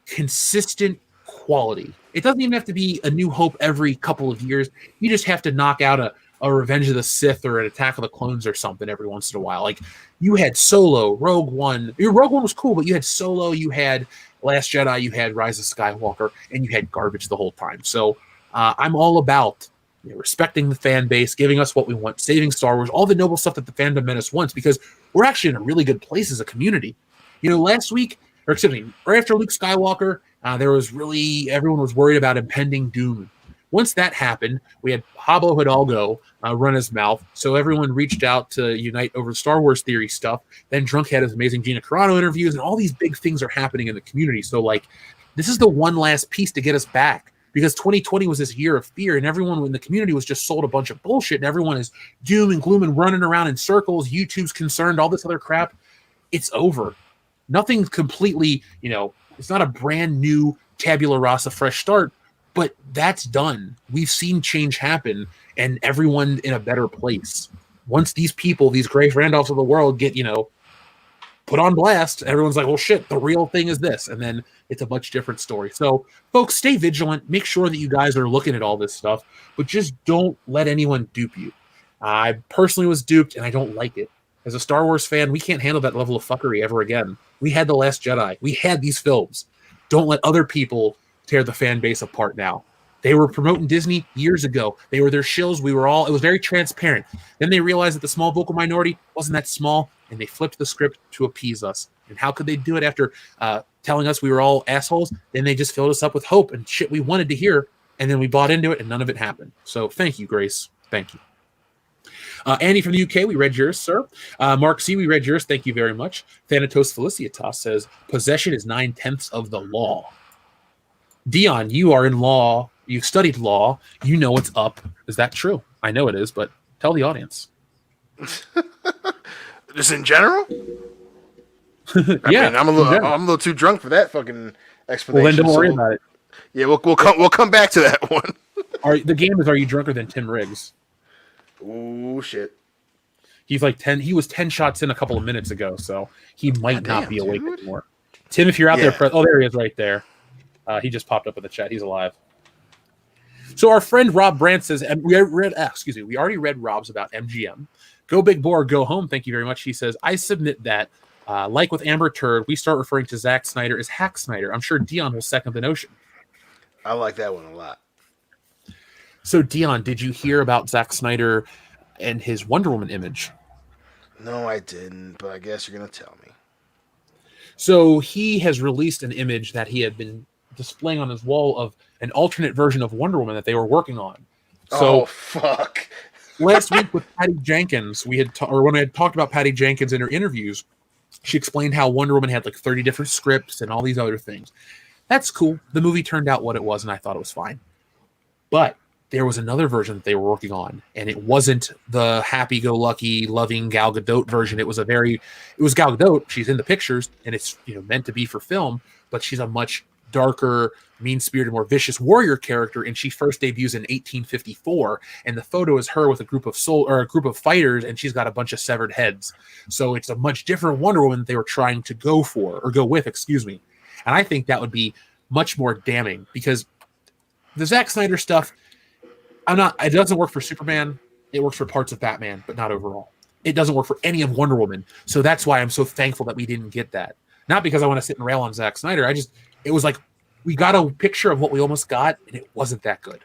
consistent quality. It doesn't even have to be a New Hope every couple of years. You just have to knock out a Revenge of the Sith or an Attack of the Clones or something every once in a while. Like, you had Solo, Rogue One. Rogue One was cool, but you had Solo, you had Last Jedi, you had Rise of Skywalker, and you had garbage the whole time. So I'm all about respecting the fan base, giving us what we want, saving Star Wars, all the noble stuff that the fandom menace wants, because we're actually in a really good place as a community. Last week, or excuse me, right after Luke Skywalker, everyone was worried about impending doom. Once that happened, we had Pablo Hidalgo run his mouth, so everyone reached out to unite over Star Wars theory stuff. Then Drunk had his amazing Gina Carano interviews, and all these big things are happening in the community. So, this is the one last piece to get us back, because 2020 was this year of fear, and everyone in the community was just sold a bunch of bullshit, and everyone is doom and gloom and running around in circles. YouTube's concerned, all this other crap. It's over. Nothing's completely, it's not a brand new tabula rasa fresh start, but that's done. We've seen change happen, and everyone in a better place. Once these people, these Grace Randolphs of the world get, put on blast, everyone's like, well, shit, the real thing is this. And then it's a much different story. So, folks, stay vigilant. Make sure that you guys are looking at all this stuff, but just don't let anyone dupe you. I personally was duped, and I don't like it. As a Star Wars fan, we can't handle that level of fuckery ever again. We had The Last Jedi. We had these films. Don't let other people tear the fan base apart now. They were promoting Disney years ago. They were their shills. It was very transparent. Then they realized that the small vocal minority wasn't that small, and they flipped the script to appease us. And how could they do it after telling us we were all assholes? Then they just filled us up with hope and shit we wanted to hear, and then we bought into it, and none of it happened. So thank you, Grace. Thank you. Andy from the UK, we read yours, sir. Mark C, we read yours. Thank you very much. Thanatos Felicitas says, possession is 9/10 of the law. Dion, you are in law. You've studied law. You know what's up. Is that true? I know it is, but tell the audience. Just in general? I mean, I'm a little too drunk for that fucking explanation. Well, then don't worry about it. Yeah, we'll come back to that one. The game is, are you drunker than Tim Riggs? Ooh, shit. He's like 10. He was 10 shots in a couple of minutes ago, so he might not be awake anymore. Tim, if you're out there, there he is right there. He just popped up in the chat. He's alive. So our friend Rob Brandt says, and we already read Rob's about MGM. Go big boy or go home. Thank you very much. He says, I submit that, like with Amber Turd, we start referring to Zack Snyder as Hack Snyder. I'm sure Dion will second the notion. I like that one a lot. So, Dion, did you hear about Zack Snyder and his Wonder Woman image? No, I didn't, but I guess you're going to tell me. So, he has released an image that he had been displaying on his wall of an alternate version of Wonder Woman that they were working on. So, fuck. Last week with Patty Jenkins, when I had talked about Patty Jenkins in her interviews, she explained how Wonder Woman had like 30 different scripts and all these other things. That's cool. The movie turned out what it was, and I thought it was fine. But there was another version that they were working on, and it wasn't the happy-go-lucky, loving Gal Gadot version. It was Gal Gadot. She's in the pictures, and it's meant to be for film, but she's a much darker, mean-spirited, more vicious warrior character, and she first debuts in 1854, and the photo is her with a group of fighters, and she's got a bunch of severed heads. So it's a much different Wonder Woman that they were trying to go with, and I think that would be much more damning, because the Zack Snyder stuff, it doesn't work for Superman. It works for parts of Batman, but not overall. It doesn't work for any of Wonder Woman. So that's why I'm so thankful that we didn't get that. Not because I want to sit and rail on Zack Snyder. It was like we got a picture of what we almost got, and it wasn't that good.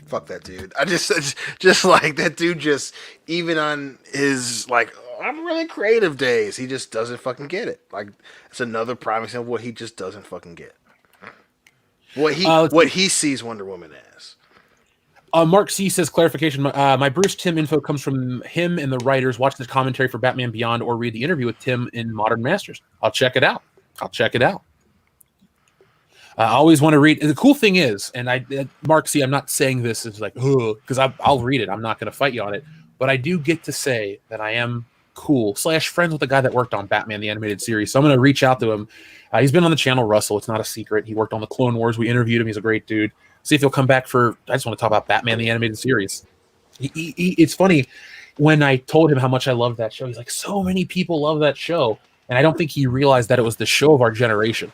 Fuck that dude. I just like that dude. Just even on his I'm really creative days, he just doesn't fucking get it. Like, it's another prime example of what he just doesn't fucking get. What he sees Wonder Woman as. Mark C says, clarification. My Bruce Timm info comes from him and the writers. Watch the commentary for Batman Beyond or read the interview with Tim in Modern Masters. I'll check it out. I always want to read. The cool thing is, and Mark C, I'm not saying this is like, because I'll read it. I'm not going to fight you on it. But I do get to say that I am cool / friends with the guy that worked on Batman, the animated series. So I'm going to reach out to him. He's been on the channel, Russell. It's not a secret. He worked on the Clone Wars. We interviewed him. He's a great dude. See if he'll come back I just want to talk about Batman, the animated series. It's funny, when I told him how much I loved that show, he's like, so many people love that show. And I don't think he realized that it was the show of our generation.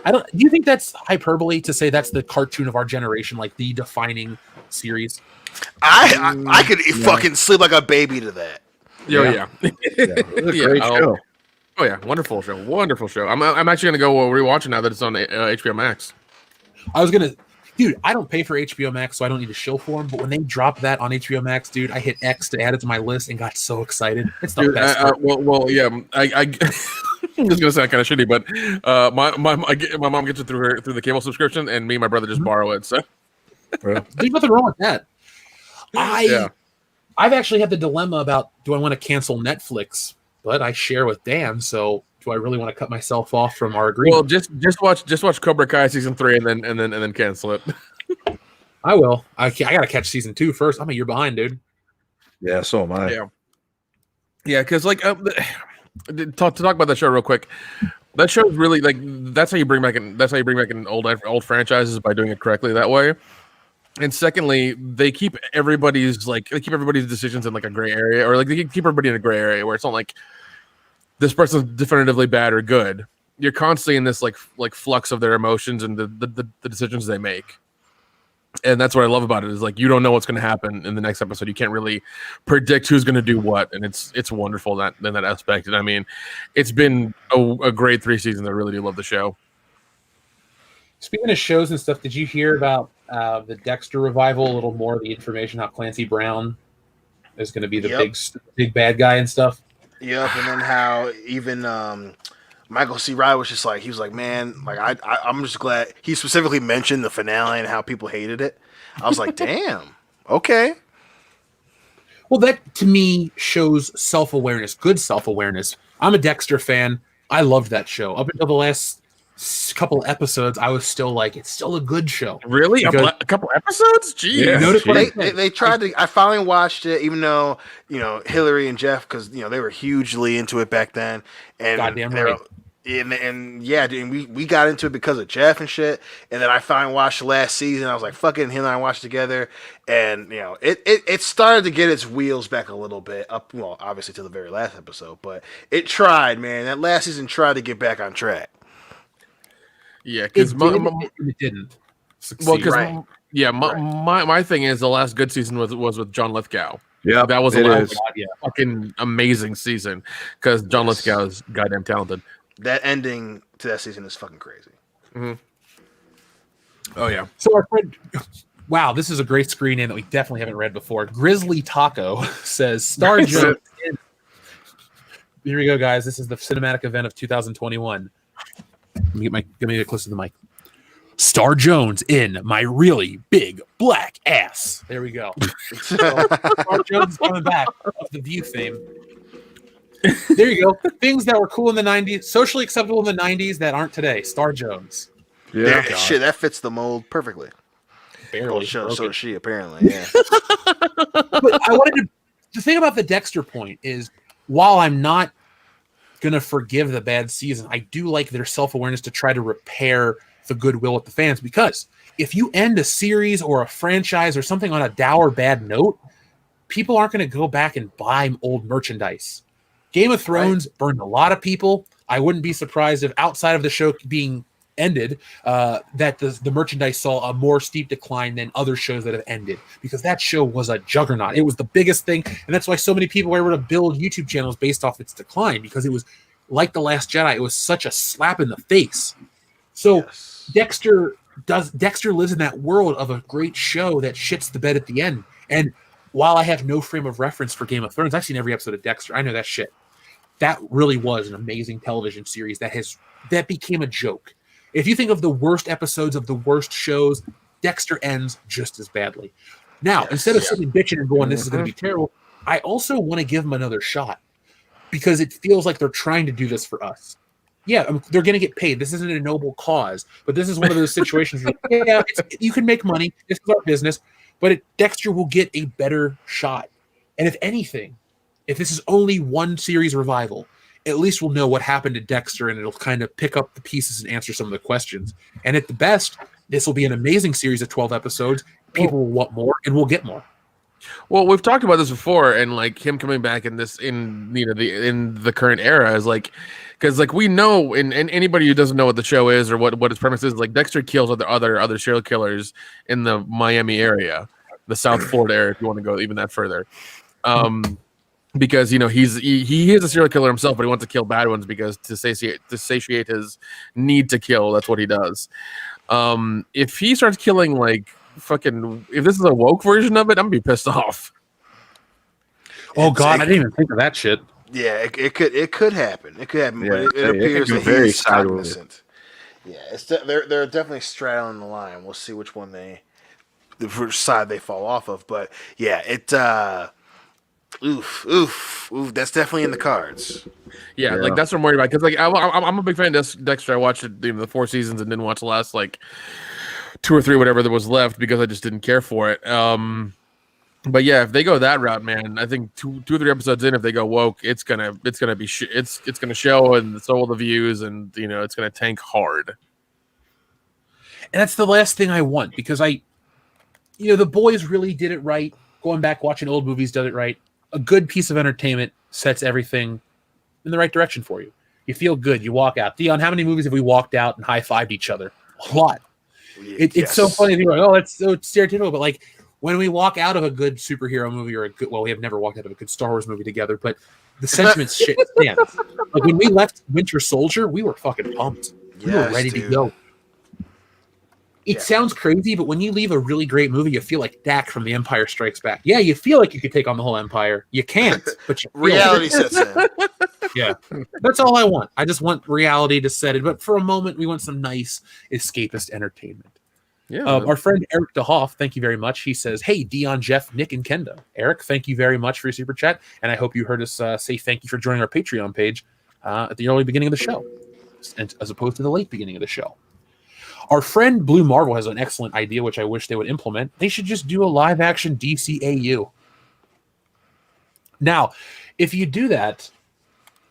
Do you think that's hyperbole to say that's the cartoon of our generation, like the defining series? I could fucking sleep like a baby to that. Yeah. Great show. Oh yeah, wonderful show. I'm actually gonna go rewatch it now that it's on HBO Max. Dude, I don't pay for HBO Max, so I don't need to shill for them. But when they dropped that on HBO Max, dude, I hit X to add it to my list and got so excited. It's the best. Yeah. I'm just gonna sound kind of shitty, but my mom gets it through the cable subscription, and me and my brother just borrow it. So there's nothing wrong with that. I've actually had the dilemma about, do I want to cancel Netflix? But I share with Dan, so do I really want to cut myself off from our agreement? Well, just watch Cobra Kai season 3 and then cancel it. I will. I gotta catch season 2 first. I'm a year behind, dude. Yeah, so am I. Yeah, because to talk about that show real quick. That show is really that's how you bring back in old franchises, by doing it correctly that way. And secondly, they keep everybody's decisions in like a gray area, or like they keep everybody in a gray area where it's not like this person's definitively bad or good. You're constantly in this like flux of their emotions and the decisions they make. And that's what I love about it is like you don't know what's going to happen in the next episode. You can't really predict who's going to do what, and it's wonderful in that aspect. And I mean, it's been a great 3 seasons. I really do love the show. Speaking of shows and stuff, did you hear about the Dexter revival? A little more of the information how Clancy Brown is going to be the big bad guy and stuff. Yep, and then how even Michael C. Rye was just like, he was like, man, like I'm just glad he specifically mentioned the finale and how people hated it. I was like, damn, okay. Well, that to me shows self-awareness, good self-awareness. I'm a Dexter fan. I loved that show up until the last couple episodes. I was still like, it's still a good show. Really, a couple episodes? Jeez. They tried to. I finally watched it, even though Hillary and Jeff, because they were hugely into it back then, and goddamn right. And yeah, dude, we got into it because of Jeff and shit. And then I finally watched the last season. I was like, fucking, him and I watched together, and it started to get its wheels back a little bit up. Well, obviously to the very last episode, but it tried, man. That last season tried to get back on track. Yeah, because it didn't succeed. Well, because my thing is the last good season was with John Lithgow. Yeah, that was a fucking amazing season because John Lithgow is goddamn talented. That ending to that season is fucking crazy. Mm-hmm. Oh yeah. So our friend, wow, this is a great screen name that we definitely haven't read before. Grizzly Taco says Star Jones. Here we go, guys. This is the cinematic event of 2021. Let me get close to the mic. Star Jones in my really big black ass. There we go. So, Star Jones is coming back of the View fame. There you go. Things that were cool in the 90s, socially acceptable in the 90s that aren't today. Star Jones. Yeah, shit, that fits the mold perfectly. Barely. So does she, apparently. Yeah. But I wanted to. The thing about the Dexter point is, while I'm not going to forgive the bad season, I do like their self-awareness to try to repair the goodwill with the fans, because if you end a series or a franchise or something on a dour bad note, people aren't going to go back and buy old merchandise. Game of Thrones burned a lot of people. I wouldn't be surprised if outside of the show being ended, that the merchandise saw a more steep decline than other shows that have ended, because that show was a juggernaut. It was the biggest thing, and that's why so many people were able to build YouTube channels based off its decline, because it was like The Last Jedi. It was such a slap in the face. So Dexter lives in that world of a great show that shits the bed at the end. And while I have no frame of reference for Game of Thrones, I've seen every episode of Dexter. I know that shit. That really was an amazing television series that became a joke. If you think of the worst episodes of the worst shows, Dexter ends just as badly. Now, instead of sitting bitching and going, this is going to be terrible, I also want to give them another shot, because it feels like they're trying to do this for us. Yeah, they're going to get paid. This isn't a noble cause, but this is one of those situations where, you can make money. This is our business, but Dexter will get a better shot. And if anything, if this is only one series revival, at least we'll know what happened to Dexter, and it'll kind of pick up the pieces and answer some of the questions. And at the best, this will be an amazing series of 12 episodes. People will want more, and we'll get more. Well, we've talked about this before, and like him coming back in the current era is like, because like we know, and anybody who doesn't know what the show is or what its premise is, like Dexter kills other serial killers in the Miami area, the South Florida area, if you want to go even that further. Because he is a serial killer himself, but he wants to kill bad ones because to satiate his need to kill. That's what he does. If he starts killing if this is a woke version of it, I'm gonna be pissed off. Oh God, I didn't even think of that shit. Yeah, it could happen. It could happen. Yeah, but it appears that very he's cognizant. Yeah, they're definitely straddling the line. We'll see which one which side they fall off of. But yeah, oof. That's definitely in the cards. Yeah, like that's what I'm worried about, because I'm a big fan of Dexter. I watched it the 4 seasons and didn't watch the last 2 or 3 whatever there was left because I just didn't care for it. But yeah, if they go that route, man, I think 2 or 3 episodes in, if they go woke, it's gonna be it's gonna show, and so will the views, and it's gonna tank hard. And that's the last thing I want, because the boys really did it right. Going back, watching old movies did it right. A good piece of entertainment sets everything in the right direction for you. You feel good. You walk out. Dion, how many movies have we walked out and high-fived each other? A lot. It's so funny. People are like, oh, that's so stereotypical. But like when we walk out of a good superhero movie or we have never walked out of a good Star Wars movie together, but the sentiments shit stands. Like when we left Winter Soldier, we were fucking pumped. We were ready to go. It sounds crazy, but when you leave a really great movie, you feel like Dak from The Empire Strikes Back. Yeah, you feel like you could take on the whole Empire. You can't, but you reality sets in. Yeah, that's all I want. I just want reality to set it. But for a moment, we want some nice escapist entertainment. Yeah. Our friend Eric DeHoff, thank you very much. He says, "Hey, Dion, Jeff, Nick, and Kendo." Eric, thank you very much for your super chat, and I hope you heard us say thank you for joining our Patreon page at the early beginning of the show, and as opposed to the late beginning of the show. Our friend Blue Marvel has an excellent idea, which I wish they would implement. They should just do a live-action DCAU. Now, if you do that,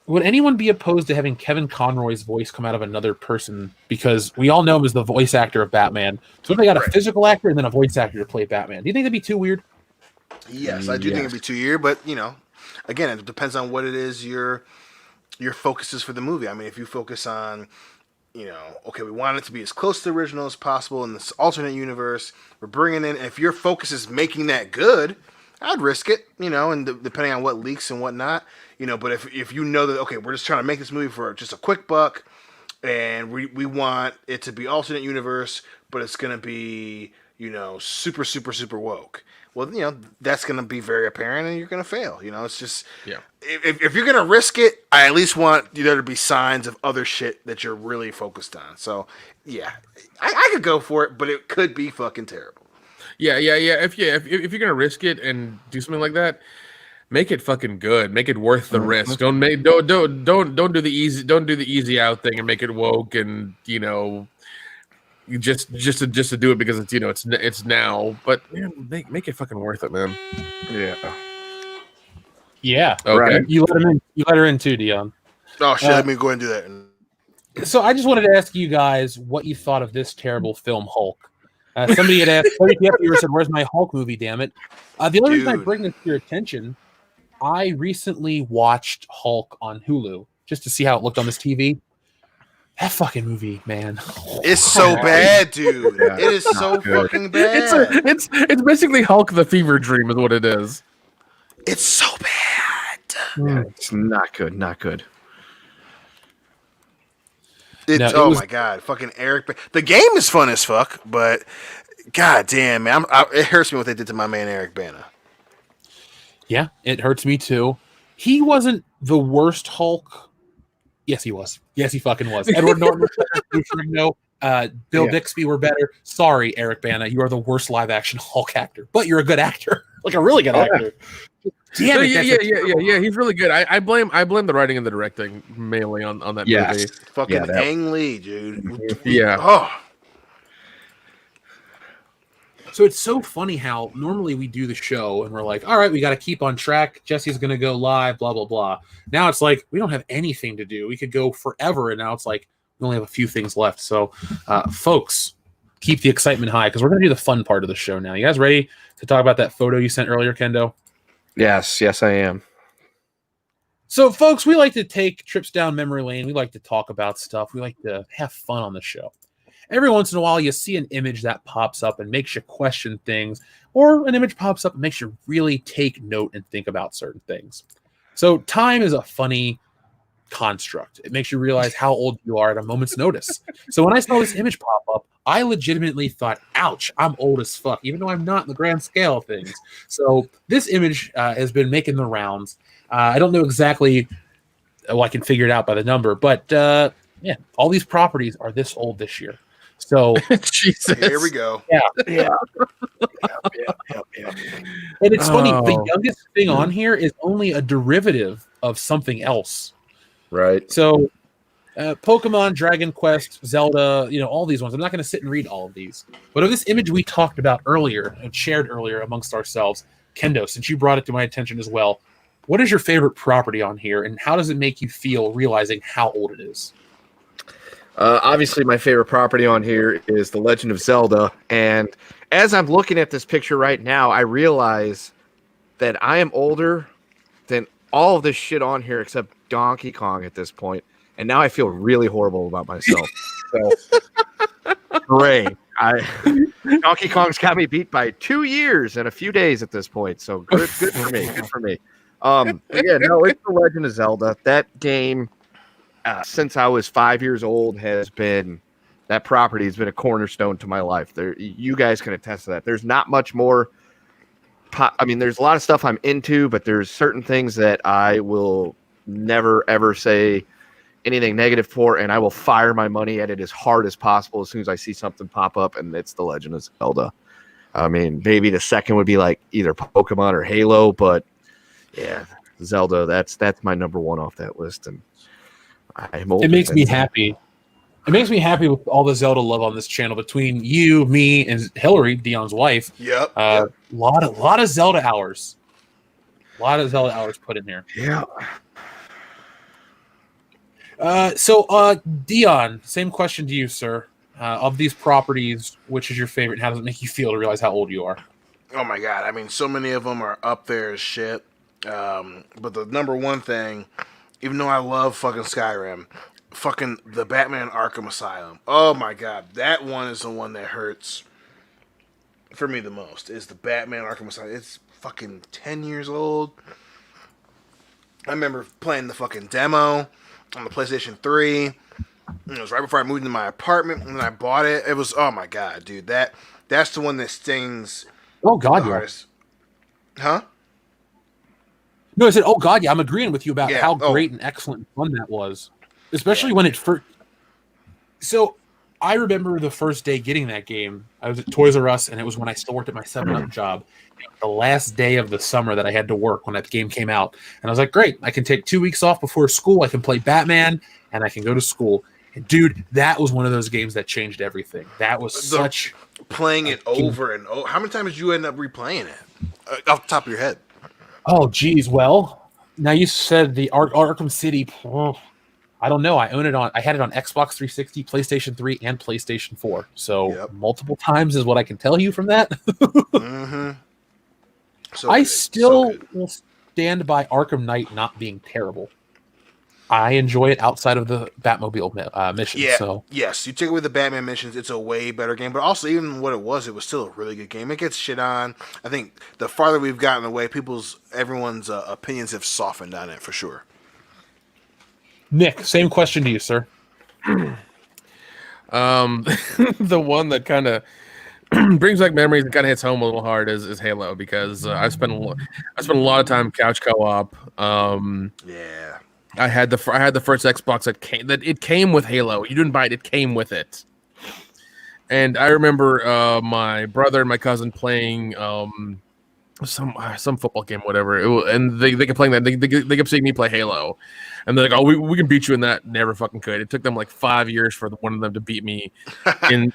would anyone be opposed to having Kevin Conroy's voice come out of another person? Because we all know him as the voice actor of Batman. So if they got a physical actor and then a voice actor to play Batman, do you think that'd be too weird? Yes, I do think it'd be too weird, but again, it depends on what it is your focus is for the movie. I mean, if you focus on okay, we want it to be as close to the original as possible in this alternate universe. We're bringing in, and if your focus is making that good, I'd risk it, and depending on what leaks and whatnot, but if you know that, okay, we're just trying to make this movie for just a quick buck, and we want it to be alternate universe, but it's going to be, super, super, super woke. Well, that's going to be very apparent and you're going to fail. It's just, if you're going to risk it, I at least want there to be signs of other shit that you're really focused on. So, yeah, I could go for it, but it could be fucking terrible. Yeah. If you're going to risk it and do something like that, make it fucking good. Make it worth the risk. Don't do the easy out thing and make it woke and, just to do it because it's it's now, but make it fucking worth it, man. Yeah. Okay. Right. You let her in too, Dion. Oh shit! Let me go ahead and do that. So I just wanted to ask you guys what you thought of this terrible film, Hulk. Somebody had asked, you said, "Where's my Hulk movie? Damn it!" The only reason I bring this to your attention, I recently watched Hulk on Hulu just to see how it looked on this TV. That fucking movie, man. It's so bad, dude. Yeah, it is so fucking bad. It's basically Hulk the fever dream is what it is. It's so bad. Yeah, it's not good. Not good. My god, fucking Eric. The game is fun as fuck, but god damn, man, it hurts me what they did to my man Eric Bana. Yeah, it hurts me too. He wasn't the worst Hulk. Yes, he was. Yes, he fucking was. Edward Norton, Bill Bixby were better. Sorry, Eric Bana, you are the worst live-action Hulk actor, but you're a good actor, like a really good actor. Damn it, yeah. He's really good. I blame the writing and the directing mainly on that movie. Fucking Ang Lee, dude. Yeah. Oh. So it's so funny how normally we do the show and we're like, all right, we got to keep on track. Jesse's going to go live, blah, blah, blah. Now it's like, we don't have anything to do. We could go forever. And now it's like, we only have a few things left. So folks, keep the excitement high because we're going to do the fun part of the show now. You guys ready to talk about that photo you sent earlier, Kendo? Yes, I am. So folks, we like to take trips down memory lane. We like to talk about stuff. We like to have fun on the show. Every once in a while, you see an image that pops up and makes you question things, or an image pops up and makes you really take note and think about certain things. So time is a funny construct. It makes you realize how old you are at a moment's notice. So when I saw this image pop up, I legitimately thought, ouch, I'm old as fuck, even though I'm not in the grand scale of things. So this image has been making the rounds. I don't know exactly, I can figure it out by the number, but yeah, all these properties are this old this year. So Jesus. Here we go. Yeah. And it's funny, the youngest thing on here is only a derivative of something else. Right. So Pokemon, Dragon Quest, Zelda, all these ones. I'm not going to sit and read all of these. But of this image we talked about earlier and shared earlier amongst ourselves, Kendo, since you brought it to my attention as well, what is your favorite property on here and how does it make you feel realizing how old it is? Obviously, my favorite property on here is The Legend of Zelda. And as I'm looking at this picture right now, I realize that I am older than all of this shit on here except Donkey Kong at this point. And now I feel really horrible about myself. So, great. Donkey Kong's got me beat by 2 years and a few days at this point. So good for me. Good for me. But yeah, no, it's The Legend of Zelda. That game, since I was 5 years old, that property has been a cornerstone to my life. You guys can attest to that. There's not much more. I mean, there's a lot of stuff I'm into, but there's certain things that I will never ever say anything negative for, and I will fire my money at it as hard as possible as soon as I see something pop up, and it's The Legend of Zelda. I mean, maybe the second would be like either Pokemon or Halo, but yeah, Zelda, that's my number one off that list. And it makes me happy. It makes me happy with all the Zelda love on this channel between you, me, and Hillary, Dion's wife. Yep. Lot of Zelda hours. A lot of Zelda hours put in here. Yeah. So Dion, same question to you, sir. Of these properties, which is your favorite? And how does it make you feel to realize how old you are? Oh my god! I mean, so many of them are up there as shit. But the number one thing, even though I love fucking Skyrim, fucking the Batman Arkham Asylum. Oh my god, that one is the one that hurts for me the most. Is the Batman Arkham Asylum? It's fucking 10 years old. I remember playing the fucking demo on the PlayStation 3. It was right before I moved into my apartment, and I bought it. It was, oh my god, dude, that's the one that stings. Oh god, yeah. Huh? No, I said, oh god, yeah. I'm agreeing with you about how great and excellent fun that was, especially when it first. So, I remember the first day getting that game. I was at Toys R Us, and it was when I still worked at my 7-Up job. The last day of the summer that I had to work when that game came out. And I was like, great, I can take 2 weeks off before school. I can play Batman, and I can go to school. And dude, that was one of those games that changed everything. That was such... Playing it over and over. How many times did you end up replaying it? Off the top of your head. Oh, geez. Well, now you said the Arkham City... I don't know. I had it on Xbox 360, PlayStation 3, and PlayStation 4. So multiple times is what I can tell you from that. Mm-hmm. I still will stand by Arkham Knight not being terrible. I enjoy it outside of the Batmobile missions. Yeah, so. Yes, you take away the Batman missions, it's a way better game. But also, even what it was still a really good game. It gets shit on. I think the farther we've gotten away, everyone's opinions have softened on it for sure. Nick, same question to you, sir. The one that kind of brings back memories and kind of hits home a little hard is Halo, because I spent a lot of time couch co-op. Yeah, I had the first Xbox that came with Halo. You didn't buy it; it came with it. And I remember my brother and my cousin playing some football game, whatever. And they kept playing that. They kept seeing me play Halo, and they're like, "Oh, we can beat you in that." Never fucking could. It took them like 5 years for one of them to beat me in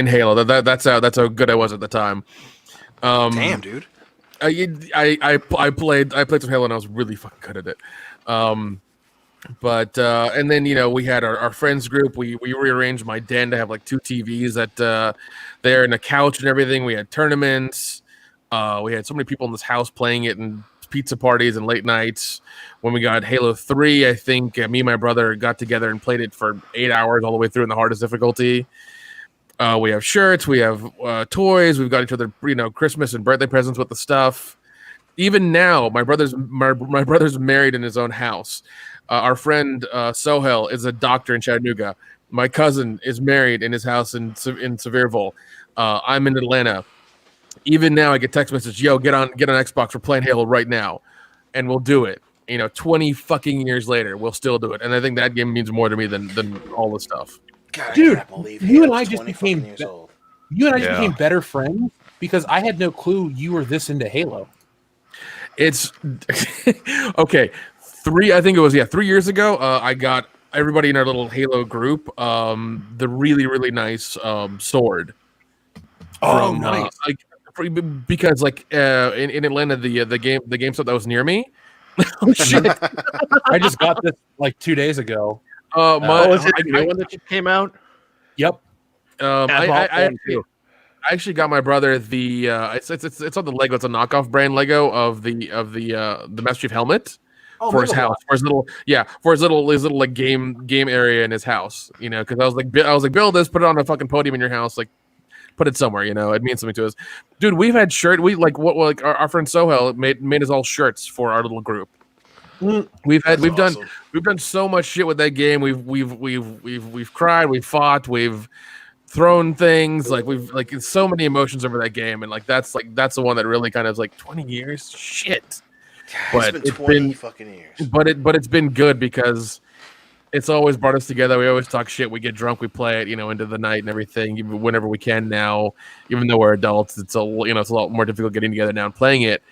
Halo. That's how good I was at the time. Damn, dude. I played some Halo and I was really fucking good at it. But and then we had our friends group. We rearranged my den to have like 2 TVs there and a couch and everything. We had tournaments. We had so many people in this house playing it, and pizza parties and late nights. When we got Halo 3, I think me and my brother got together and played it for 8 hours all the way through in the hardest difficulty. We have shirts, we have toys, we've got each other, Christmas and birthday presents with the stuff. Even now, my brother's married in his own house. Our friend Sohel is a doctor in Chattanooga. My cousin is married in his house in Sevierville. I'm in Atlanta. Even now, I get text message, "Yo, get on Xbox. We're playing Halo right now," and we'll do it. 20 fucking years later, we'll still do it. And I think that game means more to me than all the stuff. God, dude, you and I just became better friends because I had no clue you were this into Halo. It's okay. 3 years ago, I got everybody in our little Halo group the really, really nice sword. Oh, nice! Because in Atlanta, the GameStop that was near me. Oh shit! I just got this like 2 days ago. Was it the new one that came out? Yep. I actually got my brother the it's on the Lego. It's a knockoff brand Lego of the Master Chief helmet for his house, for his little like game area in his house. Because I was like, build this, put it on a fucking podium in your house, like put it somewhere. You know, it means something to us, dude. We've had we like our friend Sohel made us all shirts for our little group. We've done so much shit with that game. We've cried, we've fought, we've thrown things, like it's so many emotions over that game, and that's the one that really kind of is like 20 years shit. But it's been 20 fucking years. But it's been good because it's always brought us together. We always talk shit. We get drunk. We play it, into the night and everything. Even whenever we can now, even though we're adults, it's a lot more difficult getting together now and playing it.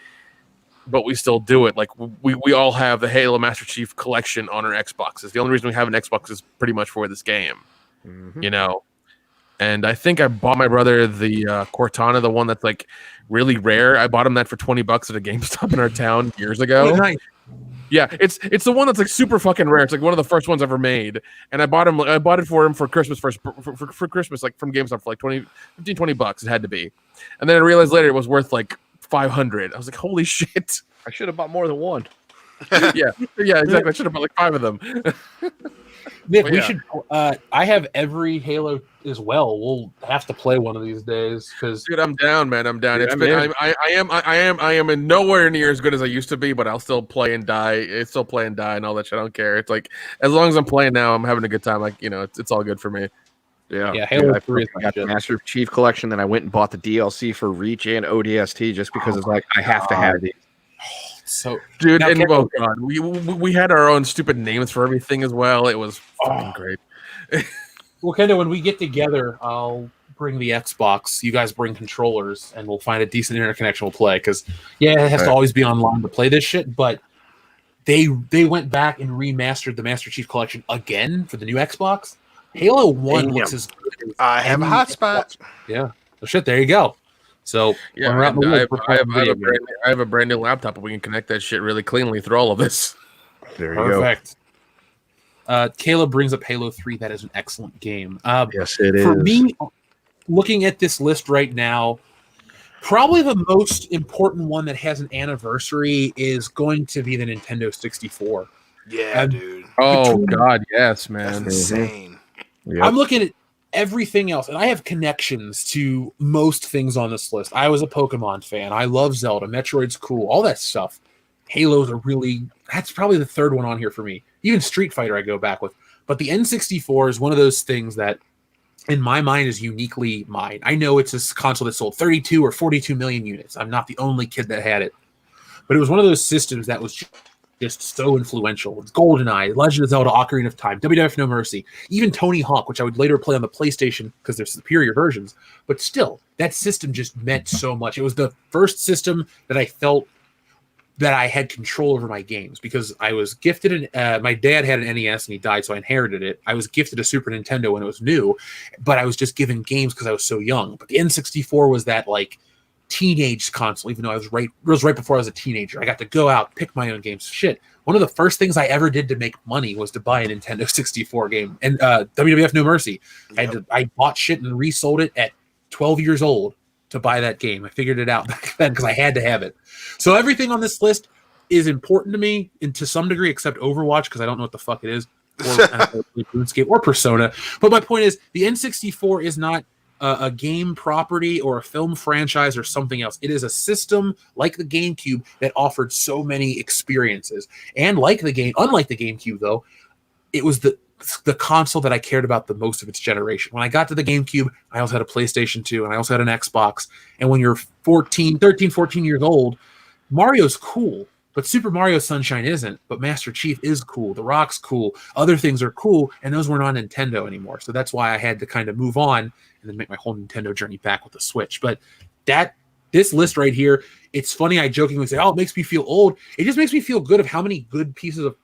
But we still do it. Like we all have the Halo Master Chief collection on our Xboxes. The only reason we have an Xbox is pretty much for this game, And I think I bought my brother the Cortana, the one that's like really rare. I bought him that for $20 at a GameStop in our town years ago. Oh, nice. Yeah, it's the one that's like super fucking rare. It's like one of the first ones ever made, and I bought it for him for Christmas for Christmas, like from GameStop for like $20. It had to be, and then I realized later it was worth like $500. I was like, holy shit! I should have bought more than one. yeah, exactly. I should have bought like 5 of them. Nick, we should. I have every Halo as well. We'll have to play one of these days because, dude, I'm down, man. I'm down. Dude, I am in nowhere near as good as I used to be, but I'll still play and die. It's still play and die and all that shit. I don't care. It's like as long as I'm playing now, I'm having a good time. Like it's all good for me. Yeah. Halo 3 I got the Master Chief collection, then I went and bought the DLC for Reach and ODST just because it's like I have to have these. So, dude, and oh god, we had our own stupid names for everything as well. It was fucking great. Well, Kendo, when we get together, I'll bring the Xbox. You guys bring controllers, and we'll find a decent internet connection. We'll play because it has to always be online to play this shit. But they went back and remastered the Master Chief Collection again for the new Xbox. Halo 1 looks as good as I have a hotspot. Yeah. Well, shit, there you go. So yeah, I have a brand new laptop, but we can connect that shit really cleanly through all of this. There you go. Perfect. Caleb brings up Halo 3. That is an excellent game. Yes, it is. For me, looking at this list right now, probably the most important one that has an anniversary is going to be the Nintendo 64. Yeah, dude. Oh god, yes, man. That's insane. Yep. I'm looking at everything else, and I have connections to most things on this list. I was a Pokemon fan. I love Zelda. Metroid's cool. All that stuff. Halo's that's probably the third one on here for me. Even Street Fighter I go back with. But the N64 is one of those things that, in my mind, is uniquely mine. I know it's a console that sold 32 or 42 million units. I'm not the only kid that had it. But it was one of those systems that was just so influential. It's GoldenEye, Legend of Zelda, Ocarina of Time, WWF No Mercy, even Tony Hawk, which I would later play on the PlayStation because they're superior versions. But still, that system just meant so much. It was the first system that I felt that I had control over my games because I was gifted my dad had an NES and he died, so I inherited it. I was gifted a Super Nintendo when it was new, but I was just given games because I was so young. But the N64 was that like teenage console, even though it was right before I was a teenager. I got to go out, pick my own games. Shit. One of the first things I ever did to make money was to buy a Nintendo 64 game. And WWF No Mercy. Yep. I bought shit and resold it at 12 years old to buy that game. I figured it out back then because I had to have it. So everything on this list is important to me, and to some degree, except Overwatch, because I don't know what the fuck it is, or RuneScape, or Persona. But my point is, the N64 is not a game property or a film franchise or something else. It is a system like the GameCube that offered so many experiences. And unlike the GameCube, though, it was the console that I cared about the most of its generation. When I got to the GameCube, I also had a PlayStation 2 and I also had an Xbox. And when you're 13, 14 years old, Mario's cool, but Super Mario Sunshine isn't. But Master Chief is cool. The Rock's cool. Other things are cool, and those weren't on Nintendo anymore. So that's why I had to kind of move on and then make my whole Nintendo journey back with the Switch. But this list right here, it's funny. I jokingly say, "Oh, it makes me feel old." It just makes me feel good of how many good pieces of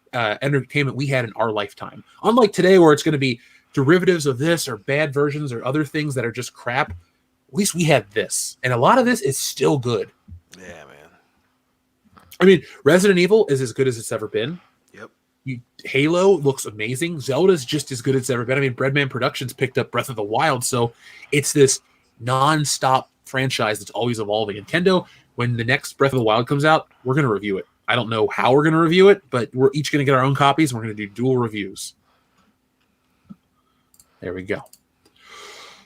entertainment we had in our lifetime. Unlike today, where it's going to be derivatives of this or bad versions or other things that are just crap. At least we had this, and a lot of this is still good. Yeah, man. I mean, Resident Evil is as good as it's ever been. Yep. Halo looks amazing. Zelda's just as good as it's ever been. I mean, Breadman Productions picked up Breath of the Wild, so it's this non-stop franchise that's always evolving. Nintendo, when the next Breath of the Wild comes out, we're going to review it. I don't know how we're going to review it, but we're each going to get our own copies, and we're going to do dual reviews. There we go.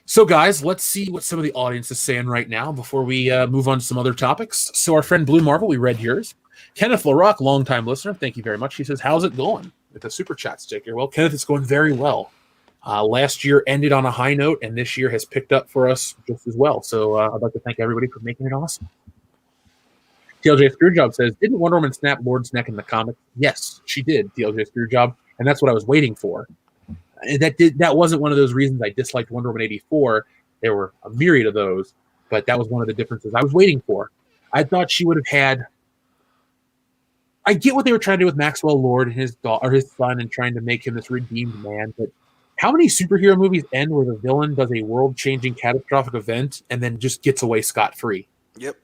So, guys, let's see what some of the audience is saying right now before we move on to some other topics. So, our friend Blue Marvel, we read yours. Kenneth LaRock, longtime listener, thank you very much. He says, "How's it going?" With a super chat sticker. Well, Kenneth, it's going very well. Last year ended on a high note, and this year has picked up for us just as well. So, I'd like to thank everybody for making it awesome. TLJ Screwjob says, "Didn't Wonder Woman snap Lord's neck in the comic?" Yes, she did, TLJ Screwjob, and that's what I was waiting for. That wasn't one of those reasons I disliked Wonder Woman 84. There were a myriad of those, but that was one of the differences I was waiting for. I thought she would have had. I get what they were trying to do with Maxwell Lord and his son, and trying to make him this redeemed man. But how many superhero movies end where the villain does a world-changing catastrophic event and then just gets away scot-free? Yep.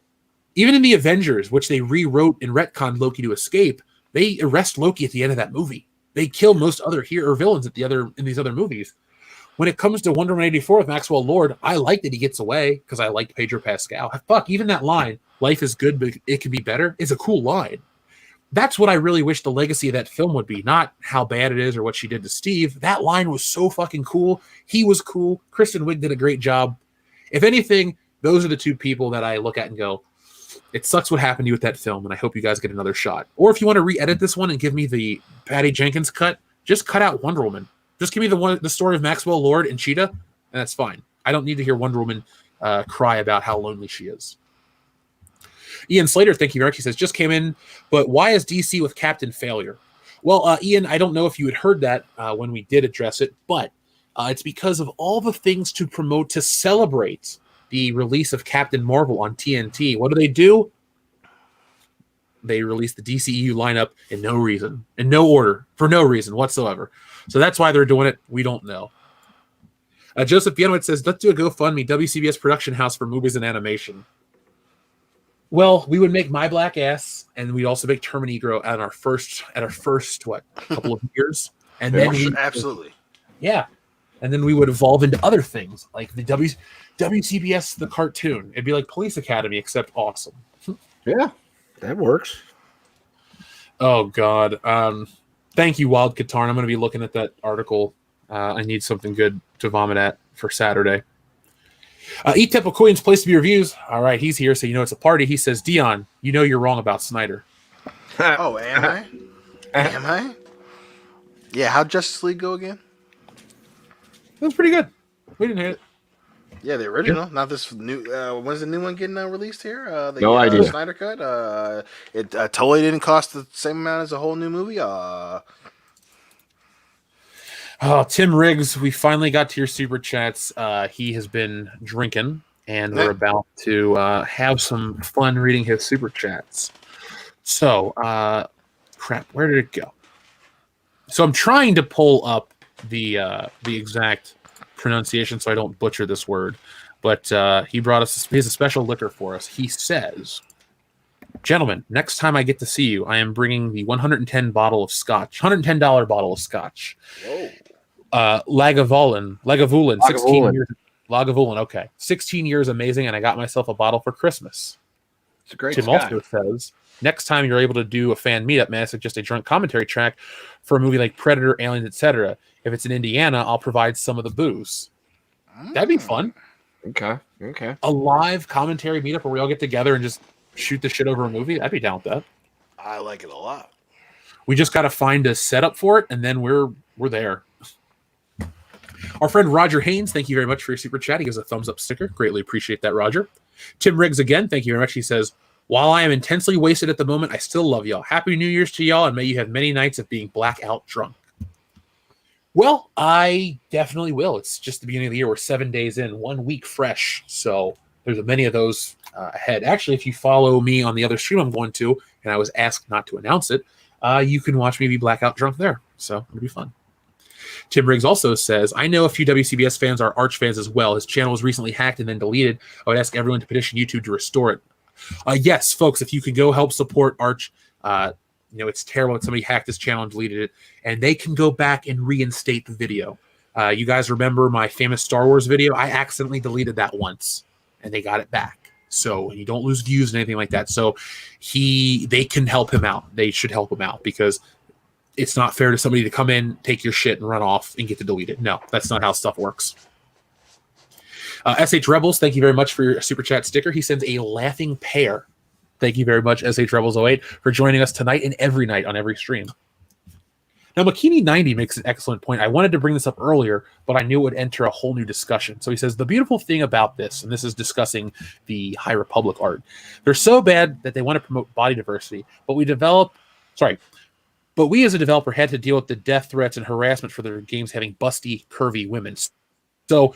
Even in the Avengers, which they rewrote and retconned Loki to escape, they arrest Loki at the end of that movie. They kill most other hero villains in these other movies. When it comes to Wonder Woman 84 with Maxwell Lord, I like that he gets away because I like Pedro Pascal. Fuck, even that line, "Life is good, but it can be better," is a cool line. That's what I really wish the legacy of that film would be, not how bad it is or what she did to Steve. That line was so fucking cool. He was cool. Kristen Wiig did a great job. If anything, those are the two people that I look at and go, it sucks what happened to you with that film, and I hope you guys get another shot. Or if you want to re-edit this one and give me the Patty Jenkins cut, just cut out Wonder Woman. Just give me the story of Maxwell Lord and Cheetah, and that's fine. I don't need to hear Wonder Woman cry about how lonely she is. Ian Slater, thank you very much. He says, "Just came in, but why is DC with Captain Failure?" Well, Ian, I don't know if you had heard that when we did address it, but it's because of all the things to promote to celebrate the release of Captain Marvel on TNT. What do? They release the DCEU lineup in no reason, in no order, for no reason whatsoever. So that's why they're doing it. We don't know. Joseph Bienowitz says, "Let's do a GoFundMe, WCBS production house for movies and animation." Well, we would make My Black Ass, and we'd also make Terminegro at our first couple of years, and then absolutely, yeah, and then we would evolve into other things like the WCBS the cartoon. It'd be like Police Academy except awesome. Yeah, that works. Oh God, thank you, Wild Katarn. I'm going to be looking at that article. I need something good to vomit at for Saturday. Etep Coin's place to be reviews. All right, he's here, so you know it's a party. He says, "Dion, you know you're wrong about Snyder." Oh, am I? Am I? Yeah, how'd Justice League go again? It was pretty good. We didn't hate it. Yeah, the original, not this new. When's the new one getting released here? No idea. Snyder Cut. It totally didn't cost the same amount as a whole new movie. Oh, Tim Riggs, we finally got to your super chats. He has been drinking, and we're about to have some fun reading his super chats. So, crap, where did it go? So I'm trying to pull up the exact pronunciation so I don't butcher this word. But he has a special liquor for us. He says, "Gentlemen, next time I get to see you, I am bringing the $110 bottle of scotch. Whoa. Lagavulin, 16 years. Lagavulin, okay. 16 years, amazing, and I got myself a bottle for Christmas." It's a great Tim scotch. also says, "Next time you're able to do a fan meetup, may I suggest a drunk commentary track for a movie like Predator, Aliens, etc. If it's in Indiana, I'll provide some of the booze." That'd be fun. Okay. A live commentary meetup where we all get together and just shoot the shit over a movie. I'd be down with that. I like it a lot. We just got to find a setup for it, and then we're there. Our friend Roger Haynes, thank you very much for your super chat. He gives a thumbs up sticker. Greatly appreciate that, Roger. Tim Riggs again, thank you very much. He says, "While I am intensely wasted at the moment, I still love y'all. Happy New Year's to y'all, and may you have many nights of being blackout drunk." Well, I definitely will. It's just the beginning of the year. We're 7 days in, 1 week fresh. So there's many of those ahead. Actually, if you follow me on the other stream I'm going to, and I was asked not to announce it, you can watch me be blackout drunk there. So it'll be fun. Tim Riggs also says, "I know a few WCBS fans are Arch fans as well. His channel was recently hacked and then deleted. I would ask everyone to petition YouTube to restore it." Yes, folks, if you could go help support Arch, it's terrible that somebody hacked his channel and deleted it, and they can go back and reinstate the video. You guys remember my famous Star Wars video? I accidentally deleted that once, and they got it back. So you don't lose views and anything like that. So they can help him out. They should help him out because it's not fair to somebody to come in, take your shit, and run off and get to delete it. No, that's not how stuff works. SH Rebels, thank you very much for your super chat sticker. He sends a laughing pear. Thank you very much, SH Rebels 08, for joining us tonight and every night on every stream. Now, Makini90 makes an excellent point. I wanted to bring this up earlier, but I knew it would enter a whole new discussion. So he says, the beautiful thing about this, and this is discussing the High Republic art, they're so bad that they want to promote body diversity, but we as a developer had to deal with the death threats and harassment for their games having busty, curvy women. So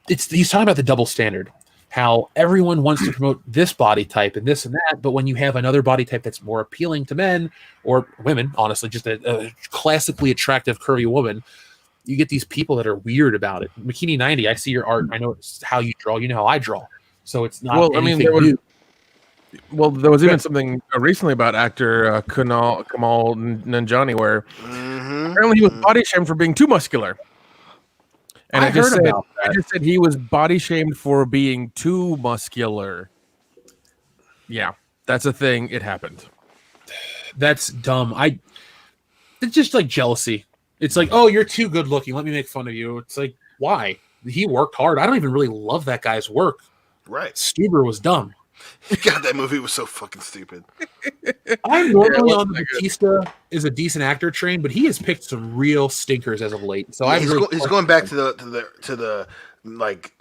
he's talking about the double standard. How everyone wants to promote this body type and this and that, but when you have another body type that's more appealing to men or women, honestly, just a classically attractive curvy woman, you get these people that are weird about it. Makini90, I see your art. I know it's how you draw. You know how I draw. So it's not anything new. There was even something recently about actor Kamal Nanjiani where apparently he was body shamed for being too muscular. And I just said he was body shamed for being too muscular. Yeah, that's a thing. It happened. That's dumb. It's just like jealousy. It's like, oh, you're too good looking. Let me make fun of you. It's like, why? He worked hard. I don't even really love that guy's work. Right. Stuber was dumb. God, that movie was so fucking stupid. I'm normally on the Batista is a decent actor train, but he has picked some real stinkers as of late. So he's going back to the like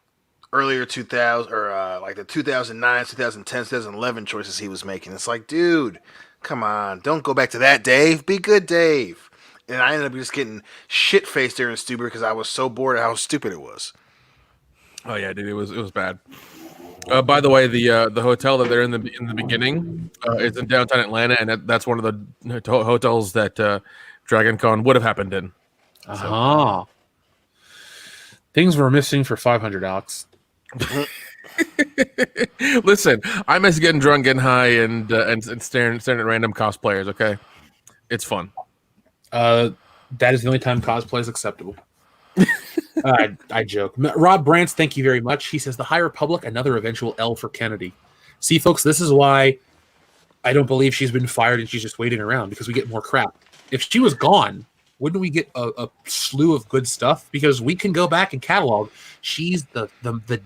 earlier 2000 or like the 2009, 2010, 2011 choices he was making. It's like, dude, come on, don't go back to that, Dave. Be good, Dave. And I ended up just getting shit faced during Stuber because I was so bored of how stupid it was. Oh yeah, dude, it was bad. By the way, the hotel that they're in the beginning is in downtown Atlanta, and that's one of the hotels that Dragon Con would have happened in. So. Things were missing for 500, Alex. Listen, I miss getting drunk, getting high, and staring at random cosplayers. Okay, it's fun. That is the only time cosplay is acceptable. I joke. Rob Brantz, thank you very much. He says the High Republic, another eventual L for Kennedy. See, folks, this is why I don't believe she's been fired and she's just waiting around, because we get more crap. If she was gone, wouldn't we get a slew of good stuff? Because we can go back and catalog. She's the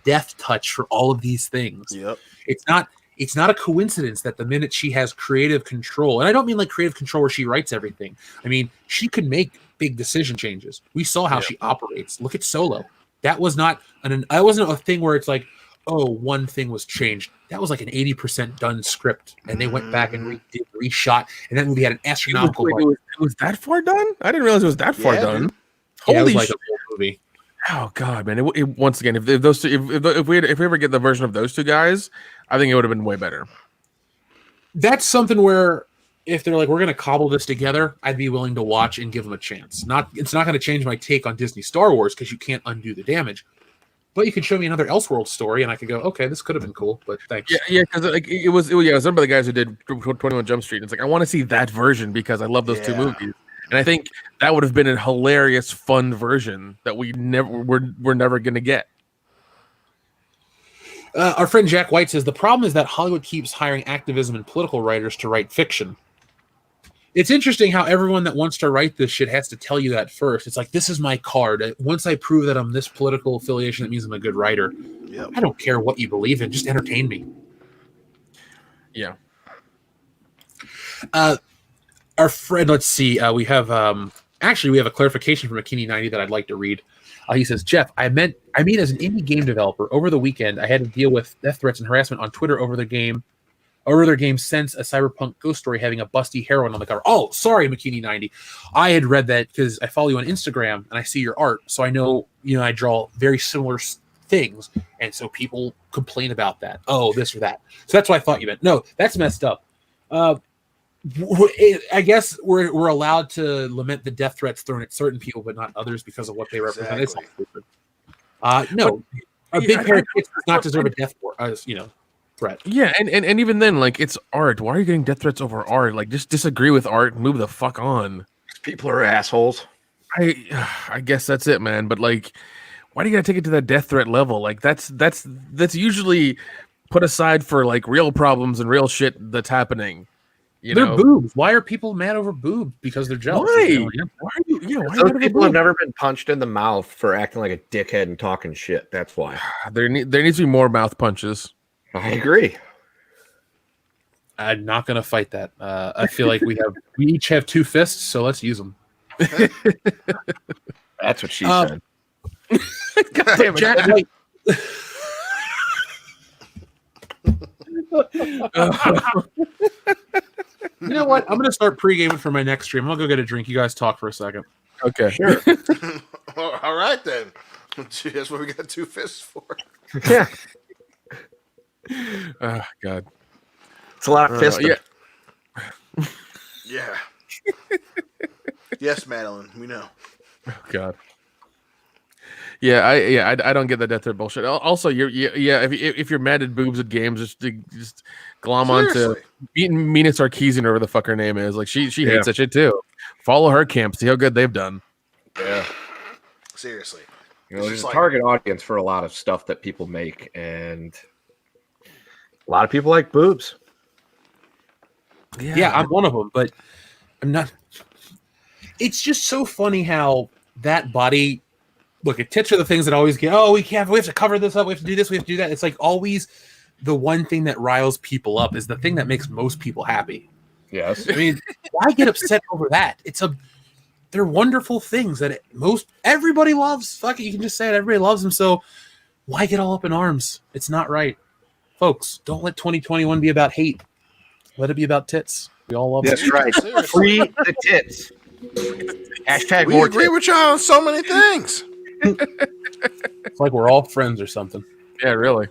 death touch for all of these things. Yep. It's not a coincidence that the minute she has creative control, and I don't mean like creative control where she writes everything. I mean, she could make big decision changes. We saw how she operates. Look at Solo. That was not I wasn't a thing where it's like, oh, one thing was changed. That was like an 80% done script, and they went back and reshot, and that movie had an astronomical. It was that far done? I didn't realize it was that far done. Holy shit! Like a whole movie. Oh god, man! Once again, if those two, if we ever get the version of those two guys, I think it would have been way better. That's something where if they're like, we're going to cobble this together, I'd be willing to watch and give them a chance. It's not going to change my take on Disney Star Wars because you can't undo the damage. But you could show me another Elseworld story, and I could go, okay, this could have been cool, but thanks. Yeah, because like it was some of the guys who did 21 Jump Street. It's like I want to see that version because I love those two movies, and I think that would have been a hilarious, fun version that we're never going to get. Our friend Jack White says the problem is that Hollywood keeps hiring activism and political writers to write fiction. It's interesting how everyone that wants to write this shit has to tell you that first. It's like, this is my card. Once I prove that I'm this political affiliation, that means I'm a good writer. Yep. I don't care what you believe in. Just entertain me. Yeah. Our friend, let's see. We have a clarification from Makini90 that I'd like to read. He says, Jeff, I mean, as an indie game developer, over the weekend, I had to deal with death threats and harassment on Twitter over their game since a cyberpunk ghost story having a busty heroine on the cover. Oh, sorry, Makini90. I had read that because I follow you on Instagram and I see your art. So I know, I draw very similar things. And so people complain about that. Oh, this or that. So that's what I thought you meant. No, that's messed up. I guess we're allowed to lament the death threats thrown at certain people, but not others because of what they represent. Exactly. It's all stupid. No, a big pair of kids does not deserve a death threat. Yeah, and even then, like, it's art. Why are you getting death threats over art? Like, just disagree with art and move the fuck on. People are assholes. I guess that's it, man. But like, why do you gotta take it to that death threat level? Like, that's usually put aside for like real problems and real shit that's happening. They're boobs. Why are people mad over boobs? Because they're jealous. Why? Why are you? Yeah, why Those are people have never been punched in the mouth for acting like a dickhead and talking shit. That's why. There needs to be more mouth punches. I agree. I'm not going to fight that. I feel like we each have 2 fists, so let's use them. That's what she said. God damn it. Jack, like, you know what? I'm going to start pre-gaming for my next stream. I'm going to go get a drink. You guys talk for a second. Okay. Sure. All right, then. That's what we got 2 fists for. Yeah. Oh, God. It's a lot of fisting. Yeah. Yes, Madeline, we know. Oh, God. Yeah, I don't get the death threat bullshit. Also, if you're mad at boobs at games, just glom onto Mina Sarkeesian, or whatever the fuck her name is. Like she hates that shit too. Follow her camp, see how good they've done. Yeah. Seriously. There's a target audience for a lot of stuff that people make, and a lot of people like boobs. Yeah, I'm one of them, but I'm not. It's just so funny how that body. Look, tits are the things that always get. Oh, we have to cover this up. We have to do this. We have to do that. It's like always the one thing that riles people up is the thing that makes most people happy. yes, I mean, why get upset over that? They're wonderful things that everybody loves. Fuck it, you can just say it. Everybody loves them. So why get all up in arms? It's not right, folks. Don't let 2021 be about hate. Let it be about tits. We all love. That's right. Free the tits. Hashtag we more agree tits. with y'all on so many things. It's like we're all friends or something. Yeah, really.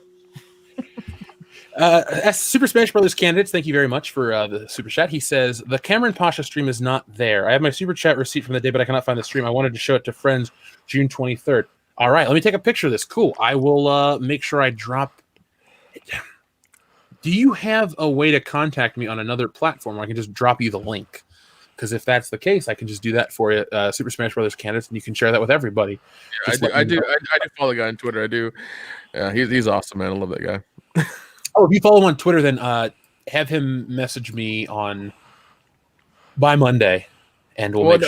As Super Smash Brothers candidates, thank you very much for the super chat. He says the Cameron Pasha stream is not there. I have my super chat receipt from the day, but I cannot find the stream. I wanted to show it to friends June 23rd. All right, let me take a picture of this. Cool. I will make sure I drop it. Do you have a way to contact me on another platform where I can just drop you the link? Because if that's the case, I can just do that for you, Super Smash Brothers candidates, and you can share that with everybody. Yeah, I do follow the guy on Twitter. I do. He's awesome, man. I love that guy. Oh, if you follow him on Twitter, then have him message me by Monday, and we'll make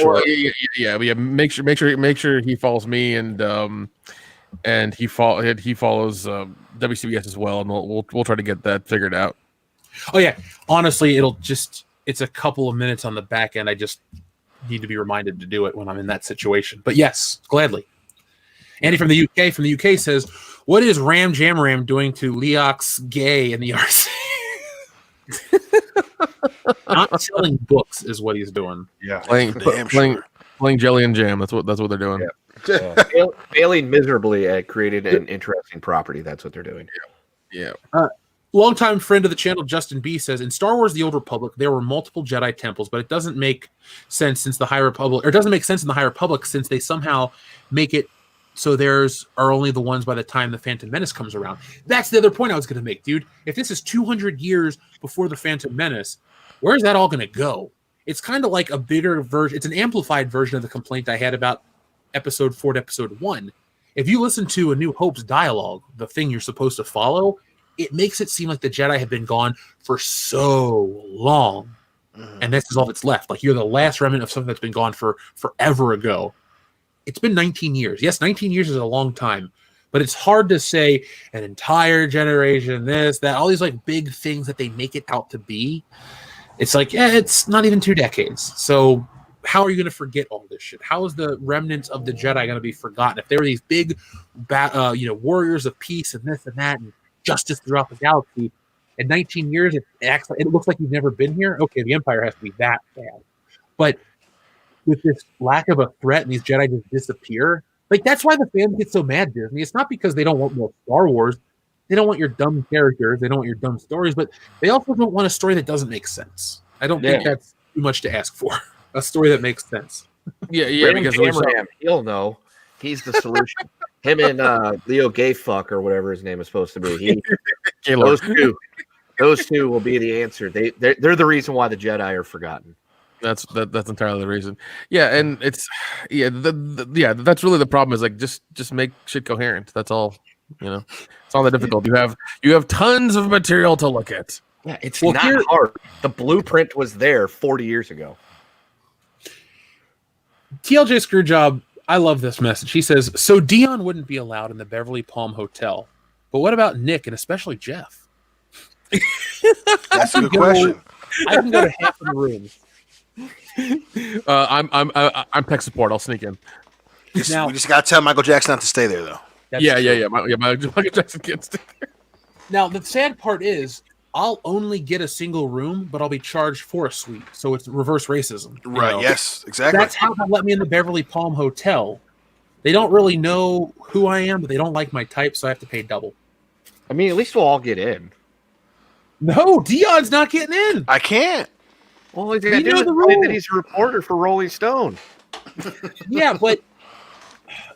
sure. Make sure he follows me, and he follows WCBS as well, and we'll try to get that figured out. Oh yeah, honestly, it's a couple of minutes on the back end. I just need to be reminded to do it when I'm in that situation. But yes, gladly. Andy from the UK says, "What is Ram Jam Ram doing to Leox Gay in the RC?" Not selling books is what he's doing. Yeah, playing Jelly and Jam. That's what they're doing. Yeah. Failing miserably at creating an interesting property. That's what they're doing. Yeah. Longtime friend of the channel, Justin B, says, in Star Wars: The Old Republic, there were multiple Jedi temples, but it doesn't make sense since the High Republic, or it doesn't make sense in the High Republic since they somehow make it so theirs are only the ones by the time the Phantom Menace comes around. That's the other point I was going to make, dude. If this is 200 years before the Phantom Menace, where's that all going to go? It's kind of like a bigger version. It's an amplified version of the complaint I had about Episode 4 to Episode 1. If you listen to A New Hope's dialogue, the thing you're supposed to follow, it makes it seem like the Jedi have been gone for so long. And this is all that's left. Like, you're the last remnant of something that's been gone for forever ago. It's been 19 years. Yes, 19 years is a long time, but it's hard to say an entire generation, this, that, all these like big things that they make it out to be. It's like, it's not even 2 decades. So how are you going to forget all this shit? How is the remnants of the Jedi going to be forgotten? If they were these big, warriors of peace and this and that and justice throughout the galaxy, in 19 years, it looks like you've never been here. Okay, the Empire has to be that bad. But with this lack of a threat and these Jedi just disappear, like, that's why the fans get so mad, Disney. It's not because they don't want more Star Wars. They don't want your dumb characters. They don't want your dumb stories, but they also don't want a story that doesn't make sense. I don't think that's too much to ask for. A story that makes sense. Yeah, because he'll know. He's the solution. Him and Leo Gayfuck, or whatever his name is supposed to be. Those two will be the answer. They're the reason why the Jedi are forgotten. That's entirely the reason. Yeah, and it's that's really the problem. Is like just make shit coherent. That's all. It's not that difficult. You have tons of material to look at. Yeah, it's not hard. The blueprint was there 40 years ago. TLJ Screwjob, I love this message. He says, so Dion wouldn't be allowed in the Beverly Palm Hotel. But what about Nick and especially Jeff? That's a good question. I can go to half of the rooms. I'm tech support. I'll sneak in. We just gotta tell Michael Jackson not to stay there, though. Yeah. Michael Jackson can't stay there. Now the sad part is, I'll only get a single room, but I'll be charged for a suite. So it's reverse racism. Right? Know? Yes, exactly. That's how they let me in the Beverly Palm Hotel. They don't really know who I am, but they don't like my type, so I have to pay double. I mean, at least we'll all get in. No, Dion's not getting in. I can't. Well, he's gonna do is say that he's a reporter for Rolling Stone. Yeah, but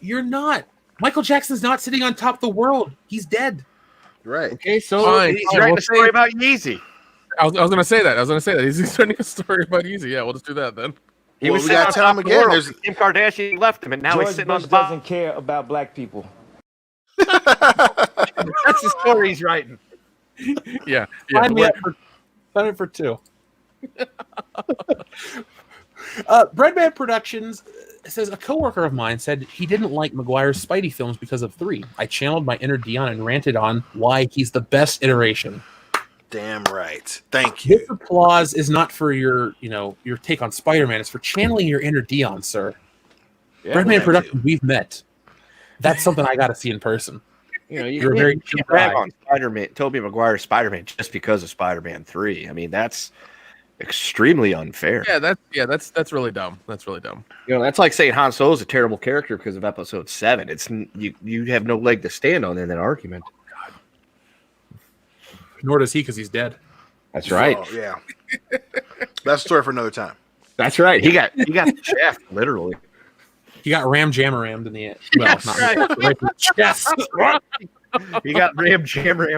you're not. Michael Jackson's not sitting on top of the world. He's dead. Right. Okay, so Fine, he's writing a story about Yeezy. I was going to say that. He's writing a story about Yeezy. Yeah, we'll just do that then. He was we gotta tell him again. Kim Kardashian left him, and now George he's sitting Bush on the bottom. doesn't care about black people. That's the story he's writing. Yeah. Sign me up for two. Breadman Productions says a coworker of mine said he didn't like Maguire's Spidey films because of 3. I channeled my inner Dion and ranted on why he's the best iteration. Damn right. Thank you. This applause is not for your take on Spider-Man. It's for channeling your inner Dion, sir. Yeah, Breadman Productions, we've met. That's something I got to see in person. You're very cheap brag on Spider-Man, Tobey Maguire's Spider-Man just because of Spider-Man 3. I mean, that's extremely unfair. That's really dumb. That's really dumb. That's like saying Han Solo is a terrible character because of Episode 7. It's you have no leg to stand on in that argument. Nor does he because he's dead. That's right. Oh, yeah. That's a story for another time. That's right. He got shaft literally. He got ram jammer-rammed in the end. Well, not right. Yes. He got ram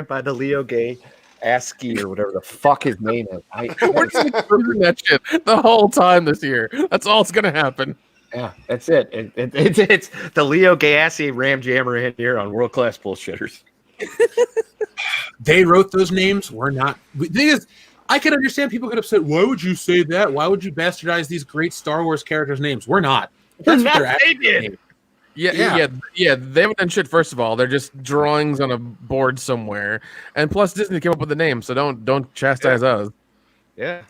by the Leo Gay ASCII or whatever the fuck his name is. We're just proving that shit the whole time this year. That's all that's gonna happen. Yeah, that's it. It's the Leo Gay ASCII ram jammer in here on World Class Bullshitters. They wrote those names. We're not. The thing is, I can understand people get upset. Why would you say that? Why would you bastardize these great Star Wars characters' names? We're not. That's what they're actually. Yeah. They haven't done shit. First of all, they're just drawings on a board somewhere, and plus Disney came up with the name, so don't chastise us. Yeah.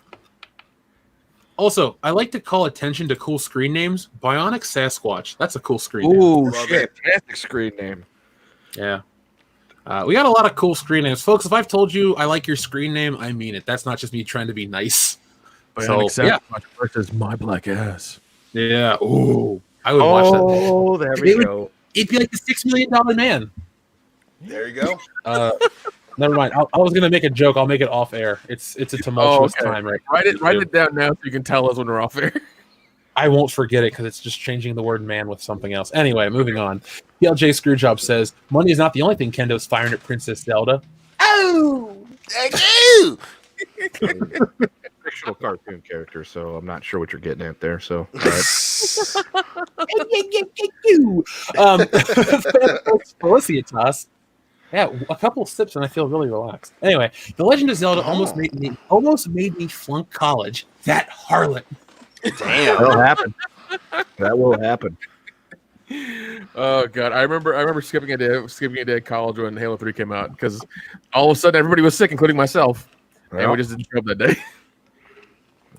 Also, I like to call attention to cool screen names. Bionic Sasquatch. That's a cool screen name. Ooh, shit! Fantastic screen name. Yeah. We got a lot of cool screen names, folks. If I've told you I like your screen name, I mean it. That's not just me trying to be nice. Bionic Sasquatch versus My Black Ass. Yeah. Ooh. I would watch that. Oh, there we go. It'd be like the $6 million man. There you go. Never mind. I was gonna make a joke. I'll make it off air. It's a tumultuous time, right? Write it down now so you can tell us when we're off air. I won't forget it because it's just changing the word man with something else. Anyway, moving on. PLJ Screwjob says, money is not the only thing Kendo's firing at Princess Zelda. Oh! Thank you! Fictional cartoon character, so I'm not sure what you're getting at there. So, Felicitas. Yeah, a couple sips and I feel really relaxed. Anyway, The Legend of Zelda almost made me flunk college. That harlot. Damn. that'll happen. That will happen. Oh god, I remember skipping a day at college when Halo 3 came out because all of a sudden everybody was sick, including myself, and we just didn't show up that day.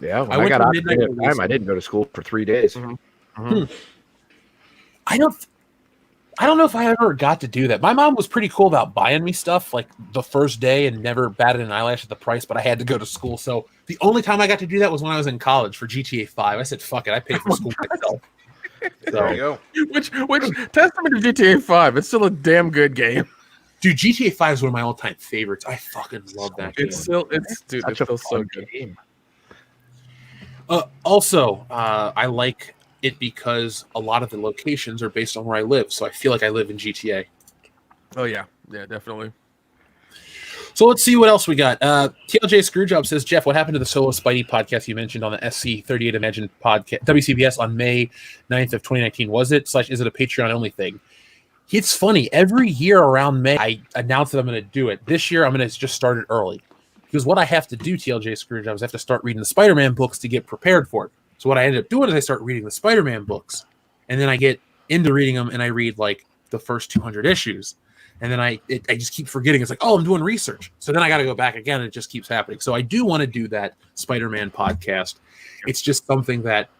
Yeah, when I got out at the time, I didn't go to school for 3 days. I don't know if I ever got to do that. My mom was pretty cool about buying me stuff like the first day and never batted an eyelash at the price, but I had to go to school. So the only time I got to do that was when I was in college for GTA 5. I said, fuck it, I paid for school myself. So, there you go. Which testament to GTA 5. It's still a damn good game. Dude, GTA 5 is one of my all-time favorites. I fucking love that game. It's still so good. Game. Also, I like it because a lot of the locations are based on where I live, so I feel like I live in GTA. Oh yeah, definitely. So let's see what else we got. TLJ Screwjob says, Jeff, what happened to the solo Spidey podcast you mentioned on the SC38 Imagine podcast, WCBS on May 9th of 2019? Was it / is it a Patreon only thing? It's funny. Every year around May, I announce that I'm going to do it. This year, I'm going to just start it early. Because what I have to do, TLJ Screwjob, is I have to start reading the Spider-Man books to get prepared for it. So what I ended up doing is I start reading the Spider-Man books, and then I get into reading them, and I read like the first 200 issues, and then I just keep forgetting. It's like, oh, I'm doing research. So then I got to go back again, and it just keeps happening. So I do want to do that Spider-Man podcast. It's just something that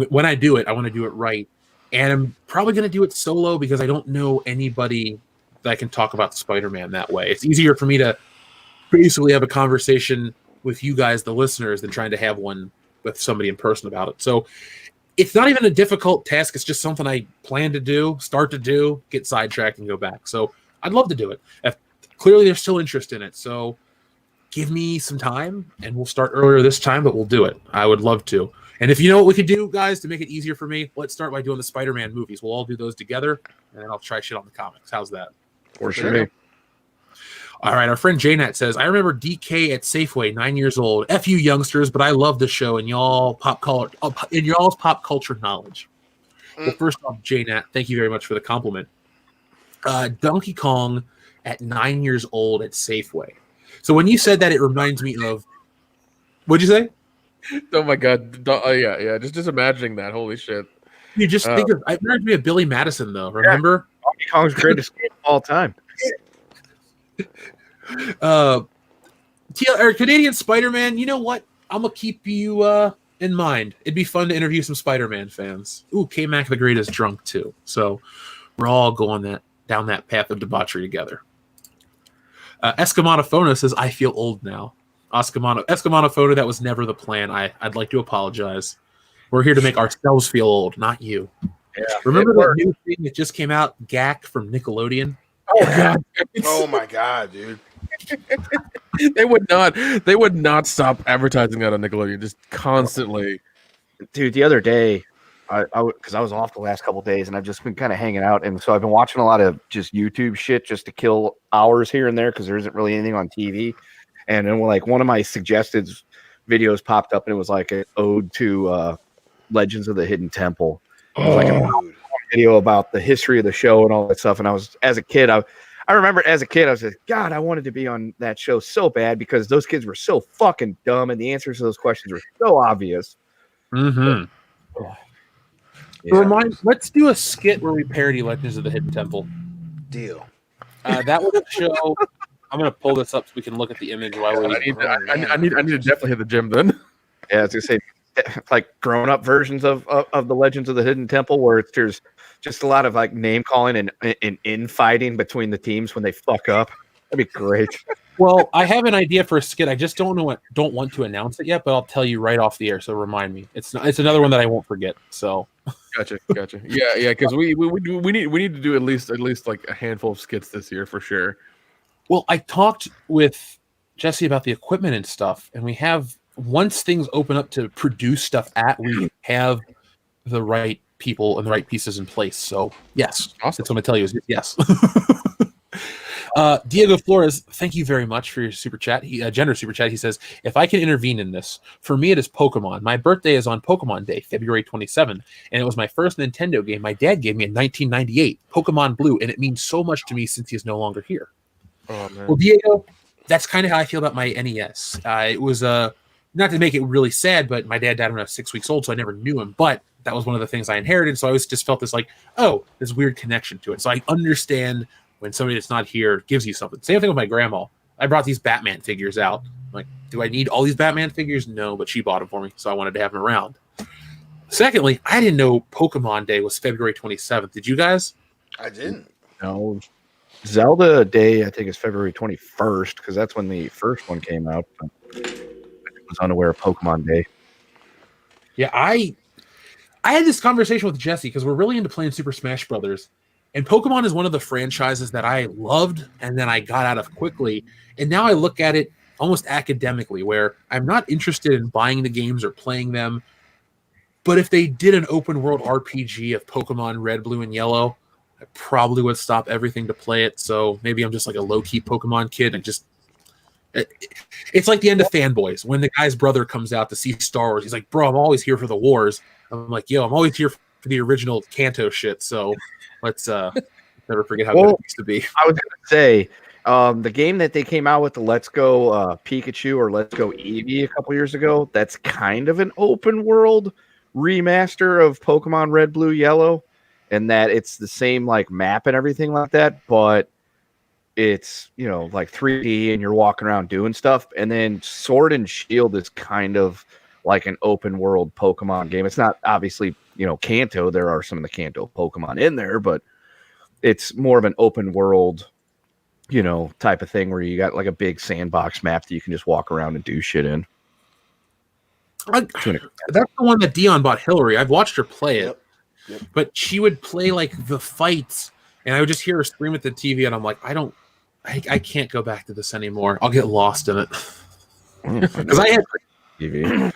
when I do it, I want to do it right. And I'm probably going to do it solo because I don't know anybody that I can talk about Spider-Man that way. It's easier for me to basically have a conversation with you guys, the listeners, than trying to have one with somebody in person about it. So it's not even a difficult task. It's just something I plan to do, start to do, get sidetracked, and go back. So I'd love to do it. Clearly, there's still interest in it. So give me some time, and we'll start earlier this time, but we'll do it. I would love to. And if you know what we could do, guys, to make it easier for me, let's start by doing the Spider-Man movies. We'll all do those together, and then I'll try shit on the comics. How's that? For sure. All right, our friend JNat says, I remember DK at Safeway, 9 years old. F you youngsters, but I love the show and y'all's pop culture knowledge. Well, first off, JNat, thank you very much for the compliment. Donkey Kong at 9 years old at Safeway. So when you said that, it reminds me of, what'd you say? Oh my god! Yeah. Just imagining that. Holy shit! You just think of. It reminds me of Billy Madison, though. Remember? Yeah. Donkey Kong's greatest game of all time. Canadian Spider-Man. You know what? I'm gonna keep you in mind. It'd be fun to interview some Spider-Man fans. Ooh, K-Mac the Great is drunk too. So we're all going down that path of debauchery together. Escamanophona says, "I feel old now." Escamanophona, that was never the plan. I'd like to apologize. We're here to make ourselves feel old, not you. Yeah, remember the new thing that just came out, Gak from Nickelodeon? Oh god! Oh my god, dude! They would not stop advertising that on Nickelodeon, just constantly. Dude, the other day, because I was off the last couple of days, and I've just been kind of hanging out, and so I've been watching a lot of just YouTube shit just to kill hours here and there because there isn't really anything on TV. And then like one of my suggested videos popped up, and it was like an ode to Legends of the Hidden Temple. It was like a video about the history of the show and all that stuff. And I was, as a kid, I remember as a kid, I was like, God, I wanted to be on that show so bad because those kids were so fucking dumb, and the answers to those questions were so obvious. Mm-hmm. Yeah. Let's do a skit where we parody Legends of the Hidden Temple. Deal. That was a show. I'm gonna pull this up so we can look at the image while we. I need to definitely hit the gym then. Yeah, I was gonna say, like grown-up versions of the Legends of the Hidden Temple, where there's just a lot of like name calling and infighting between the teams when they fuck up. That'd be great. Well, I have an idea for a skit. I just don't want to announce it yet, but I'll tell you right off the air. So remind me. It's another one that I won't forget. So. Gotcha. Yeah, because we need to do at least like a handful of skits this year for sure. Well, I talked with Jesse about the equipment and stuff, and we have, once things open up to produce stuff we have the right people and the right pieces in place. So, yes. Awesome. That's what I'm going to tell you is yes. Diego Flores, thank you very much for your super chat. Gender super chat. He says, if I can intervene in this, for me it is Pokemon. My birthday is on Pokemon Day, February 27, and it was my first Nintendo game my dad gave me in 1998, Pokemon Blue, and it means so much to me since he is no longer here. Oh, man. Well, Diego, that's kind of how I feel about my NES. It was not to make it really sad, but my dad died when I was 6 weeks old, so I never knew him. But that was one of the things I inherited, so I always just felt this like, this weird connection to it. So I understand when somebody that's not here gives you something. Same thing with my grandma. I brought these Batman figures out. I'm like, do I need all these Batman figures? No, but she bought them for me, so I wanted to have them around. Secondly, I didn't know Pokemon Day was February 27th. Did you guys? I didn't. No. Zelda Day, I think, is February 21st because that's when the first one came out. I was unaware of Pokemon Day. Yeah, I had this conversation with Jesse because we're really into playing Super Smash Brothers, and Pokemon is one of the franchises that I loved and then I got out of quickly, and now I look at it almost academically, where I'm not interested in buying the games or playing them, but if they did an open world RPG of Pokemon Red, Blue, and Yellow, I probably would stop everything to play it. So maybe I'm just like a low-key Pokemon kid and just it's like the end of Fanboys when the guy's brother comes out to see Star Wars. He's like, bro, I'm always here for the wars. I'm like, yo, I'm always here for the original Kanto shit. So let's never forget how good it used to be. I was gonna say, The game that they came out with, the Let's Go Pikachu or Let's Go Eevee a couple years ago, that's kind of an open world remaster of Pokemon Red, Blue, Yellow, and that it's the same like map and everything like that, but it's, you know, like 3D and you're walking around doing stuff. And then Sword and Shield is kind of like an open world Pokemon game. It's not obviously, you know, Kanto. There are some of the Kanto Pokemon in there, but it's more of an open world, you know, type of thing where you got like a big sandbox map that you can just walk around and do shit in. That's the one that Dion bought Hillary. I've watched her play it, but she would play like the fights, and I would just hear her scream at the TV, and I'm like, I can't go back to this anymore. I'll get lost in it. Because I had TV.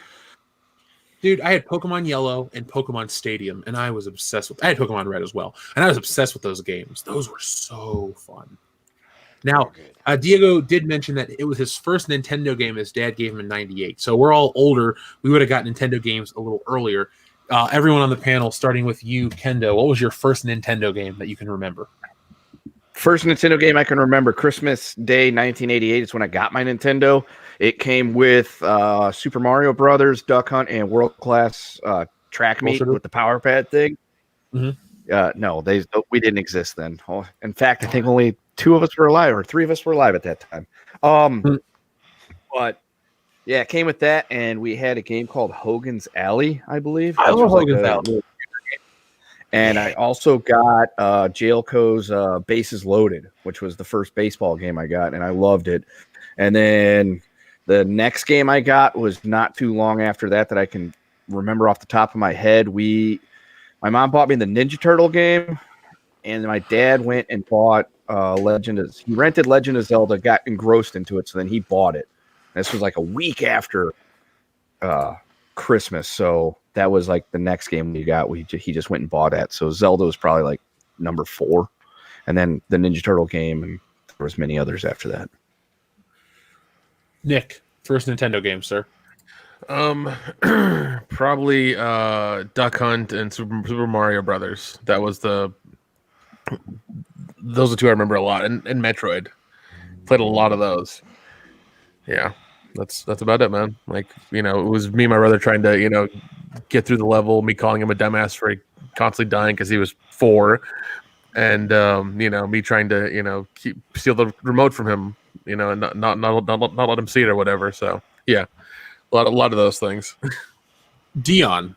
Dude, I had Pokemon Yellow and Pokemon Stadium, and I was obsessed with. I had Pokemon Red as well, and I was obsessed with those games. Those were so fun. Now, Diego did mention that it was his first Nintendo game his dad gave him in '98. So we're all older. We would have got Nintendo games a little earlier. Everyone on the panel, starting with you, Kendo, what was your first Nintendo game that you can remember? First Nintendo game I can remember, Christmas Day 1988 is when I got my Nintendo. It came with Super Mario Brothers, Duck Hunt, and World Class Track Meet with the Power Pad thing. Mm-hmm. No, we didn't exist then. Oh, in fact, I think only 2 of us were alive, or 3 of us were alive at that time. But yeah, it came with that, and we had a game called Hogan's Alley, I believe. I love Hogan's Alley. And I also got Jailco's Bases Loaded, which was the first baseball game I got, and I loved it. And then the next game I got was not too long after that I can remember off the top of my head. My mom bought me the Ninja Turtle game, and my dad went and bought he rented Legend of Zelda, got engrossed into it, so then he bought it. This was like a week after Christmas, so that was like the next game we got. He just went and bought that. So Zelda was probably like number 4, and then the Ninja Turtle game, and there was many others after that. Nick, first Nintendo game, sir. Probably Duck Hunt and Super Mario Brothers. That was those are 2 I remember a lot, and Metroid. Played a lot of those. Yeah, that's about it, man. Like, you know, it was me and my brother trying to, you know, get through the level. Me calling him a dumbass for constantly dying because he was 4, and you know, me trying to, you know, steal the remote from him, you know, and not let him see it or whatever. So yeah, a lot of those things. Dion,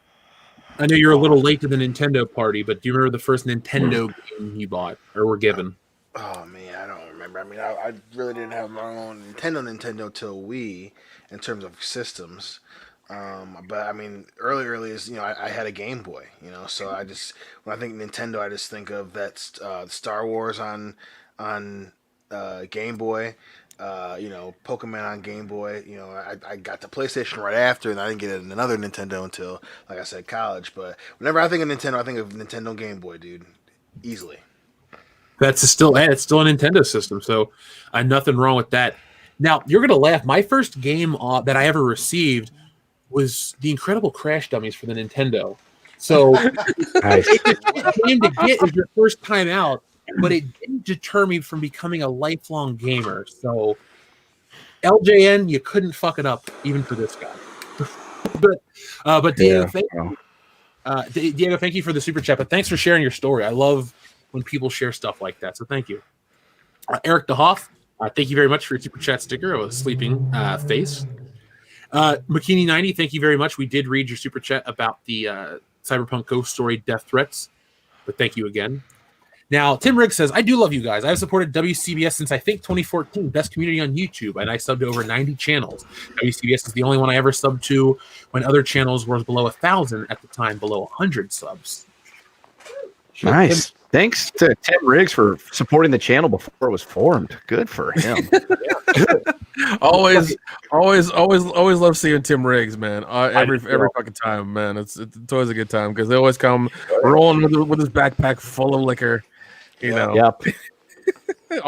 I know you're a little late to the Nintendo party, but do you remember the first Nintendo game you bought or were given? Oh man, I don't remember. I mean, I really didn't have my own Nintendo till Wii in terms of systems. But I mean, early is, you know, I had a Game Boy, you know, so when I think Nintendo, I just think of that Star Wars on Game Boy. You know, Pokemon on Game Boy. You know, I got the PlayStation right after, and I didn't get another Nintendo until, like I said, college. But whenever I think of Nintendo, I think of Nintendo Game Boy, dude, easily. It's still a Nintendo system, so nothing wrong with that. Now, you're going to laugh. My first game that I ever received was the Incredible Crash Dummies for the Nintendo. So it's a game to get is your first time out, but it didn't deter me from becoming a lifelong gamer. So LJN, you couldn't fuck it up, even for this guy. but Diego, Diego, thank you for the super chat. But thanks for sharing your story. I love when people share stuff like that. So thank you. Eric DeHoff, thank you very much for your super chat sticker of a sleeping face. McKinney90, thank you very much. We did read your super chat about the Cyberpunk Ghost Story death threats, but thank you again. Now, Tim Riggs says, I do love you guys. I've supported WCBS since I think 2014, best community on YouTube, and I subbed to over 90 channels. WCBS is the only one I ever subbed to when other channels were below 1,000 at the time, below 100 subs. Nice. Thanks to Tim Riggs for supporting the channel before it was formed. Good for him. always love seeing Tim Riggs, man. Every fucking time, man. It's always a good time because they always come rolling with his backpack full of liquor. You know. Yep. It's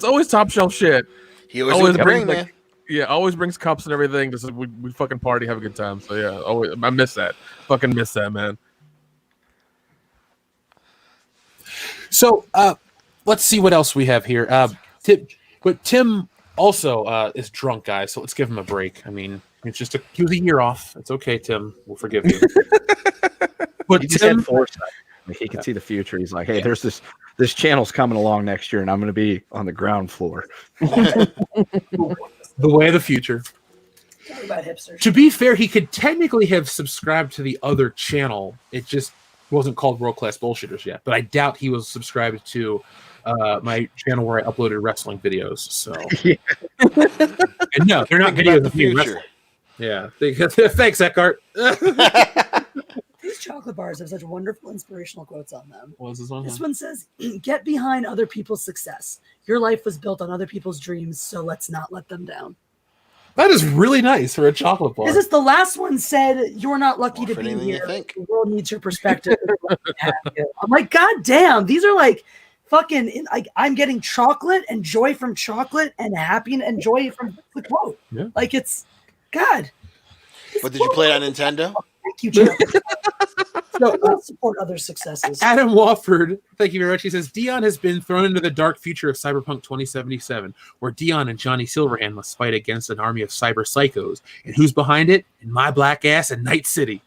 always top shelf shit. He always brings, man. Yeah, always brings cups and everything. Just we fucking party, have a good time. So yeah, always I miss that. Fucking miss that, man. So let's see what else we have here. Tim also is drunk, guys. So let's give him a break. I mean, he was a year off. It's okay, Tim. We'll forgive you. But he just had foresight. Like, he can see the future. He's like, hey, there's this channel's coming along next year, and I'm going to be on the ground floor. The way of the future. Talk about hipsters. To be fair, he could technically have subscribed to the other channel. It just wasn't called World Class Bullshitters yet. But I doubt he was subscribed to my channel where I uploaded wrestling videos. So, and no, they're not videos of me wrestling. Yeah, thanks, Eckhart. These chocolate bars have such wonderful inspirational quotes on them. What was this one? This one says, "Get behind other people's success. Your life was built on other people's dreams, so let's not let them down." That is really nice for a chocolate bar. This is the last one said, "You're not lucky to be than here. you think. The world needs your perspective." I'm like, God damn, these are like fucking. Like, I'm getting chocolate and joy from chocolate and happiness and joy from the quote. Yeah. Like, it's God. But did you play it on Nintendo? Thank you, Jeff. So I'll support other successes. Adam Wofford, thank you very much. He says, Dion has been thrown into the dark future of Cyberpunk 2077, where Dion and Johnny Silverhand must fight against an army of cyber psychos. And who's behind it? And my black ass in Night City.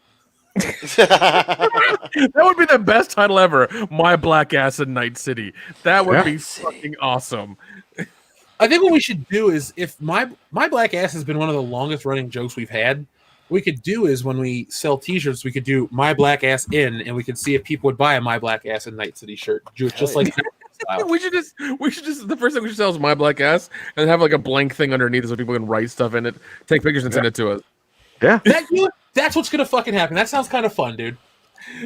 That would be the best title ever. My black ass in Night City. That would be fucking awesome. I think what we should do is, if my black ass has been one of the longest running jokes we've had, what we could do is when we sell t-shirts, we could do my black ass in, and we could see if people would buy a my black ass in Night City shirt. Just like that. we should just the first thing we should sell is my black ass and have like a blank thing underneath so people can write stuff in it, take pictures and send it to us. Yeah. That's what's gonna fucking happen. That sounds kind of fun, dude.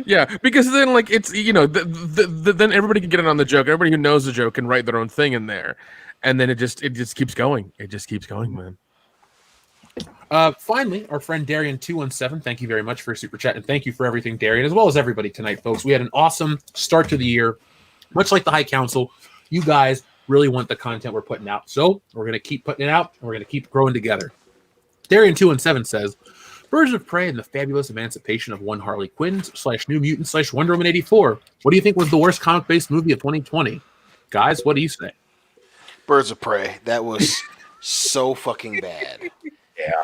Yeah, because then like it's then everybody can get in on the joke. Everybody who knows the joke can write their own thing in there, and then it just keeps going. It just keeps going, man. Finally, our friend Darian217, thank you very much for super chat, and thank you for everything, Darian, as well as everybody tonight, folks. We had an awesome start to the year. Much like the High Council, you guys really want the content we're putting out, so we're going to keep putting it out, and we're going to keep growing together. Darian217 says, Birds of Prey and the Fabulous Emancipation of One Harley Quinn / New Mutant / Wonder Woman 84. What do you think was the worst comic-based movie of 2020? Guys, what do you say? Birds of Prey. That was so fucking bad. Yeah.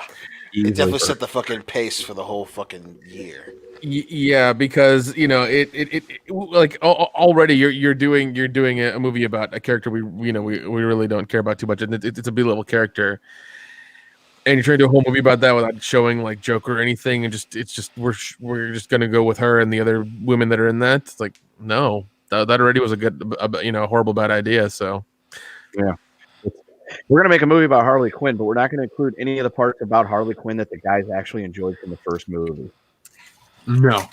It definitely set the fucking pace for the whole fucking year. Yeah, because it like already you're doing a movie about a character we really don't care about too much, and it's a B-level character, and you're trying to do a whole movie about that without showing like Joker or anything, and we're just gonna go with her and the other women that are in that. It's like, no, that already was a horrible bad idea. So yeah. We're going to make a movie about Harley Quinn, but we're not going to include any of the parts about Harley Quinn that the guys actually enjoyed from the first movie. No.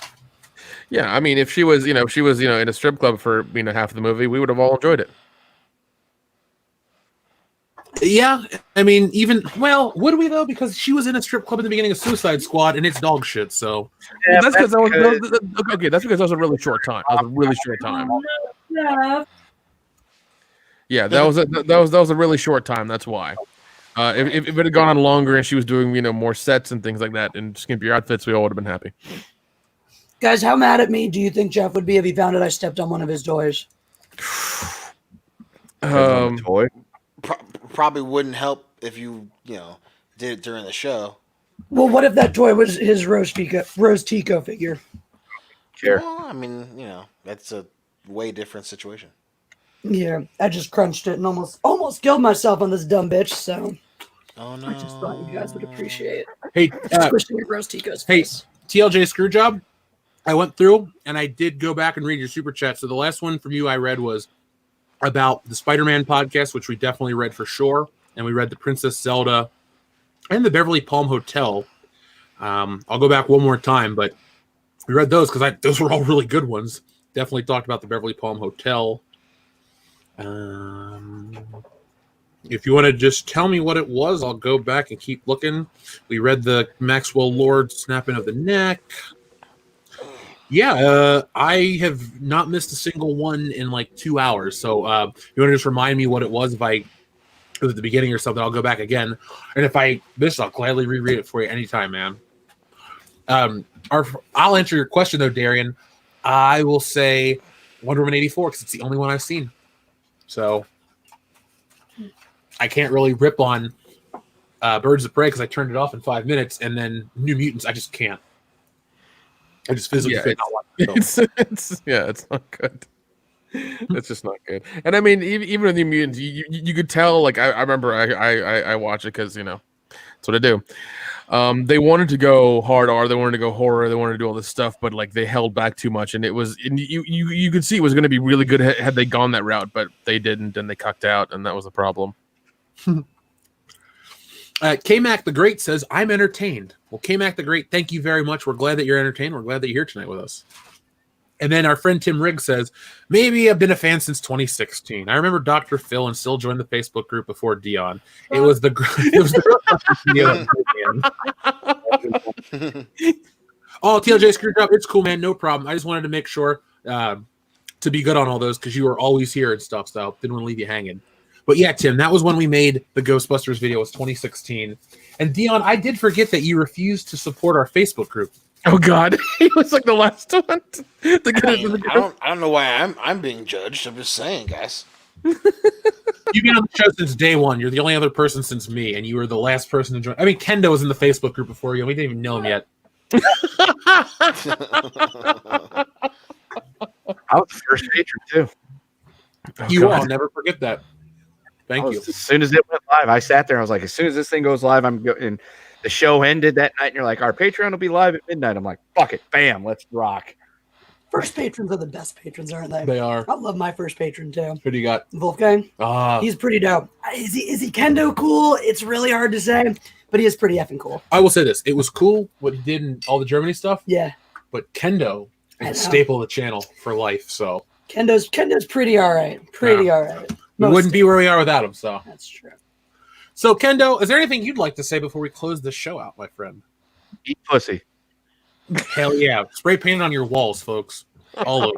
Yeah, I mean, if she was in a strip club for half of the movie, we would have all enjoyed it. Yeah, I mean, would we though? Because she was in a strip club in the beginning of Suicide Squad, and it's dog shit. So yeah, that's because that was a really short time. That was a really short time. Yeah, that was a really short time. That's why. If it had gone on longer and she was doing more sets and things like that and skimpier outfits, we all would have been happy. Guys, how mad at me do you think Jeff would be if he found out I stepped on one of his toys? Toy? Probably wouldn't help if you did it during the show. Well, what if that toy was his Rose Tico figure? Sure. Well, I mean, that's a way different situation. Yeah, I just crunched it and almost killed myself on this dumb bitch. So, oh no! I just thought you guys would appreciate it. Hey, Squishing your Rose Tico's face. TLJ Screwjob, I went through and I did go back and read your super chat. So the last one from you I read was about the Spider-Man podcast, which we definitely read for sure, and we read the Princess Zelda and the Beverly Palm Hotel. I'll go back one more time, but we read those because those were all really good ones. Definitely talked about the Beverly Palm Hotel. If you want to just tell me what it was, I'll go back and keep looking. We read the Maxwell Lord snapping of the neck. Yeah, I have not missed a single one in like 2 hours. So you want to just remind me what it was? If it was at the beginning or something, I'll go back again. And if I miss, I'll gladly reread it for you anytime, man. I'll answer your question though, Darian. I will say Wonder Woman 84 because it's the only one I've seen. So I can't really rip on Birds of Prey because I turned it off in 5 minutes, and then New Mutants, I just can't. I just physically can't watch it. It's not good. It's just not good. And I mean, even with the Mutants, you could tell. Like I remember, I watch it because that's what I do. They wanted to go hard R, they wanted to go horror, they wanted to do all this stuff, but like they held back too much, and you could see it was going to be really good had they gone that route, but they didn't, and they cucked out, and that was the problem. K-Mac the Great says, I'm entertained. Well, K-Mac the Great, thank you very much. We're glad that you're entertained. We're glad that you're here tonight with us. And then our friend Tim Riggs says, maybe I've been a fan since 2016. I remember Dr. Phil and still joined the Facebook group before Dion. It was the Oh, TLJ Screwdrop, it's cool, man. No problem. I just wanted to make sure to be good on all those because you were always here and stuff, so didn't want to leave you hanging. But yeah, Tim, that was when we made the Ghostbusters video. It was 2016. And Dion, I did forget that you refused to support our Facebook group. Oh God, he was like the last one to get into the group. I don't know why I'm being judged. I'm just saying, guys. You've been on the show since day one. You're the only other person since me, and you were the last person to join. I mean, Kendo was in the Facebook group before you, and we didn't even know him yet. I was the first patron too. I'll never forget that. Thank you. As soon as it went live, I sat there. I was like, as soon as this thing goes live, I'm going. The show ended that night, and you're like, our Patreon will be live at midnight. I'm like, fuck it, bam, let's rock. First patrons are the best patrons, aren't they? They are. I love my first patron too. Who do you got? Wolfgang. He's pretty dope. Is he Kendo cool? It's really hard to say, but he is pretty effing cool. I will say this: it was cool what he did in all the Germany stuff. Yeah. But Kendo is a staple of the channel for life. So Kendo's pretty all right. All right. We wouldn't be where we are without him. So that's true. So, Kendo, is there anything you'd like to say before we close this show out, my friend? Eat pussy. Hell yeah. Spray paint on your walls, folks. All over.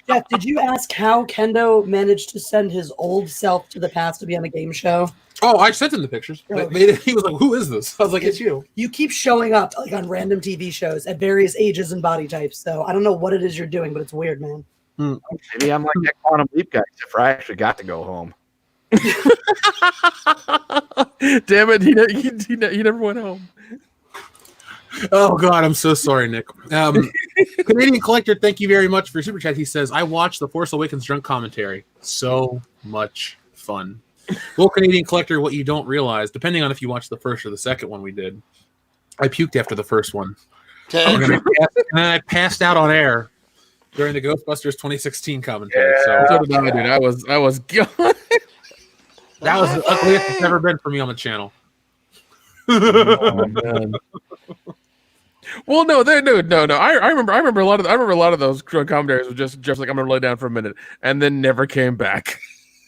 Jeff, did you ask how Kendo managed to send his old self to the past to be on a game show? Oh, I sent him the pictures. Okay. He was like, who is this? I was like, it's you. You keep showing up like on random TV shows at various ages and body types. So I don't know what it is you're doing, but it's weird, man. Maybe I'm like that Quantum Leap guy, except for I actually got to go home. Damn it, he never went home. Oh God, I'm so sorry, Nick. Canadian Collector, thank you very much for your super chat. He says, I watched the Force Awakens drunk commentary. So much fun. Well, Canadian Collector, what you don't realize, depending on if you watched the first or the second one we did, I puked after the first one. And then I passed out on air during the Ghostbusters 2016 commentary. Yeah, so did I, dude. I was gone. That was the ugliest it's ever been for me on the channel. Oh, man. Well, no. I remember a lot of those commentaries were just like, I'm gonna lay down for a minute, and then never came back.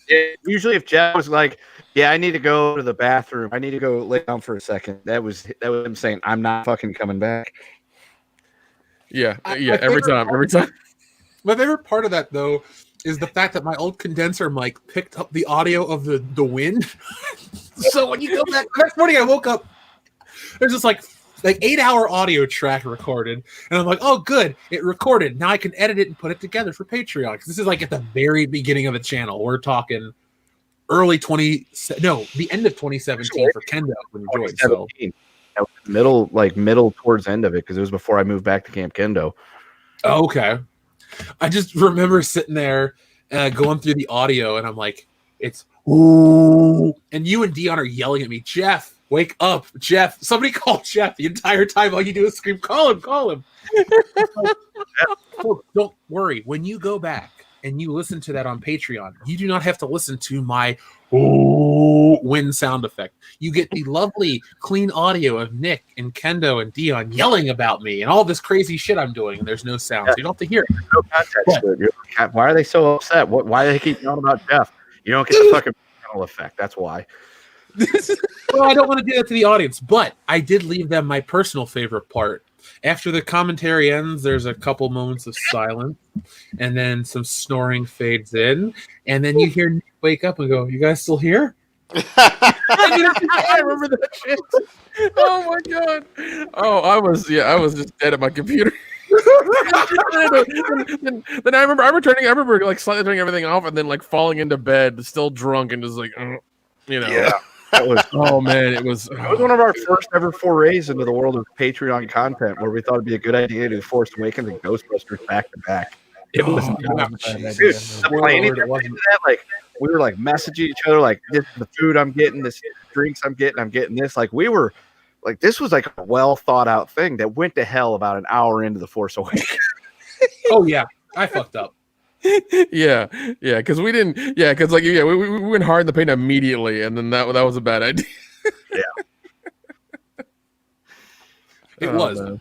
Yeah, usually, if Jeff was like, "Yeah, I need to go to the bathroom. I need to go lay down for a second," that was him saying, "I'm not fucking coming back." Yeah. Every time. My favorite part of that, though, is the fact that my old condenser mic picked up the audio of the wind. So when you go back, the next morning I woke up, there's this like 8-hour audio track recorded, and I'm like, oh, good, it recorded. Now I can edit it and put it together for Patreon. Because this is like at the very beginning of the channel. We're talking the end of 2017 for Kendo when you joined. So middle towards the end of it, because it was before I moved back to Camp Kendo. Oh, okay. I just remember sitting there going through the audio, and I'm like, it's ooh. And you and Dion are yelling at me, Jeff, wake up, Jeff. Somebody call Jeff the entire time. All you do is scream, call him. Don't worry. When you go back and you listen to that on Patreon, you do not have to listen to my wind sound effect. You get the lovely, clean audio of Nick and Kendo and Dion yelling about me and all this crazy shit I'm doing, and there's no sound, so you don't have to hear it. No context to it. Why are they so upset? Why do they keep yelling about Jeff? You don't get the fucking channel effect. That's why. Well, I don't want to do that to the audience, but I did leave them my personal favorite part. After the commentary ends, there's a couple moments of silence, and then some snoring fades in, and then you hear Nick wake up and go, "You guys still here?" I remember that shit. Oh my God. Oh, I was just dead at my computer. then I remember like slightly turning everything off and then like falling into bed, still drunk and just like, Yeah. That was it was one of our first ever forays into the world of Patreon content, where we thought it'd be a good idea to do Force Awakens and Ghostbusters back to back. It was Dude, the planning into that, like we were like messaging each other, like this is the food I'm getting, this drinks I'm getting this. Like we were, like this was like a well thought out thing that went to hell about an hour into the Force Awakens. Oh yeah, I fucked up. yeah, because we didn't, because like we went hard in the paint immediately, and then that was a bad idea. It was. Man.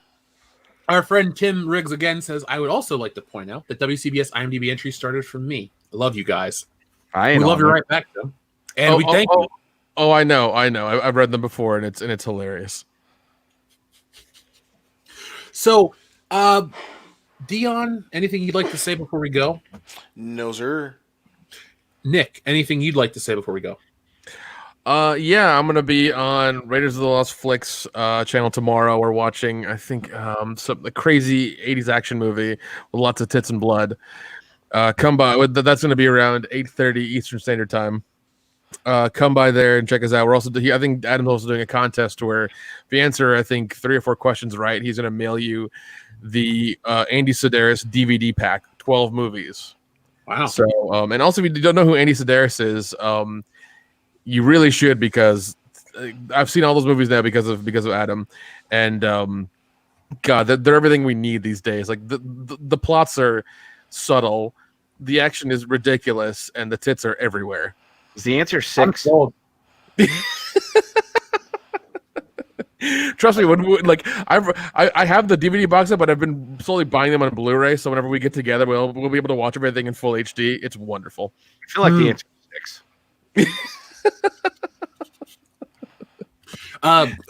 Our friend Tim Riggs again says, I would also like to point out that WCBS IMDb entry started from me. I love you guys. We love you right back, though. And we thank you. Oh, I know. I've read them before, and it's hilarious. So, Dion, anything you'd like to say before we go? No, sir. Nick, anything you'd like to say before we go? Yeah, I'm gonna be on Raiders of the Lost Flicks channel tomorrow. We're watching, I think, a crazy 80s action movie with lots of tits and blood. Come by. That's gonna be around 8:30 Eastern Standard Time. Come by there and check us out. We're also, I think Adam's also doing a contest where if you answer, I think 3 or 4 questions right, he's gonna mail you the Andy Sedaris DVD pack, 12 movies. Wow. So, and also, if you don't know who Andy Sedaris is, you really should, because I've seen all those movies now because of Adam, and God, they're everything we need these days. Like the plots are subtle, the action is ridiculous, and the tits are everywhere. Is the answer 6? Trust me, when like I have the DVD box set, but I've been slowly buying them on Blu-ray. So whenever we get together, we'll be able to watch everything in full HD. It's wonderful. I feel like the answer is 6.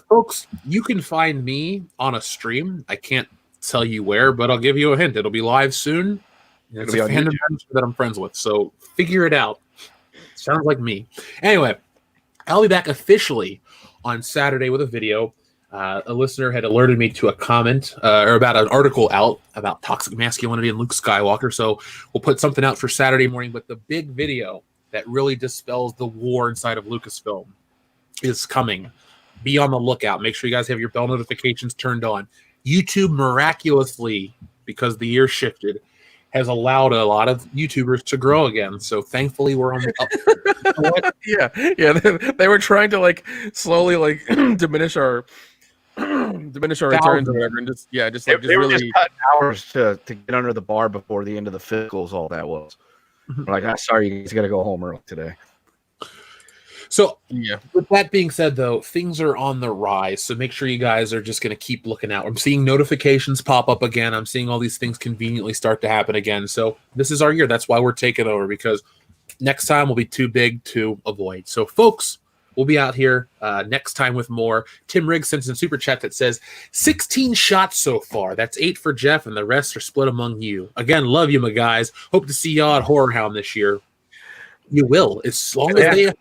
Folks, you can find me on a stream. I can't tell you where, but I'll give you a hint. It'll be live soon. It's a fandom that I'm friends with, so figure it out. Sounds like me. Anyway, I'll be back officially on Saturday with a video. A listener had alerted me to a comment or about an article out about toxic masculinity and Luke Skywalker, so we'll put something out for Saturday morning. But the big video that really dispels the war inside of Lucasfilm is coming. Be on the lookout. Make sure you guys have your bell notifications turned on. YouTube miraculously, because the year shifted, has allowed a lot of YouTubers to grow again. So thankfully we're on the up. Yeah. They were trying to like slowly like diminish our returns or whatever, and just really cutting hours to get under the bar before the end of the fiscals. All that was. Like, I'm sorry, you guys got to go home early today. So, with that being said, though, things are on the rise. So make sure you guys are just going to keep looking out. I'm seeing notifications pop up again. I'm seeing all these things conveniently start to happen again. So this is our year. That's why we're taking over, because next time will be too big to avoid. So, folks, we'll be out here next time with more. Tim Riggs sends in super chat that says 16 shots so far. That's 8 for Jeff, and the rest are split among you. Again, love you, my guys. Hope to see y'all at Horror Hound this year. You will, as long as they. As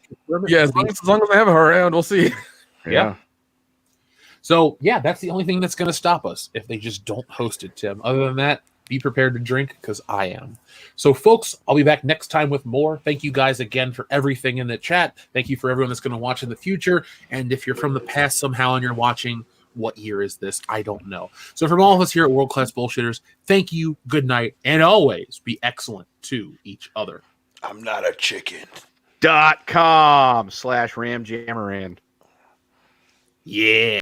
long as I have her around, we'll see. Yeah. So that's the only thing that's going to stop us if they just don't host it, Tim. Other than that, be prepared to drink, because I am. So, folks, I'll be back next time with more. Thank you guys again for everything in the chat. Thank you for everyone that's going to watch in the future. And if you're from the past somehow and you're watching, what year is this? I don't know. So from all of us here at World Class Bullshitters, thank you, good night, and always be excellent to each other. I'm not a chicken. .com/RamJammerand. Yeah.